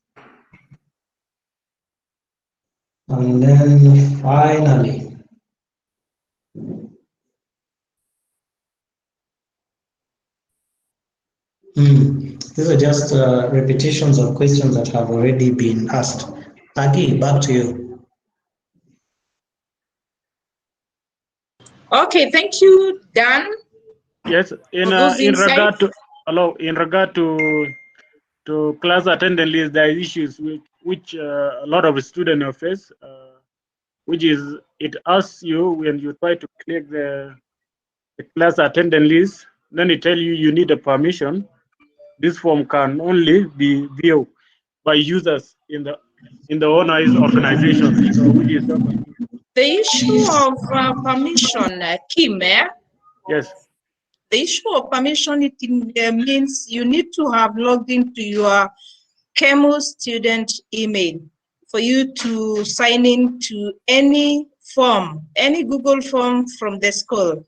And then finally, these are just repetitions of questions that have already been asked. Aggie, back to you. Okay, thank you, Dan. Yes, in regard to class attendance list, there are issues which a lot of students face, which is it asks you when you try to click the class attendance list, then it tell you need a permission. This form can only be viewed by users in the owner's organization. So which is The issue of permission, Kim, yes. The issue of permission, it means you need to have logged into your CHEMO student email for you to sign in to any form, any Google form from the school.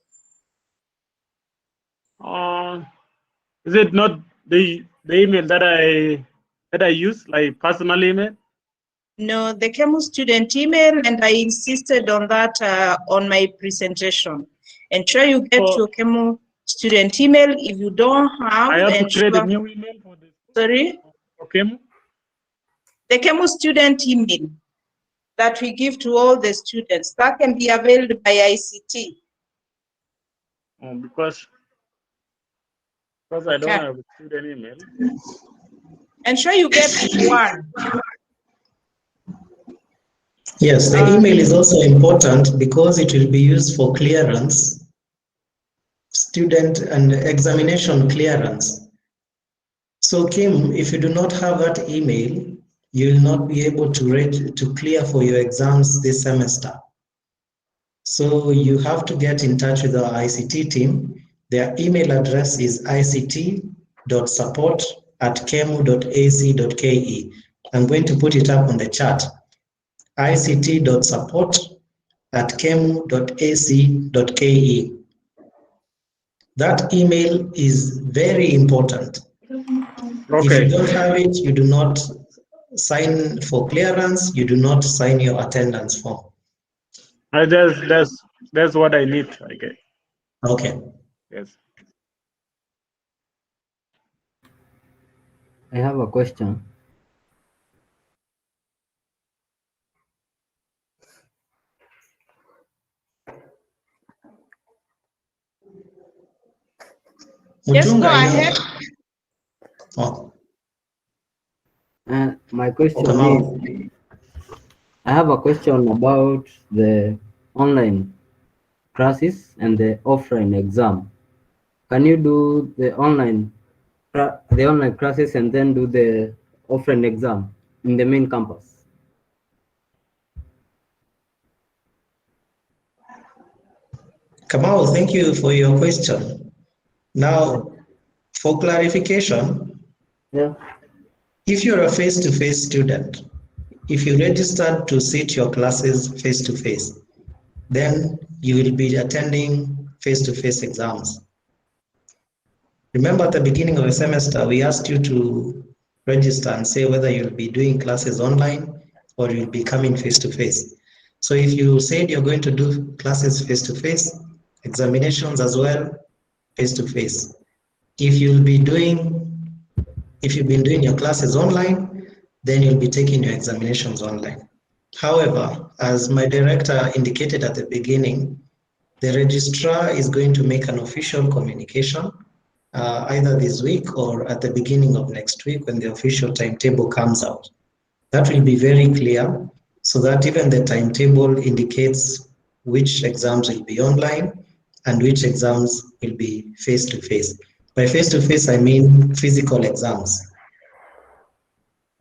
Is it not the email that I use, like personal email? No, the CHEMO student email, and I insisted on that on my presentation. Ensure you get your CHEMO student email. If you don't have, I have to create a new email for this. Sorry? Okay. The CHEMO student email that we give to all the students, that can be availed by ICT. Because I don't have a student email. Ensure you get one. Yes, the email is also important because it will be used for clearance, student and examination clearance. So Kim, if you do not have that email, you will not be able to clear for your exams this semester. So you have to get in touch with our ICT team. Their email address is ict.support@kemu.ac.ke. I'm going to put it up on the chat. ict.support@kemu.ac.ke. That email is very important. Okay. If you don't have it, you do not sign for clearance, you do not sign your attendance form. That's what I need, I guess. Okay. Yes. I have a question. Yes, go ahead. Oh. My question is, I have a question about the online classes and the offline exam. Can you do the online classes and then do the offline exam in the main campus? Kamal, thank you for your question. Now, for clarification, if you're a face-to-face student, if you register to sit your classes face-to-face, then you will be attending face-to-face exams. Remember at the beginning of the semester, we asked you to register and say whether you'll be doing classes online or you'll be coming face-to-face. So if you said you're going to do classes face-to-face, examinations as well, face-to-face. If you've been doing your classes online, then you'll be taking your examinations online. However, as my director indicated at the beginning, the registrar is going to make an official communication either this week or at the beginning of next week when the official timetable comes out. That will be very clear so that even the timetable indicates which exams will be online and which exams will be face-to-face. By face-to-face, I mean physical exams.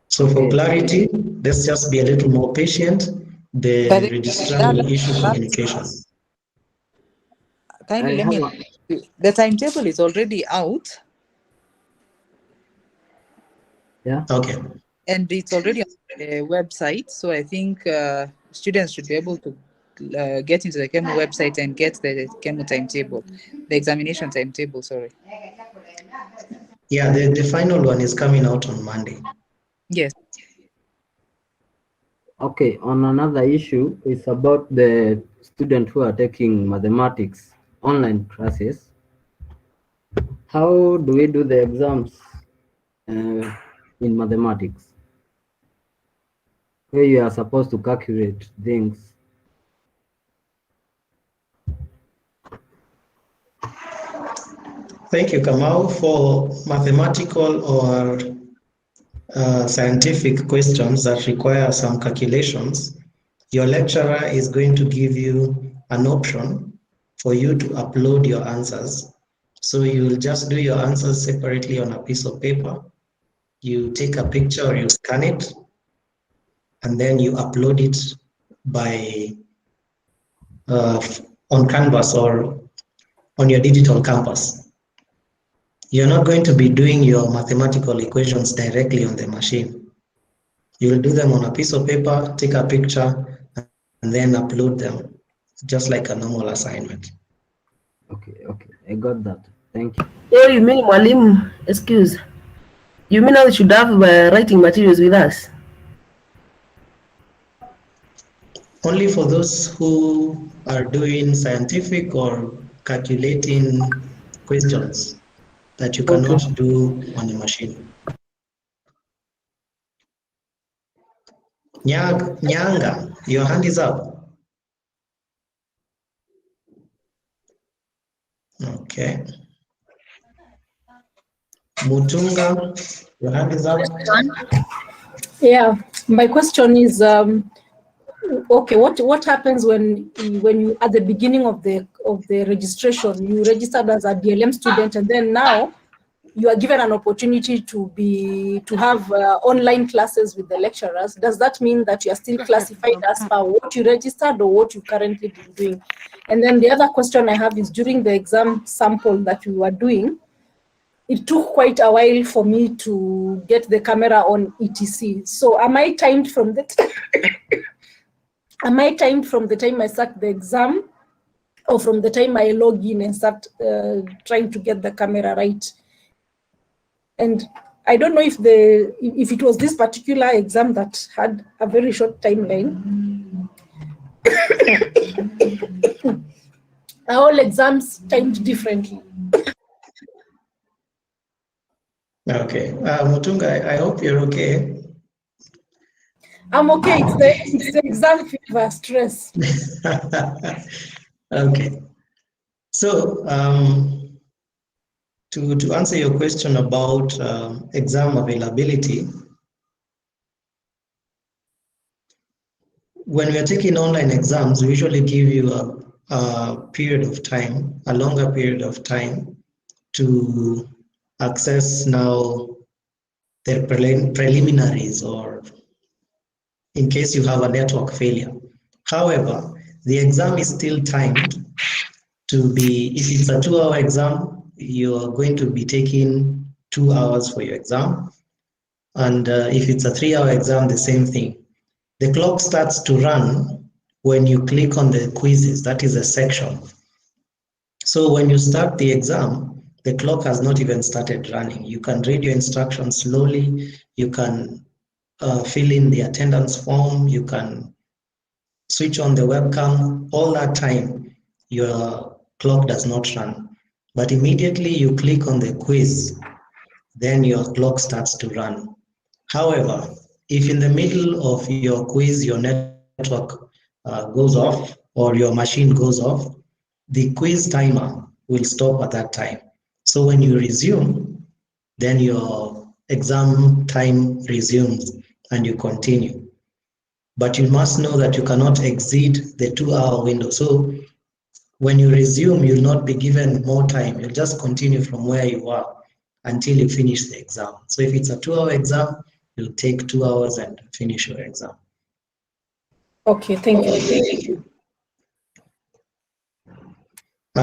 So for clarity, let's just be a little more patient. The registrar will issue communication. Kindly let me. The timetable is already out. Yeah. Okay. And it's already on the website, so I think students should be able to get into the KEMU website and get the KEMU timetable, the examination timetable, sorry. Yeah, the final one is coming out on Monday. Yes. Okay, on another issue, it's about the students who are taking mathematics online classes. How do we do the exams in mathematics? Where you are supposed to calculate things. Thank you, Kamau. For mathematical or scientific questions that require some calculations, your lecturer is going to give you an option for you to upload your answers. So you'll just do your answers separately on a piece of paper. You take a picture or you scan it, and then you upload it by on Canvas or on your digital campus. You're not going to be doing your mathematical equations directly on the machine. You'll do them on a piece of paper, take a picture, and then upload them, just like a normal assignment. Okay, I got that. Thank you. Oh, you mean Mwalimu? Excuse. You mean we should have writing materials with us? Only for those who are doing scientific or calculating questions that you cannot do on a machine. Nyanga, your hand is up. Okay. Mutunga, your hand is up. Yeah, my question is, okay, what happens when you at the beginning of the registration you registered as a DLM student, and then now you are given an opportunity to have online classes with the lecturers? Does that mean that you are still classified as per what you registered or what you currently been doing? And then the other question I have is, during the exam sample that you were doing, it took quite a while for me to get the camera on etc. So am I timed from the time I start the exam, or from the time I log in and start trying to get the camera right? And I don't know if it was this particular exam that had a very short timeline. Are all exams timed differently? Okay, Mutunga, I hope you're okay. I'm okay. It's the exam fever stress. Okay. So to answer your question about exam availability, when we are taking online exams, we usually give you a period of time, a longer period of time to access now the preliminaries, or in case you have a network failure. However, the exam is still timed to be, if it's a 2-hour exam, you're going to be taking 2 hours for your exam. And if it's a 3-hour exam, the same thing. The clock starts to run when you click on the quizzes, that is a section. So when you start the exam, the clock has not even started running. You can read your instructions slowly, you can fill in the attendance form, you can switch on the webcam. All that time, your clock does not run. But immediately you click on the quiz, then your clock starts to run. However, if in the middle of your quiz, your network goes off or your machine goes off, the quiz timer will stop at that time. So when you resume, then your exam time resumes and you continue. But you must know that you cannot exceed the 2-hour window. So when you resume, you'll not be given more time. You'll just continue from where you are until you finish the exam. So if it's a 2-hour exam, you'll take 2 hours and finish your exam. Okay, thank you.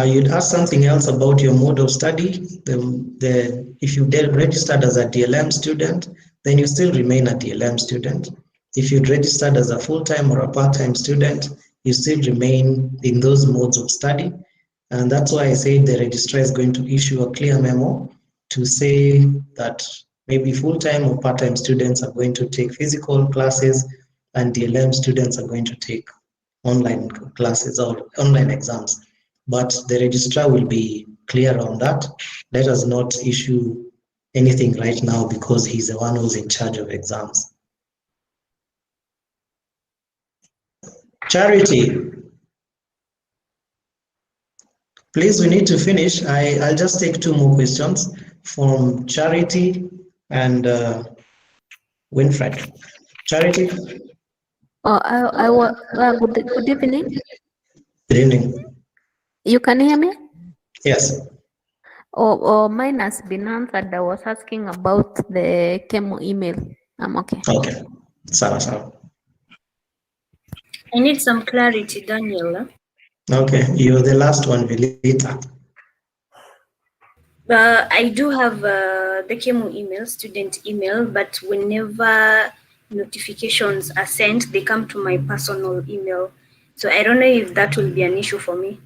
You'd ask something else about your mode of study. If you registered as a DLM student, then you still remain a DLM student. If you'd registered as a full-time or a part-time student, you still remain in those modes of study. And that's why I say the registrar is going to issue a clear memo to say that maybe full-time or part-time students are going to take physical classes and DLM students are going to take online classes or online exams. But the registrar will be clear on that. Let us not issue anything right now because he's the one who's in charge of exams. Charity. Please, we need to finish. I'll just take 2 more questions from Charity and Winfred. Charity. Good evening. Good evening. You can hear me? Yes. Mine has been answered. I was asking about the chemo email. I'm okay. Okay. Sawa. I need some clarity, Daniela. Okay, you're the last one, Vilita. I do have the chemo email, student email, but whenever notifications are sent, they come to my personal email. So I don't know if that will be an issue for me.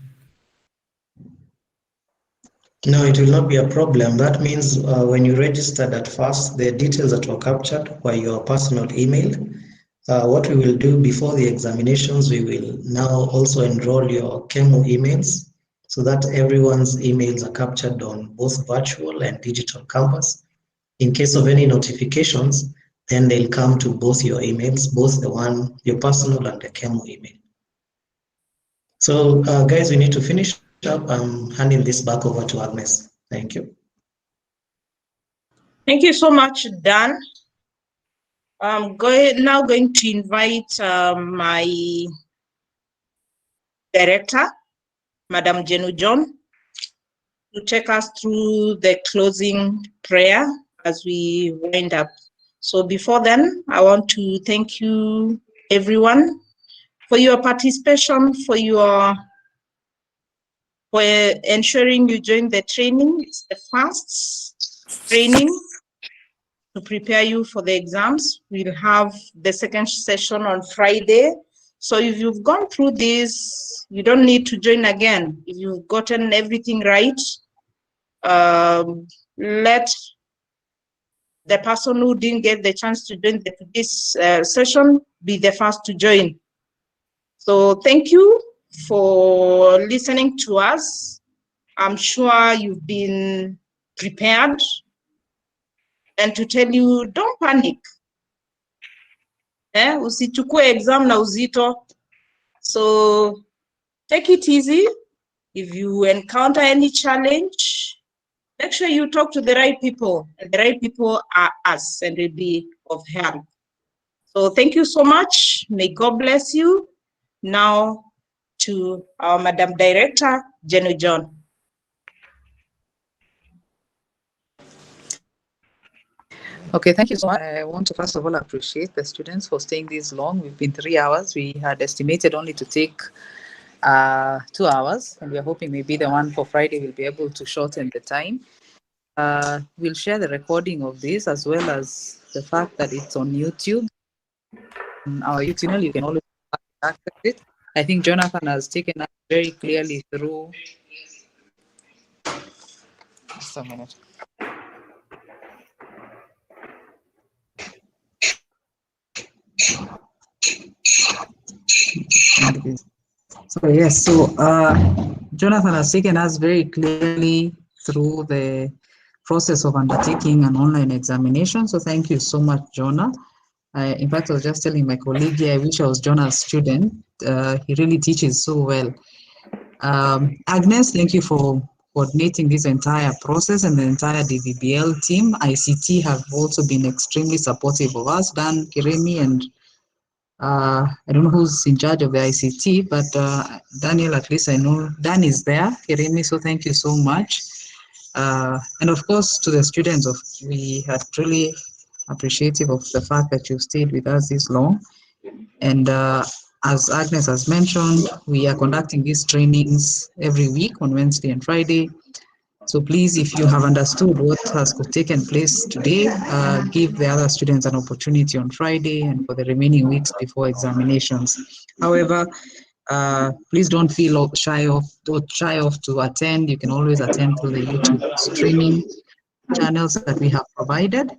No, it will not be a problem. That means when you registered at first, the details that were captured were your personal email. What we will do before the examinations, we will now also enroll your chemo emails so that everyone's emails are captured on both virtual and digital campus. In case of any notifications, then they'll come to both your emails, both the one, your personal and the chemo email. So guys, we need to finish up. I'm handing this back over to Agnes. Thank you. Thank you so much, Dan. I'm now going to invite my director, Madam Jenu John, to take us through the closing prayer as we wind up. So before then, I want to thank you, everyone, for your participation, for ensuring you join the training. It's the first training to prepare you for the exams. We'll have the second session on Friday. So if you've gone through this, you don't need to join again. If you've gotten everything right, let the person who didn't get the chance to join this session be the first to join. So thank you for listening to us. I'm sure you've been prepared. And to tell you, don't panic. Usichukue exam na uzito. So take it easy. If you encounter any challenge, make sure you talk to the right people. And the right people are us and will be of help. So thank you so much. May God bless you. Now to our Madam Director, Jenu John. Okay, thank you so much. I want to first of all appreciate the students for staying this long. We've been 3 hours. We had estimated only to take 2 hours, and we're hoping maybe the one for Friday will be able to shorten the time. We'll share the recording of this as well as the fact that it's on YouTube. On our YouTube channel, you can always access it. I think Jonathan has taken us very clearly through. Just a minute. So yes, Jonathan has taken us very clearly through the process of undertaking an online examination. So thank you so much, Jonah. In fact, I was just telling my colleague here, I wish I was Jonah's student. He really teaches so well. Agnes, thank you for coordinating this entire process, and the entire DVBL team. ICT have also been extremely supportive of us, Dan, Kiremi, and I don't know who's in charge of the ICT, but Daniel, at least I know Dan is there, Kiremi, so thank you so much. And of course, to the students, we are truly appreciative of the fact that you've stayed with us this long. And as Agnes has mentioned, we are conducting these trainings every week on Wednesday and Friday. So please, if you have understood what has taken place today, give the other students an opportunity on Friday and for the remaining weeks before examinations. However, please don't feel shy of to attend. You can always attend through the YouTube streaming channels that we have provided.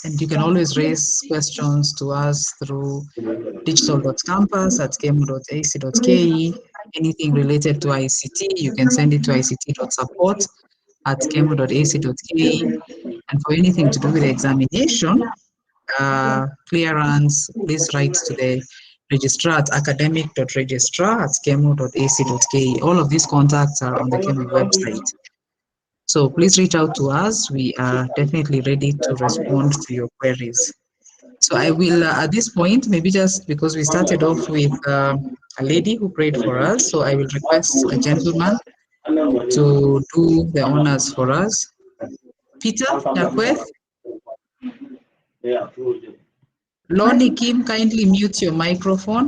And you can always raise questions to us through digital.campus@kemu.ac.ke. Anything related to ICT, you can send it to ict.support@kemu.ac.ke. And for anything to do with the examination, clearance, please write to the registrar at academic.registrar@kemu.ac.ke. All of these contacts are on the KEMU website. So please reach out to us. We are definitely ready to respond to your queries. So I will, at this point, maybe just because we started off with a lady who prayed for us, so I will request a gentleman to do the honors for us. Peter Nyakweth. Lonnie Kim, kindly mute your microphone.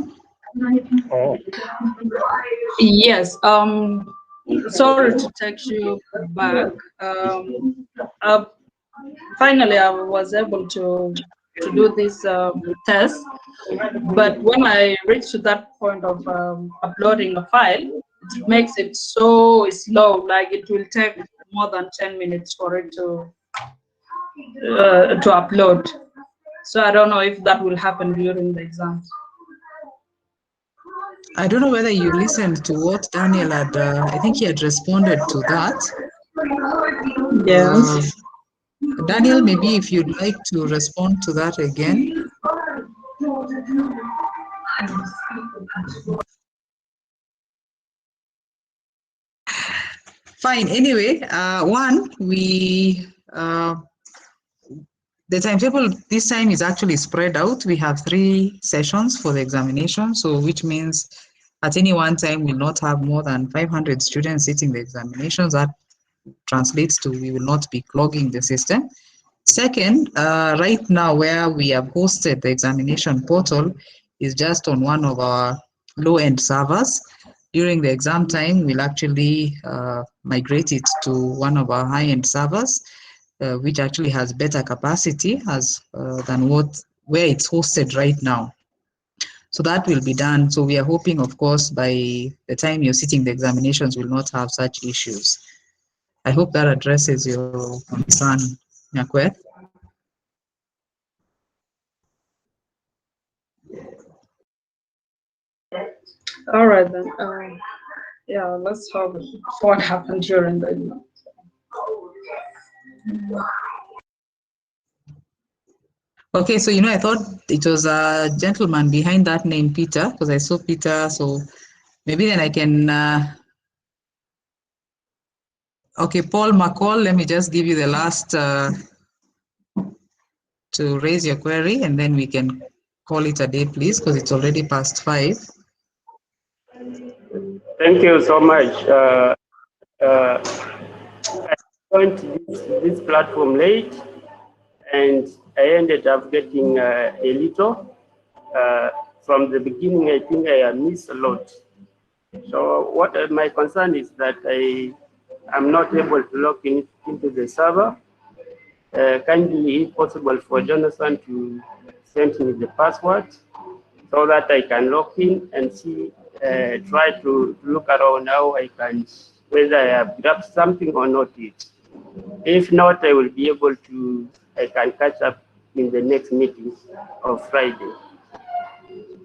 Yes. Sorry to take you back. Finally, I was able to do this test, but when I reached to that point of uploading a file, it makes it so slow. Like it will take more than 10 minutes for it to upload. So I don't know if that will happen during the exams. I don't know whether you listened to what Daniel had, I think he had responded to that. Yes. Daniel, maybe if you'd like to respond to that again. Fine, anyway, the timetable this time is actually spread out. We have 3 sessions for the examination, so which means at any one time we'll not have more than 500 students sitting the examinations. That translates to we will not be clogging the system. Second, right now where we have hosted the examination portal is just on one of our low-end servers. During the exam time, we'll actually migrate it to one of our high-end servers, which actually has better capacity than where it's hosted right now. So that will be done. So we are hoping, of course, by the time you're sitting the examinations, will not have such issues. I hope that addresses your concern, Nyakweth. All right then. Yeah, let's hope what happened during the exam. Okay, so I thought it was a gentleman behind that name, Peter, because I saw Peter. So maybe then I can. Okay, Paul McCall, let me just give you the last to raise your query, and then we can call it a day, please, because it's already past 5. Thank you so much. I joined this platform late, and I ended up getting a little. From the beginning, I think I missed a lot. So what my concern is that I am not able to log into the server. Kindly, if possible, for Jonathan to send me the password so that I can log in and see, try to look around how I can, whether I have grabbed something or not yet. If not, I will be able to, I can catch up in the next meeting of Friday.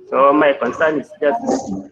So my concern is just